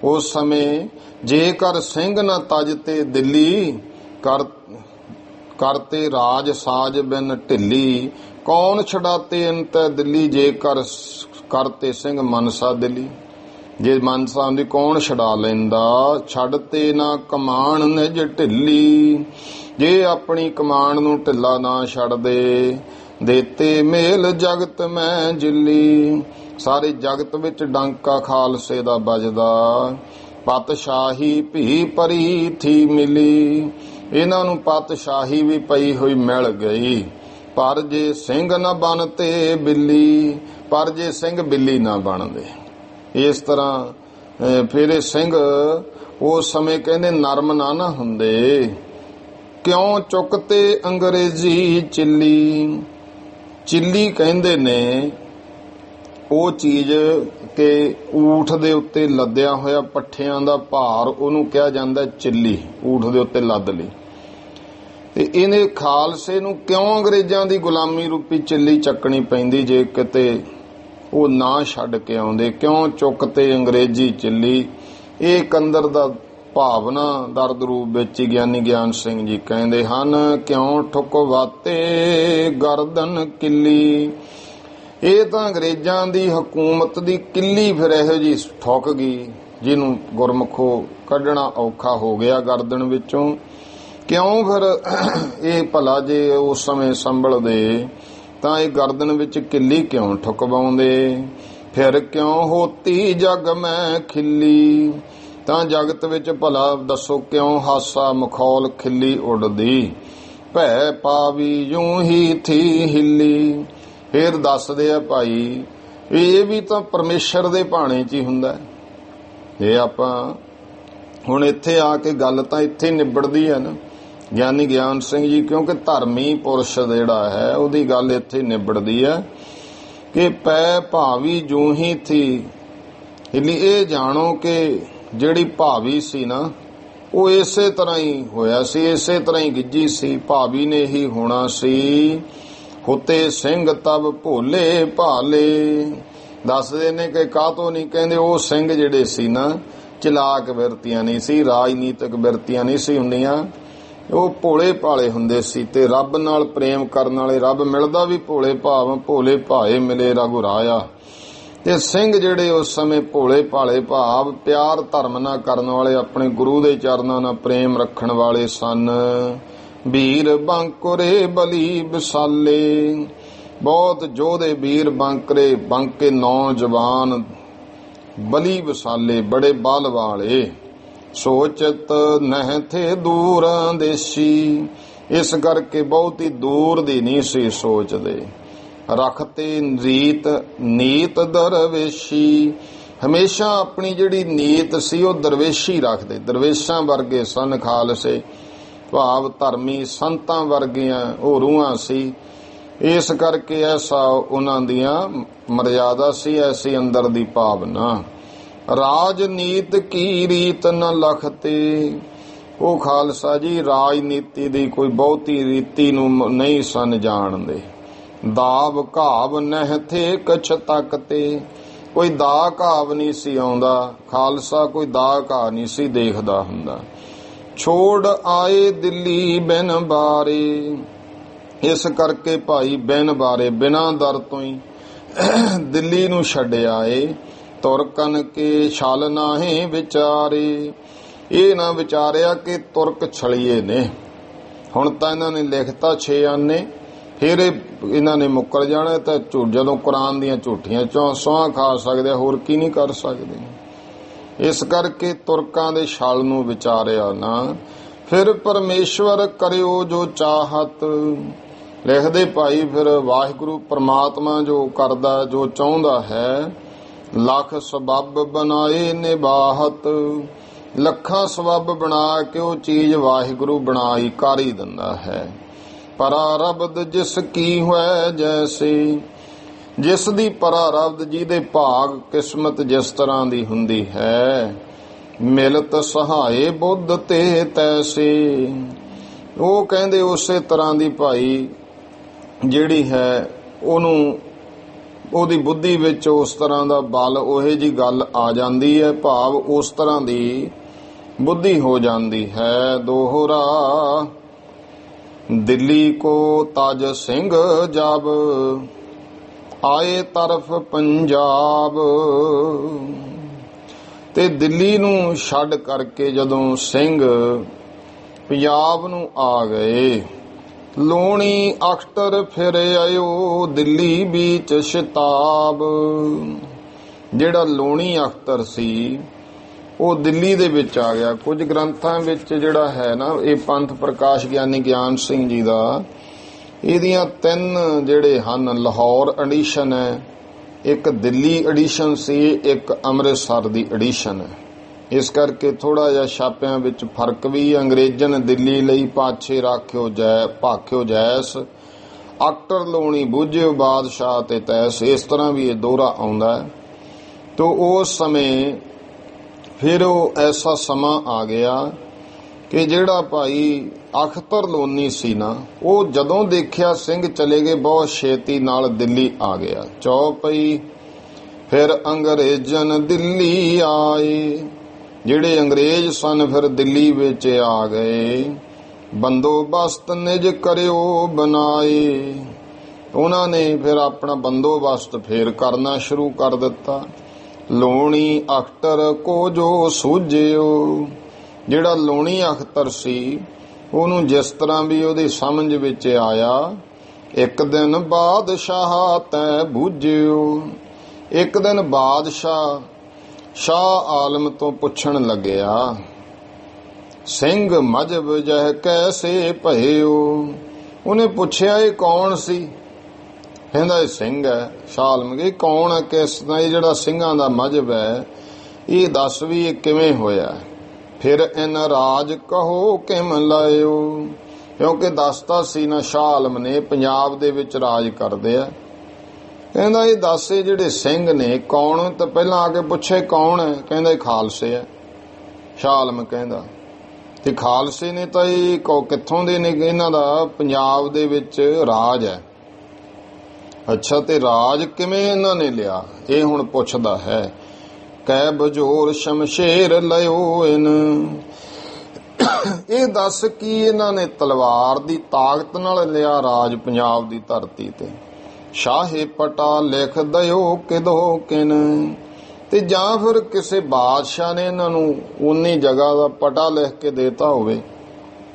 ਉਸ ਸਮੇਂ ਜੇਕਰ ਸਿੰਘ ਨਾ ਤਜਤੇ ਦਿੱਲੀ, ਕਰਤੇ ਰਾਜ ਸਾਜ ਬਿਨ ਢਿੱਲੀ। ਕੌਣ ਛਡਾਤੇ ਅੰਤ ਦਿੱਲੀ, ਜੇਕਰ ਕਰਤੇ ਸਿੰਘ ਮਨਸਾ ਦਿੱਲੀ। ਜੇ ਮਨਸਾ ਦੀ ਕੌਣ ਛਡਾ ਲੈਂਦਾ, ਛੱਡਤੇ ਨਾ ਕਮਾਨ ਨਿਜ ਢਿੱਲੀ। ਜੇ ਆਪਣੀ ਕਮਾਨ ਨੂੰ ਢਿੱਲਾ ਨਾ ਛੱਡਦੇ, ਦੇਤੇ ਮੇਲ ਜਗਤ ਮੈਂ ਜਿੱਲੀ। ਸਾਰੇ ਜਗਤ ਵਿੱਚ ਡਾਂਕਾ ਖਾਲਸੇ ਦਾ ਵੱਜਦਾ, ਪਤਸ਼ਾਹੀ ਭੀ ਪਰੀ ਥੀ ਮਿਲੀ। ਇਹਨਾਂ ਨੂੰ ਪਤਸ਼ਾਹੀ ਵੀ ਪਈ ਹੋਈ ਮਿਲ ਗਈ। ਪਰ ਜੇ ਸਿੰਘ ਨਾ ਬਣਤੇ ਬਿੱਲੀ, ਪਰ ਜੇ ਸਿੰਘ ਬਿੱਲੀ ਨਾ ਬਣਦੇ। ਇਸ ਤਰ੍ਹਾਂ ਫਿਰ ਇਹ ਸਿੰਘ ਉਸ ਸਮੇਂ ਕਹਿੰਦੇ ਨਰਮ ਨਾ ਹੁੰਦੇ। ਕਿਉਂ ਚੁੱਕਤੇ ਅੰਗਰੇਜ਼ੀ ਚਿੱਲੀ। ਚਿੱਲੀ ਕਹਿੰਦੇ ਨੇ ਉਹ ਚੀਜ਼ ਕਿ ਊਠ ਦੇ ਉੱਤੇ ਲੱਦਿਆ ਹੋਇਆ ਪੱਠਿਆਂ ਦਾ ਭਾਰ, ਉਹਨੂੰ ਕਿਹਾ ਜਾਂਦਾ ਚਿੱਲੀ, ਊਠ ਦੇ ਉੱਤੇ ਲੱਦ ਲਈ। ਤੇ ਇਹਨੇ ਖਾਲਸੇ ਨੂੰ ਕਿਉਂ ਅੰਗਰੇਜ਼ਾਂ ਦੀ ਗੁਲਾਮੀ ਰੂਪੀ ਚਿੱਲੀ ਚੱਕਣੀ ਪੈਂਦੀ ਜੇ ਕਿਤੇ ਉਹ ਨਾ ਛੱਡ ਕੇ ਆਉਂਦੇ। ਕਿਉਂ ਚੁੱਕਤੇ ਅੰਗਰੇਜ਼ੀ ਚਿੱਲੀ। ਇਹ ਕੰਦਰ ਦਾ ਭਾਵਨਾ ਦਰਦ ਰੂਪ ਵਿੱਚ ਹੀ ਗਿਆਨੀ ਗਿਆਨ ਸਿੰਘ ਜੀ ਕਹਿੰਦੇ ਹਨ। ਕਿਉਂ ਠੁਕਵਾਤੇ ਗਰਦਨ ਕਿੱਲੀ। ਇਹ ਤਾਂ ਅੰਗਰੇਜ਼ਾਂ ਦੀ ਹਕੂਮਤ ਦੀ ਕਿੱਲੀ ਫਿਰ ਇਹੋ ਜੀ ਠੁੱਕ ਗਈ, ਜਿਹਨੂੰ ਗੁਰਮੁਖੋ ਕੱਢਣਾ ਔਖਾ ਹੋ ਗਿਆ ਗਰਦਨ ਵਿੱਚੋਂ। ਕਿਉਂ ਫਿਰ ਇਹ ਭਲਾ ਜੇ ਉਸ ਸਮੇਂ ਸੰਭਲਦੇ ਤਾਂ ਇਹ ਗਰਦਨ ਵਿੱਚ ਕਿੱਲੀ ਕਿਉਂ ਠੁਕਵਾਉਂਦੇ। ਫਿਰ ਕਿਉਂ ਹੋਤੀ ਜਗ ਮੈਂ ਖਿੱਲੀ। ਤਾਂ ਜਗਤ ਵਿੱਚ ਭਲਾ ਦੱਸੋ ਕਿਉਂ ਹਾਸਾ ਮਖੌਲ ਖਿੱਲੀ ਉੱਡਦੀ। ਭੈ ਪਾਵੀ ਯੂੰ ਹੀ ਥੀ ਹਿੱਲੀ। ਫਿਰ ਦੱਸਦੇ ਆ ਭਾਈ, ਇਹ ਵੀ ਤਾਂ ਪਰਮੇਸ਼ਰ ਦੇ ਭਾਣੇ 'ਚ ਹੀ ਹੁੰਦਾ। ਇਹ ਆਪਾਂ ਹੁਣ ਇੱਥੇ ਆ ਕੇ ਗੱਲ ਤਾਂ ਇੱਥੇ ਨਿਬੜਦੀ ਹੈ ਨਾ ਗਿਆਨੀ ਗਿਆਨ ਸਿੰਘ ਜੀ, ਕਿਉਂਕਿ ਧਰਮੀ ਪੁਰਸ਼ ਜਿਹੜਾ ਹੈ ਉਹਦੀ ਗੱਲ ਇੱਥੇ ਨਿਬੜਦੀ ਹੈ ਕਿ ਪੈ ਭਾਵੀ ਜੂੰ ਹੀ ਥੀ ਹਿੱਲੀ। ਇਹ ਜਾਣੋ ਕਿ ਜਿਹੜੀ ਭਾਵੀ ਸੀ ਨਾ, ਉਹ ਇਸੇ ਤਰ੍ਹਾਂ ਹੀ ਹੋਇਆ ਸੀ, ਇਸੇ ਤਰ੍ਹਾਂ ਹੀ ਗਿੱਜੀ ਸੀ, ਭਾਵੀ ਨੇ ਹੀ ਹੋਣਾ ਸੀ। ਹੁਤੇ ਸਿੰਘ ਤਬ ਭੋਲੇ ਭਾਲੇ। ਦੱਸਦੇ ਨੇ ਕਿ ਕਾਹਤੋਂ ਨਹੀਂ, ਕਹਿੰਦੇ ਉਹ ਸਿੰਘ ਜਿਹੜੇ ਸੀ ਨਾ, ਚਲਾਕ ਬਿਰਤੀਆਂ ਨਹੀਂ ਸੀ, ਰਾਜਨੀਤਿਕ ਬਿਰਤੀਆਂ ਨਹੀਂ ਸੀ ਹੁੰਦੀਆਂ, ਉਹ ਭੋਲੇ ਭਾਲੇ ਹੁੰਦੇ ਸੀ। ਤੇ ਰੱਬ ਨਾਲ ਪ੍ਰੇਮ ਕਰਨ ਵਾਲੇ, ਰੱਬ ਮਿਲਦਾ ਵੀ ਭੋਲੇ ਭਾਵ, ਭੋਲੇ ਭਾਏ ਮਿਲੇ ਰਘੁਰਾਇਆ। ਤੇ ਸਿੰਘ ਜਿਹੜੇ ਉਸ ਸਮੇਂ ਭੋਲੇ ਭਾਲੇ ਭਾਵ ਪਿਆਰ ਧਰਮ ਨਾਲ ਕਰਨ ਵਾਲੇ, ਆਪਣੇ ਗੁਰੂ ਦੇ ਚਰਨਾਂ ਨਾਲ ਪ੍ਰੇਮ ਰੱਖਣ ਵਾਲੇ ਸਨ। ਵੀਰ ਬਾਂਕਰੇ ਬਲੀ ਵਿਸਾਲੇ। ਬਹੁਤ ਯੋਧੇ ਵੀਰ ਬਾਂਕਰੇ, ਬਾਂਕੇ ਨੌਜਵਾਨ, ਬਲੀ ਵਿਸਾਲੇ, ਬੜੇ ਬਲ ਵਾਲੇ। ਸੋਚਤ ਨਹਿ ਥੇ ਦੂਰ ਦੇਸ਼ੀ। ਇਸ ਕਰਕੇ ਬਹੁਤੀ ਦੂਰ ਦੀ ਨਹੀਂ ਸੀ ਸੋਚਦੇ। ਰੱਖਤੇ ਰੀਤ ਨੀਤ ਦਰਵੇਸ਼ੀ। ਹਮੇਸ਼ਾ ਆਪਣੀ ਜਿਹੜੀ ਨੀਤ ਸੀ ਉਹ ਦਰਵੇਸ਼ੀ ਰੱਖਦੇ। ਦਰਵੇਸ਼ਾਂ ਵਰਗੇ ਸਨ ਖਾਲਸੇ, ਭਾਵ ਧਰਮੀ ਸੰਤਾਂ ਵਰਗੀਆਂ ਉਹ ਰੂਹਾਂ ਸੀ। ਇਸ ਕਰਕੇ ਐਸਾ ਉਹਨਾਂ ਦੀਆਂ ਮਰਜ਼ਾਦਾ ਸੀ, ਐਸੀ ਅੰਦਰ ਦੀ ਭਾਵਨਾ। ਰਾਜਨੀਤ ਕੀ ਰੀਤ ਨ ਲਖਤੇ। ਉਹ ਖਾਲਸਾ ਜੀ ਰਾਜਨੀਤੀ ਦੀ ਕੋਈ ਬਹੁਤੀ ਰੀਤੀ ਨੂੰ ਨਹੀਂ ਸਨ ਜਾਣਦੇ। ਦਾਵ ਘਾਵ ਨਹਿ ਥੇ ਕਛ ਤੱਕਤੇ। ਕੋਈ ਦਾ ਘਾਵ ਨਹੀਂ ਸੀ ਆਉਂਦਾ, ਖਾਲਸਾ ਕੋਈ ਦਾ ਘਾ ਨਹੀਂ ਸੀ ਦੇਖਦਾ ਹੁੰਦਾ। ਛੋੜ ਆਏ ਦਿੱਲੀ ਬਿਨ ਬਾਰੇ। ਇਸ ਕਰਕੇ ਭਾਈ ਬਿਨ ਬਾਰੇ, ਬਿਨਾਂ ਦਰ ਤੋਂ ਹੀ ਦਿੱਲੀ ਨੂੰ ਛੱਡ ਆਏ। ਤੁਰਕਨ ਕੇ ਛਲ ਨਾਹੀਂ ਵਿਚਾਰੇ। ਇਹ ਨਾ ਵਿਚਾਰਿਆ ਕਿ ਤੁਰਕ ਛਲੀਏ ਨੇ। ਹੁਣ ਤਾਂ ਇਹਨਾਂ ਨੇ ਲਿਖਤਾ 6 ਆਨੇ, ਫਿਰ ਇਹਨਾਂ ਨੇ ਮੁੱਕਰ ਜਾਣਾ। ਤਾਂ ਜਦੋਂ ਕੁਰਾਨ ਦੀਆਂ ਝੂਠੀਆਂ ਸਹੁੰ ਖਾ ਸਕਦੇ, ਹੋਰ ਕੀ ਨਹੀਂ ਕਰ ਸਕਦੇ। ਇਸ ਕਰਕੇ ਤੁਰਕਾਂ ਦੇ ਛਲ ਨੂੰ ਵਿਚਾਰਿਆ ਨਾ। ਫਿਰ ਪਰਮੇਸ਼ਵਰ ਕਰਿਓ ਜੋ ਚਾਹਤ। ਲਿਖਦੇ ਭਾਈ ਫਿਰ ਵਾਹਿਗੁਰੂ ਪਰਮਾਤਮਾ ਜੋ ਕਰਦਾ, ਜੋ ਚਾਹੁੰਦਾ ਹੈ, ਲੱਖ ਸਬੱਬ ਬਣਾਏ ਨਿਬਾਹਤ। ਲੱਖਾਂ ਸਬੱਬ ਬਣਾ ਕੇ ਉਹ ਚੀਜ਼ ਵਾਹਿਗੁਰੂ ਬਣਾਈ ਕਰ ਹੀ ਦਿੰਦਾ ਹੈ। ਪਰਾਰਬਧ ਜਿਸ ਕੀ ਹੋਇ ਜੈਸੇ। ਜਿਸ ਦੀ ਪਰਾਰਬਧ, ਜਿਹਦੇ ਭਾਗ ਕਿਸਮਤ ਜਿਸ ਤਰ੍ਹਾਂ ਦੀ ਹੁੰਦੀ ਹੈ। ਮਿਲਤ ਸਹਾਏ ਬੁੱਧ ਤੇ ਤੈਸੇ। ਉਹ ਕਹਿੰਦੇ ਉਸੇ ਤਰ੍ਹਾਂ ਦੀ ਭਾਈ ਜਿਹੜੀ ਹੈ ਉਹਨੂੰ, ਉਹਦੀ ਬੁੱਧੀ ਵਿੱਚ ਉਸ ਤਰ੍ਹਾਂ ਦਾ ਬਲ, ਉਹੇ ਜੀ ਗੱਲ ਆ ਜਾਂਦੀ ਹੈ। ਭਾਵ ਉਸ ਤਰ੍ਹਾਂ ਦੀ ਬੁੱਧੀ ਹੋ ਜਾਂਦੀ ਹੈ। ਦੋਹਰਾ ਦਿੱਲੀ ਕੋ ਤਜ ਸਿੰਘ ਜਬ ਆਏ ਤਰਫ ਪੰਜਾਬ। ਤੇ ਦਿੱਲੀ ਨੂੰ ਛੱਡ ਕਰਕੇ ਜਦੋਂ ਸਿੰਘ ਪੰਜਾਬ ਨੂੰ ਆ ਗਏ, ਲੋਣੀ ਅਖਤਰ ਫਿਰ ਆਇਓ ਦਿੱਲੀ ਵਿੱਚ ਸ਼ਤਾਬ। ਜਿਹੜਾ ਲੋਣੀ ਅਖਤਰ ਸੀ ਉਹ ਦਿੱਲੀ ਦੇ ਵਿੱਚ ਆ ਗਿਆ। ਕੁਝ ਗ੍ਰੰਥਾਂ ਵਿੱਚ ਜਿਹੜਾ ਹੈ ਨਾ, ਇਹ ਪੰਥ ਪ੍ਰਕਾਸ਼ ਗਿਆਨੀ ਗਿਆਨ ਸਿੰਘ ਜੀ ਦਾ, ਇਹਦੀਆਂ 3 ਜਿਹੜੇ ਹਨ, ਲਾਹੌਰ ਐਡੀਸ਼ਨ ਹੈ, ਇੱਕ ਦਿੱਲੀ ਐਡੀਸ਼ਨ ਸੀ, ਇੱਕ ਅੰਮ੍ਰਿਤਸਰ ਦੀ ਐਡੀਸ਼ਨ ਹੈ। ਇਸ ਕਰਕੇ ਥੋੜਾ ਜਿਹਾ ਛਾਪਿਆਂ ਵਿੱਚ ਫਰਕ ਵੀ। ਅੰਗਰੇਜ਼ਨ ਦਿੱਲੀ ਲਈ ਪਾਛੇ ਰਾਖਿਓ ਜੈ ਭਾਖਿਓ ਜੈਸ, ਅਕਟਰ ਲੋਣੀ ਬੂਝਿਓ ਬਾਦਸ਼ਾਹ ਤੇ ਤੈਸ। ਇਸ ਤਰ੍ਹਾਂ ਵੀ ਇਹ ਦੋਹਰਾ ਆਉਂਦਾ ਹੈ। ਤੋ ਉਸ ਸਮੇਂ ਫਿਰ ਉਹ ਐਸਾ ਸਮਾਂ ਆ ਗਿਆ ਕਿ ਜਿਹੜਾ ਭਾਈ ਅਖਤਰ ਲੋਨੀ ਸੀ ਨਾ, ਉਹ ਜਦੋਂ ਦੇਖਿਆ ਸਿੰਘ ਚਲੇ ਗਏ, ਬਹੁਤ ਛੇਤੀ ਨਾਲ ਦਿੱਲੀ ਆ ਗਿਆ। ਚੌਪਈ ਫਿਰ ਅੰਗਰੇਜ਼ਨ ਦਿੱਲੀ ਆਏ। ਜਿਹੜੇ ਅੰਗਰੇਜ਼ ਸਨ ਫਿਰ ਦਿੱਲੀ ਵਿੱਚ ਆ ਗਏ। ਬੰਦੋਬਸਤ ਨਿਜ ਕਰਿਓ ਬਣਾਏ। ਉਹਨਾਂ ਨੇ ਫਿਰ ਆਪਣਾ ਬੰਦੋਬਸਤ ਫੇਰ ਕਰਨਾ ਸ਼ੁਰੂ ਕਰ ਦਿੱਤਾ। ਲੋਣੀ ਅਖਤਰ ਕੋ ਜੋ ਸੂਝਿਓ। ਜਿਹੜਾ ਲੋਣੀ ਅਖਤਰ ਸੀ ਉਹਨੂੰ ਜਿਸ ਤਰ੍ਹਾਂ ਵੀ ਉਹਦੀ ਸਮਝ ਵਿੱਚ ਆਇਆ, ਇੱਕ ਦਿਨ ਬਾਦਸ਼ਾਹ ਤੈ ਬੂਝਿਓ। ਇੱਕ ਦਿਨ ਬਾਦਸ਼ਾਹ ਸ਼ਾਹ ਆਲਮ ਤੋਂ ਪੁੱਛਣ ਲੱਗਿਆ, ਸਿੰਘ ਮਜਬ ਜਹ ਕੈਸੇ ਭਇਓ। ਉਹਨੇ ਪੁੱਛਿਆ ਇਹ ਕੌਣ ਸੀ? ਕਹਿੰਦਾ ਇਹ ਸਿੰਘ ਹੈ। ਸ਼ਾਹ ਆਲਮ ਇਹ ਕੌਣ ਹੈ, ਕਿਸ ਦਾ? ਇਹ ਜਿਹੜਾ ਸਿੰਘਾਂ ਦਾ ਮਜਬ ਹੈ, ਇਹ ਦੱਸ ਵੀ ਇਹ ਕਿਵੇਂ ਹੋਇਆ। ਫਿਰ ਇਨ ਰਾਜ ਕਹੋ ਕਿਮ ਲਾਇਓ। ਕਿਉਂਕਿ ਦੱਸਤਾ ਸੀ ਨਾ ਸ਼ਾਹ ਆਲਮ ਨੇ ਪੰਜਾਬ ਦੇ ਵਿੱਚ ਰਾਜ ਕਰਦੇ ਆ। ਕਹਿੰਦਾ ਇਹ ਦੱਸ ਇਹ ਜਿਹੜੇ ਸਿੰਘ ਨੇ ਕੌਣ? ਤਾਂ ਪਹਿਲਾਂ ਆ ਕੇ ਪੁੱਛੇ ਕੌਣ ਹੈ? ਕਹਿੰਦਾ ਇਹ ਖਾਲਸੇ ਹੈ। ਸ਼ਾਹ ਆਲਮ ਕਹਿੰਦਾ ਤੇ ਖਾਲਸੇ ਨੇ ਤਾਂ ਇਹ ਕਿੱਥੋਂ ਦੇ ਨੇ? ਇਹਨਾਂ ਦਾ ਪੰਜਾਬ ਦੇ ਵਿੱਚ ਰਾਜ ਹੈ। ਅੱਛਾ, ਤੇ ਰਾਜ ਕਿਵੇਂ ਇਹਨਾਂ ਨੇ ਲਿਆ? ਇਹ ਹੁਣ ਪੁੱਛਦਾ ਹੈ। ਕੈ ਬਜੋਰ ਸ਼ਮਸ਼ੇਰ ਲਿਓ ਇਨ। ਇਹ ਦੱਸ ਕੀ ਇਹਨਾਂ ਨੇ ਤਲਵਾਰ ਦੀ ਤਾਕਤ ਨਾਲ ਲਿਆ ਰਾਜ ਪੰਜਾਬ ਦੀ ਧਰਤੀ ਤੇ? ਸ਼ਾਹੇ ਪਟਾ ਲਿਖ ਦਿਓ ਕਿਦੋ ਕਿਨ। ਤੇ ਜਾਂ ਫਿਰ ਕਿਸੇ ਬਾਦਸ਼ਾਹ ਨੇ ਇਹਨਾਂ ਨੂੰ ਉਨੀ ਜਗ੍ਹਾ ਦਾ ਪਟਾ ਲਿਖ ਕੇ ਦੇਤਾ ਹੋਵੇ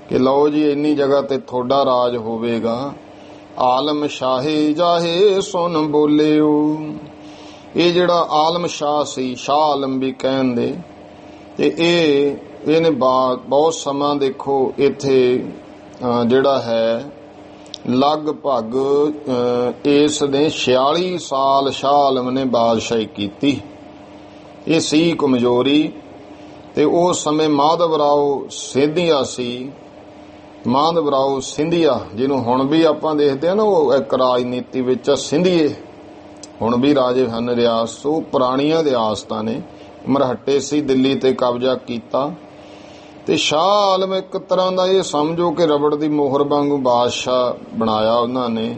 ਕਿ ਲਓ ਜੀ ਇੰਨੀ ਜਗ੍ਹਾ ਤੇ ਤੁਹਾਡਾ ਰਾਜ ਹੋਵੇਗਾ। ਆਲਮ ਸ਼ਾਹੇ ਜਾਹੇ ਸੁਨ ਬੋਲਿਓ। ਇਹ ਜਿਹੜਾ ਆਲਮ ਸ਼ਾਹ ਸੀ, ਸ਼ਾਹ ਆਲਮ ਵੀ ਕਹਿੰਦੇ, ਤੇ ਇਹਨੇ ਬਹੁਤ ਸਮਾਂ ਦੇਖੋ ਇੱਥੇ ਜਿਹੜਾ ਹੈ ਲਗਭਗ ਇਸ ਨੇ 46 ਸਾਲ ਸ਼ਾਹ ਆਲਮ ਨੇ ਬਾਦਸ਼ਾਹੀ ਕੀਤੀ। ਇਹ ਸੀ ਕਮਜ਼ੋਰੀ। ਤੇ ਉਸ ਸਮੇਂ ਮਾਧਵ ਰਾਓ ਸਿੰਧੀਆ ਸੀ। ਮਾਧਵ ਰਾਓ ਸਿੰਧੀਆ, ਜਿਹਨੂੰ ਹੁਣ ਵੀ ਆਪਾਂ ਦੇਖਦੇ ਆ ਨਾ, ਉਹ ਇੱਕ ਰਾਜਨੀਤੀ ਵਿੱਚ ਸਿੰਧੀਏ ਹੁਣ ਵੀ ਰਾਜੇ ਹਨ ਰਿਆਸਤ। ਉਹ ਪੁਰਾਣੀਆਂ ਰਿਆਸਤਾਂ ਨੇ। ਮਰਹੱਟੇ ਸੀ, ਦਿੱਲੀ ਤੇ ਕਬਜ਼ਾ ਕੀਤਾ। ਤੇ ਸ਼ਾਹ ਆਲਮ ਇੱਕ ਤਰ੍ਹਾਂ ਦਾ ਇਹ ਸਮਝੋ ਕਿ ਰਬੜ ਦੀ ਮੋਹਰ ਵਾਂਗੂ ਬਾਦਸ਼ਾਹ ਬਣਾਇਆ ਉਹਨਾਂ ਨੇ।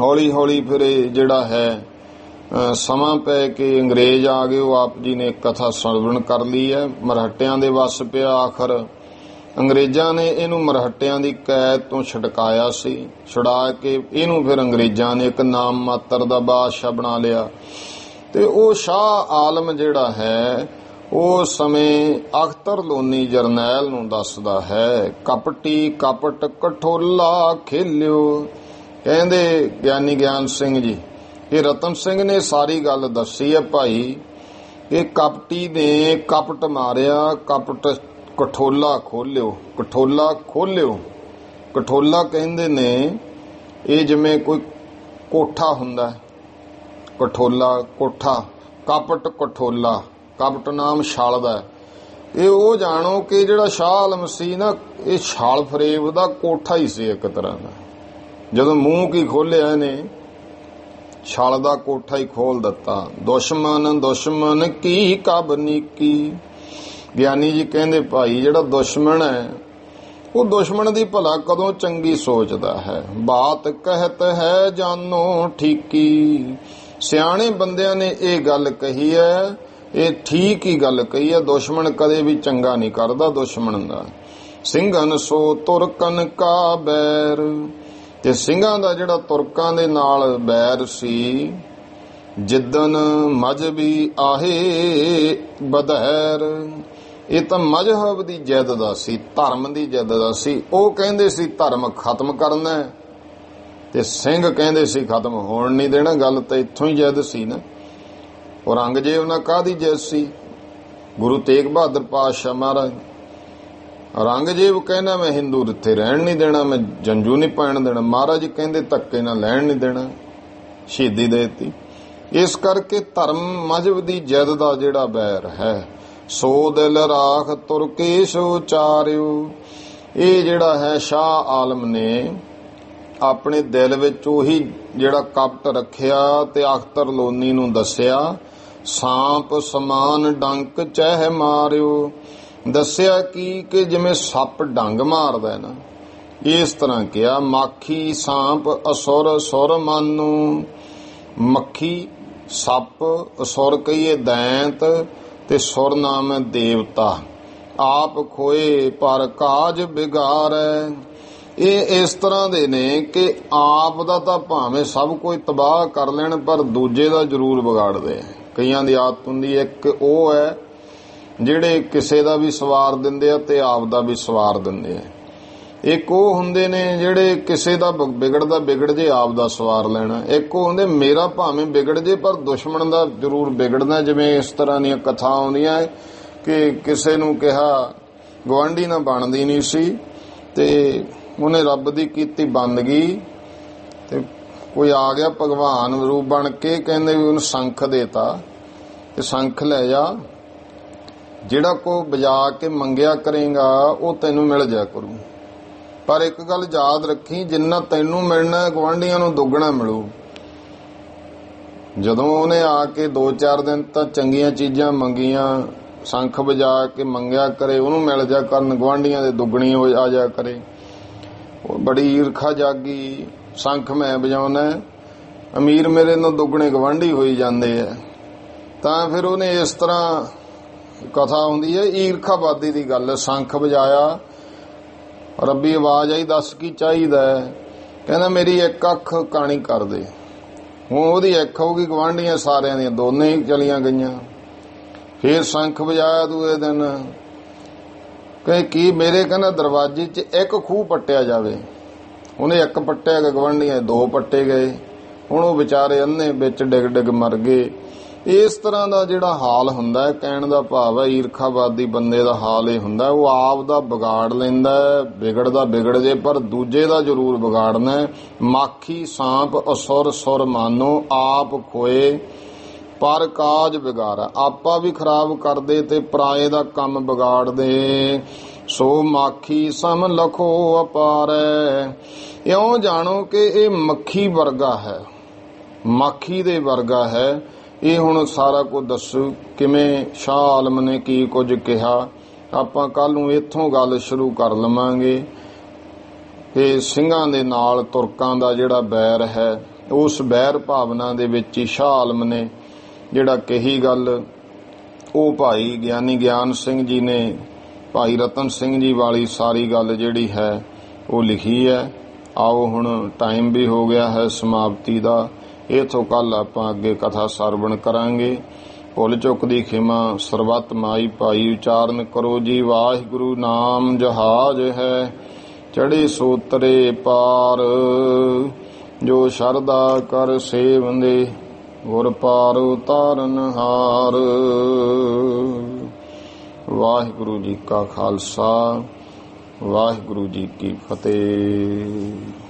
ਹੌਲੀ ਹੌਲੀ ਫਿਰ ਇਹ ਜਿਹੜਾ ਹੈ ਸਮਾਂ ਪੈ ਕੇ ਅੰਗਰੇਜ਼ ਆ ਗਏ। ਉਹ ਆਪ ਜੀ ਨੇ ਕਥਾ ਸਰਵਣ ਕਰ ਲਈ ਹੈ। ਮਰਹੱਟਿਆਂ ਦੇ ਵੱਸ ਪਿਆ। ਆਖਰ ਅੰਗਰੇਜ਼ਾਂ ਨੇ ਇਹਨੂੰ ਮਰਹੱਟਿਆਂ ਦੀ ਕੈਦ ਤੋਂ ਛੁਡਕਾਇਆ ਸੀ। ਛੁਡਾ ਕੇ ਇਹਨੂੰ ਫਿਰ ਅੰਗਰੇਜ਼ਾਂ ਨੇ ਇੱਕ ਨਾਮ ਮਾਤਰ ਦਾ ਬਾਦਸ਼ਾਹ ਬਣਾ ਲਿਆ। ਤੇ ਉਹ ਸ਼ਾਹ ਆਲਮ ਜਿਹੜਾ ਹੈ ਉਹ ਸਮੇਂ ਅਖਤਰ ਲੋਨੀ ਜਰਨੈਲ ਨੂੰ ਦੱਸਦਾ ਹੈ, ਕਪਟੀ ਕਪਟ ਕਠੋਲਾ ਖੇਲਿਓ। ਕਹਿੰਦੇ ਗਿਆਨੀ ਗਿਆਨ ਸਿੰਘ ਜੀ, ਇਹ ਰਤਨ ਸਿੰਘ ਨੇ ਸਾਰੀ ਗੱਲ ਦੱਸੀ ਹੈ ਭਾਈ। ਇਹ ਕਪਟੀ ਨੇ ਕਪਟ ਮਾਰਿਆ, ਕਪਟ ਕਠੋਲਾ ਖੋਲਿਓ, ਕਠੋਲਾ ਖੋਲਿਓ। ਕਠੋਲਾ ਕਹਿੰਦੇ ਨੇ ਇਹ ਜਿਵੇਂ ਕੋਈ ਕੋਠਾ ਹੁੰਦਾ, ਕਠੋਲਾ ਕੋਠਾ, ਕਪਟ ਕਠੋਲਾ, ਕਪਟ ਨਾਮ ਛਲ ਦਾ। ਇਹ ਉਹ ਜਾਣੋ ਕਿ ਜਿਹੜਾ ਸ਼ਾਹ ਆਲਮ ਸੀ ਨਾ, ਇਹ ਛਲ ਫਰੇਬ ਦਾ ਕੋਠਾ ਹੀ ਸੀ ਇੱਕ ਤਰ੍ਹਾਂ ਦਾ। ਜਦੋਂ ਮੂੰਹ ਕੀ ਖੋਲਿਆ ਇਹਨੇ, ਛਲ ਦਾ ਕੋਠਾ ਹੀ ਖੋਲ ਦਿੱਤਾ। ਦੁਸ਼ਮਨ ਦੁਸ਼ਮਨ ਕੀ ਕਬ ਨੀਕੀ। ਗਿਆਨੀ ਜੀ ਕਹਿੰਦੇ ਭਾਈ ਜਿਹੜਾ ਦੁਸ਼ਮਣ ਹੈ ਉਹ ਦੁਸ਼ਮਣ ਦੀ ਭਲਾ ਕਦੋਂ ਚੰਗੀ ਸੋਚਦਾ ਹੈ। ਬਾਤ ਕਹਿਤ ਹੈ ਜਾਨੋ ਠੀਕੀ। ਸਿਆਣੇ ਬੰਦਿਆਂ ਨੇ ਇਹ ਗੱਲ ਕਹੀ ਹੈ, ਇਹ ਠੀਕ ਹੀ ਗੱਲ ਕਹੀ ਹੈ। ਦੁਸ਼ਮਣ ਕਦੇ ਵੀ ਚੰਗਾ ਨਹੀਂ ਕਰਦਾ ਦੁਸ਼ਮਣ ਦਾ। ਸਿੰਘਨ ਸੋ ਤੁਰਕਨ ਕਾ ਬੈਰ। ਤੇ ਸਿੰਘਾਂ ਦਾ ਜਿਹੜਾ ਤੁਰਕਾਂ ਦੇ ਨਾਲ ਬੈਰ ਸੀ, ਜਿੱਦਨ ਮਜ਼ਹਬੀ ਆਹੇ ਬਧੈਰ। ਇਹ ਤਾਂ ਮਜ਼ਹਬ ਦੀ ਜਿੱਦ ਦਾ ਸੀ, ਧਰਮ ਦੀ ਜਿੱਦ ਦਾ ਸੀ। ਉਹ ਕਹਿੰਦੇ ਸੀ ਧਰਮ ਖਤਮ ਕਰਨਾ ਤੇ ਸਿੰਘ ਕਹਿੰਦੇ ਸੀ ਖਤਮ ਹੋਣ ਨਹੀਂ ਦੇਣਾ। ਗੱਲ ਤਾਂ ਇੱਥੋਂ ਹੀ ਜਿੱਦ ਸੀ ਨਾ। ਔਰੰਗਜ਼ੇਬ ਨਾਲ ਕਾਹਦੀ ਜਿੱਦ ਸੀ? ਗੁਰੂ ਤੇਗ ਬਹਾਦਰ ਪਾਤਸ਼ਾਹ ਮਹਾਰਾਜ। ਔਰੰਗਜ਼ੇਬ ਕਹਿੰਦਾ ਮੈਂ ਹਿੰਦੂ ਇੱਥੇ ਰਹਿਣ ਨਹੀਂ ਦੇਣਾ, ਮੈਂ ਜੰਜੂ ਨਹੀਂ ਪੈਣ ਦੇਣਾ। ਮਹਾਰਾਜ ਕਹਿੰਦੇ ਧੱਕੇ ਨਾਲ ਲੈਣ ਨਹੀਂ ਦੇਣਾ, ਸ਼ਹੀਦੀ ਦੇ ਦਿੱਤੀ। ਇਸ ਕਰਕੇ ਧਰਮ ਮਜ਼ਹਬ ਦੀ ਜਿੱਦ ਦਾ ਜਿਹੜਾ ਬੈਰ ਹੈ, ਸੋ ਦਿਲ ਰਾਖ ਤੁਰਕੇਸ਼ ਉਚਾਰਿਓ। ਇਹ ਜਿਹੜਾ ਹੈ ਸ਼ਾਹ ਆਲਮ ਨੇ ਆਪਣੇ ਦਿਲ ਵਿੱਚ ਉਹੀ ਜਿਹੜਾ ਕਪਟ ਰੱਖਿਆ ਤੇ ਅਖਤਰ ਲੋਨੀ ਨੂੰ ਦੱਸਿਆ। ਸਾਂਪ ਸਮਾਨ ਡੰਕ ਚਹਿ ਮਾਰਿਓ। ਦੱਸਿਆ ਕਿ ਜਿਵੇਂ ਸੱਪ ਡੰਗ ਮਾਰਦਾ ਨਾ, ਇਸ ਤਰ੍ਹਾਂ ਕਿਹਾ। ਮਾਖੀ ਸਾਂਪ ਅਸੁਰ ਸੁਰ ਮਾਨੂ। ਮੱਖੀ ਸੱਪ, ਅਸੁਰ ਕਹੀਏ ਦੈਂਤ, ਤੇ ਸੁਰ ਨਾਮ ਹੈ ਦੇਵਤਾ। ਆਪ ਖੋਏ ਪਰ ਕਾਜ ਬਿਗਾਰੈ। ਇਹ ਇਸ ਤਰ੍ਹਾਂ ਦੇ ਨੇ ਕਿ ਆਪ ਦਾ ਤਾਂ ਭਾਵੇਂ ਸਭ ਕੁਝ ਤਬਾਹ ਕਰ ਲੈਣ, ਪਰ ਦੂਜੇ ਦਾ ਜ਼ਰੂਰ ਵਿਗਾੜਦੇ। ਕਈਆਂ ਦੀ ਆਦਤ ਹੁੰਦੀ, ਇੱਕ ਉਹ ਹੈ ਜਿਹੜੇ ਕਿਸੇ ਦਾ ਵੀ ਸਵਾਰ ਦਿੰਦੇ ਆ ਤੇ ਆਪ ਦਾ ਵੀ ਸਵਾਰ ਦਿੰਦੇ ਆ। ਇੱਕ ਉਹ ਹੁੰਦੇ ਨੇ ਜਿਹੜੇ ਕਿਸੇ ਦਾ ਵਿਗੜਦਾ ਵਿਗੜ ਜੇ ਆਪ ਦਾ ਸਵਾਰ ਲੈਣਾ। ਇੱਕ ਉਹ ਹੁੰਦੇ ਮੇਰਾ ਭਾਵੇਂ ਵਿਗੜ ਜੇ ਪਰ ਦੁਸ਼ਮਣ ਦਾ ਜ਼ਰੂਰ ਵਿਗੜਨਾ। ਜਿਵੇਂ ਇਸ ਤਰ੍ਹਾਂ ਦੀਆਂ ਕਥਾ ਆਉਂਦੀਆਂ ਕਿ ਕਿਸੇ ਨੂੰ ਕਿਹਾ ਗੁਆਂਢੀ ਨਾਲ ਬਣਦੀ ਨਹੀਂ ਸੀ ਤੇ ਉਹਨੇ ਰੱਬ ਦੀ ਕੀਤੀ ਬੰਦਗੀ, ਤੇ ਕੋਈ ਆ ਗਿਆ ਭਗਵਾਨ ਰੂਪ ਬਣ ਕੇ, ਕਹਿੰਦੇ ਵੀ ਉਹਨੂੰ ਸੰਖ ਦੇਤਾ ਤੇ ਸੰਖ ਲੈ ਜਾ, ਜਿਹੜਾ ਕੋ ਬਜਾ ਕੇ ਮੰਗਿਆ ਕਰੇਗਾ ਉਹ ਤੈਨੂੰ ਮਿਲ ਜਾ ਕਰੂ। ਪਰ ਇੱਕ ਗੱਲ ਯਾਦ ਰੱਖੀ, ਜਿੰਨਾ ਤੈਨੂੰ ਮਿਲਣਾ ਗੁਆਂਢੀਆਂ ਨੂੰ ਦੁੱਗਣਾ ਮਿਲੂ। ਜਦੋਂ ਉਹਨੇ ਆ ਕੇ 2-4 ਦਿਨ ਤਾਂ ਚੰਗੀਆਂ ਚੀਜ਼ਾਂ ਮੰਗੀਆਂ, ਸੰਖ ਵਜਾ ਕੇ ਮੰਗਿਆ ਕਰੇ, ਉਹਨੂੰ ਮਿਲ ਜਾ ਕਰਨ, ਗੁਆਂਢੀਆਂ ਦੇ ਦੁੱਗਣੀ ਹੋ ਆ ਜਾ ਕਰੇ। ਉਹ ਬੜੀ ਈਰਖਾ ਜਾਗੀ, ਸੰਖ ਮੈਂ ਵਜਾਉਣਾ, ਅਮੀਰ ਮੇਰੇ ਨਾਲ ਦੁੱਗਣੇ ਗੁਆਂਢੀ ਹੋਈ ਜਾਂਦੇ ਆ। ਤਾਂ ਫਿਰ ਉਹਨੇ ਇਸ ਤਰ੍ਹਾਂ ਕਥਾ ਹੁੰਦੀ ਹੈ, ਈਰਖਾਬਾਦੀ ਦੀ ਗੱਲ। ਸੰਖ ਵਜਾਇਆ, ਰੱਬੀ ਆਵਾਜ਼ ਆਈ, ਦੱਸ ਕੀ ਚਾਹੀਦਾ? ਕਹਿੰਦਾ ਮੇਰੀ ਇੱਕ ਅੱਖ ਕਾਣੀ ਕਰ ਦੇ। ਹੁਣ ਉਹਦੀ ਇੱਕ ਹੋਊਗੀ, ਗਵਾਂਢੀਆਂ ਸਾਰਿਆਂ ਦੀਆਂ ਦੋਨੇ ਹੀ ਚਲੀਆਂ ਗਈਆਂ। ਫੇਰ ਸ਼ੰਖ ਵਜਾਇਆ ਦੂਏ ਦਿਨ, ਕਹੇ ਕੀ ਮੇਰੇ ਕਹਿੰਦਾ ਦਰਵਾਜ਼ੇ 'ਚ ਇੱਕ ਖੂਹ ਪੱਟਿਆ ਜਾਵੇ। ਉਹਨੇ ਇੱਕ ਪੱਟਿਆ, ਗਵਾਂਢੀਆਂ ਦੋ ਪੱਟੇ ਗਏ। ਹੁਣ ਉਹ ਵਿਚਾਰੇ ਅੰਨੇ ਵਿੱਚ ਡਿੱਗ ਡਿੱਗ ਮਰ ਗਏ। ਇਸ ਤਰ੍ਹਾਂ ਦਾ ਜਿਹੜਾ ਹਾਲ ਹੁੰਦਾ ਹੈ, ਕਹਿਣ ਦਾ ਭਾਵ ਹੈ ਈਰਖਾਵਾਦੀ ਬੰਦੇ ਦਾ ਹਾਲ ਇਹ ਹੁੰਦਾ, ਉਹ ਆਪ ਦਾ ਵਿਗਾੜ ਲੈਂਦਾ, ਵਿਗੜਦਾ ਵਿਗੜ ਜੇ ਪਰ ਦੂਜੇ ਦਾ ਜ਼ਰੂਰ ਵਿਗਾੜਨਾ। ਮਾਖੀ ਸਾਂਪ ਅਸੁਰ ਸੁਰ ਮਾਨੋ, ਆਪ ਖੋਏ ਪਰ ਕਾਜ ਵਿਗਾਰਾ। ਆਪਾ ਵੀ ਖਰਾਬ ਕਰਦੇ ਤੇ ਪਰਾਏ ਦਾ ਕੰਮ ਵਿਗਾੜਦੇ। ਸੋ ਮਾਖੀ ਸਮ ਲਖੋ ਅਪਾਰੈ। ਇਉਂ ਜਾਣੋ ਕਿ ਇਹ ਮੱਖੀ ਵਰਗਾ ਹੈ, ਮਾਖੀ ਦੇ ਵਰਗਾ ਹੈ। ਇਹ ਹੁਣ ਸਾਰਾ ਕੁਝ ਦੱਸੂ ਕਿਵੇਂ ਸ਼ਾਹ ਆਲਮ ਨੇ ਕੀ ਕੁਝ ਕਿਹਾ। ਆਪਾਂ ਕੱਲ ਨੂੰ ਇੱਥੋਂ ਗੱਲ ਸ਼ੁਰੂ ਕਰ ਲਵਾਂਗੇ ਕਿ ਸਿੰਘਾਂ ਦੇ ਨਾਲ ਤੁਰਕਾਂ ਦਾ ਜਿਹੜਾ ਬੈਰ ਹੈ, ਉਸ ਬੈਰ ਭਾਵਨਾ ਦੇ ਵਿੱਚ ਹੀ ਸ਼ਾਹ ਆਲਮ ਨੇ ਜਿਹੜਾ ਕਹੀ ਗੱਲ, ਉਹ ਭਾਈ ਗਿਆਨੀ ਗਿਆਨ ਸਿੰਘ ਜੀ ਨੇ ਭਾਈ ਰਤਨ ਸਿੰਘ ਜੀ ਵਾਲੀ ਸਾਰੀ ਗੱਲ ਜਿਹੜੀ ਹੈ ਉਹ ਲਿਖੀ ਹੈ। ਆਓ ਹੁਣ ਟਾਈਮ ਵੀ ਹੋ ਗਿਆ ਹੈ ਸਮਾਪਤੀ ਦਾ। ਇਥੋਂ ਕੱਲ ਆਪਾਂ ਅੱਗੇ ਕਥਾ ਸਰਵਣ ਕਰਾਂਗੇ। ਭੁੱਲ ਚੁੱਕ ਦੀ ਖਿਮਾ ਸਰਬੱਤ ਮਾਈ ਭਾਈ ਉਚਾਰਨ ਕਰੋ ਜੀ। ਵਾਹਿਗੁਰੂ ਨਾਮ ਜਹਾਜ ਹੈ ਚੜੇ ਸੋਤਰੇ ਪਾਰ, ਜੋ ਸ਼ਰਧਾ ਕਰ ਸੇਵੰਦੇ ਗੁਰ ਪਾਰ ਉਤਾਰਨ ਹਾਰ। ਵਾਹਿਗੁਰੂ ਜੀ ਕਾ ਖਾਲਸਾ, ਵਾਹਿਗੁਰੂ ਜੀ ਕੀ ਫਤਿਹ।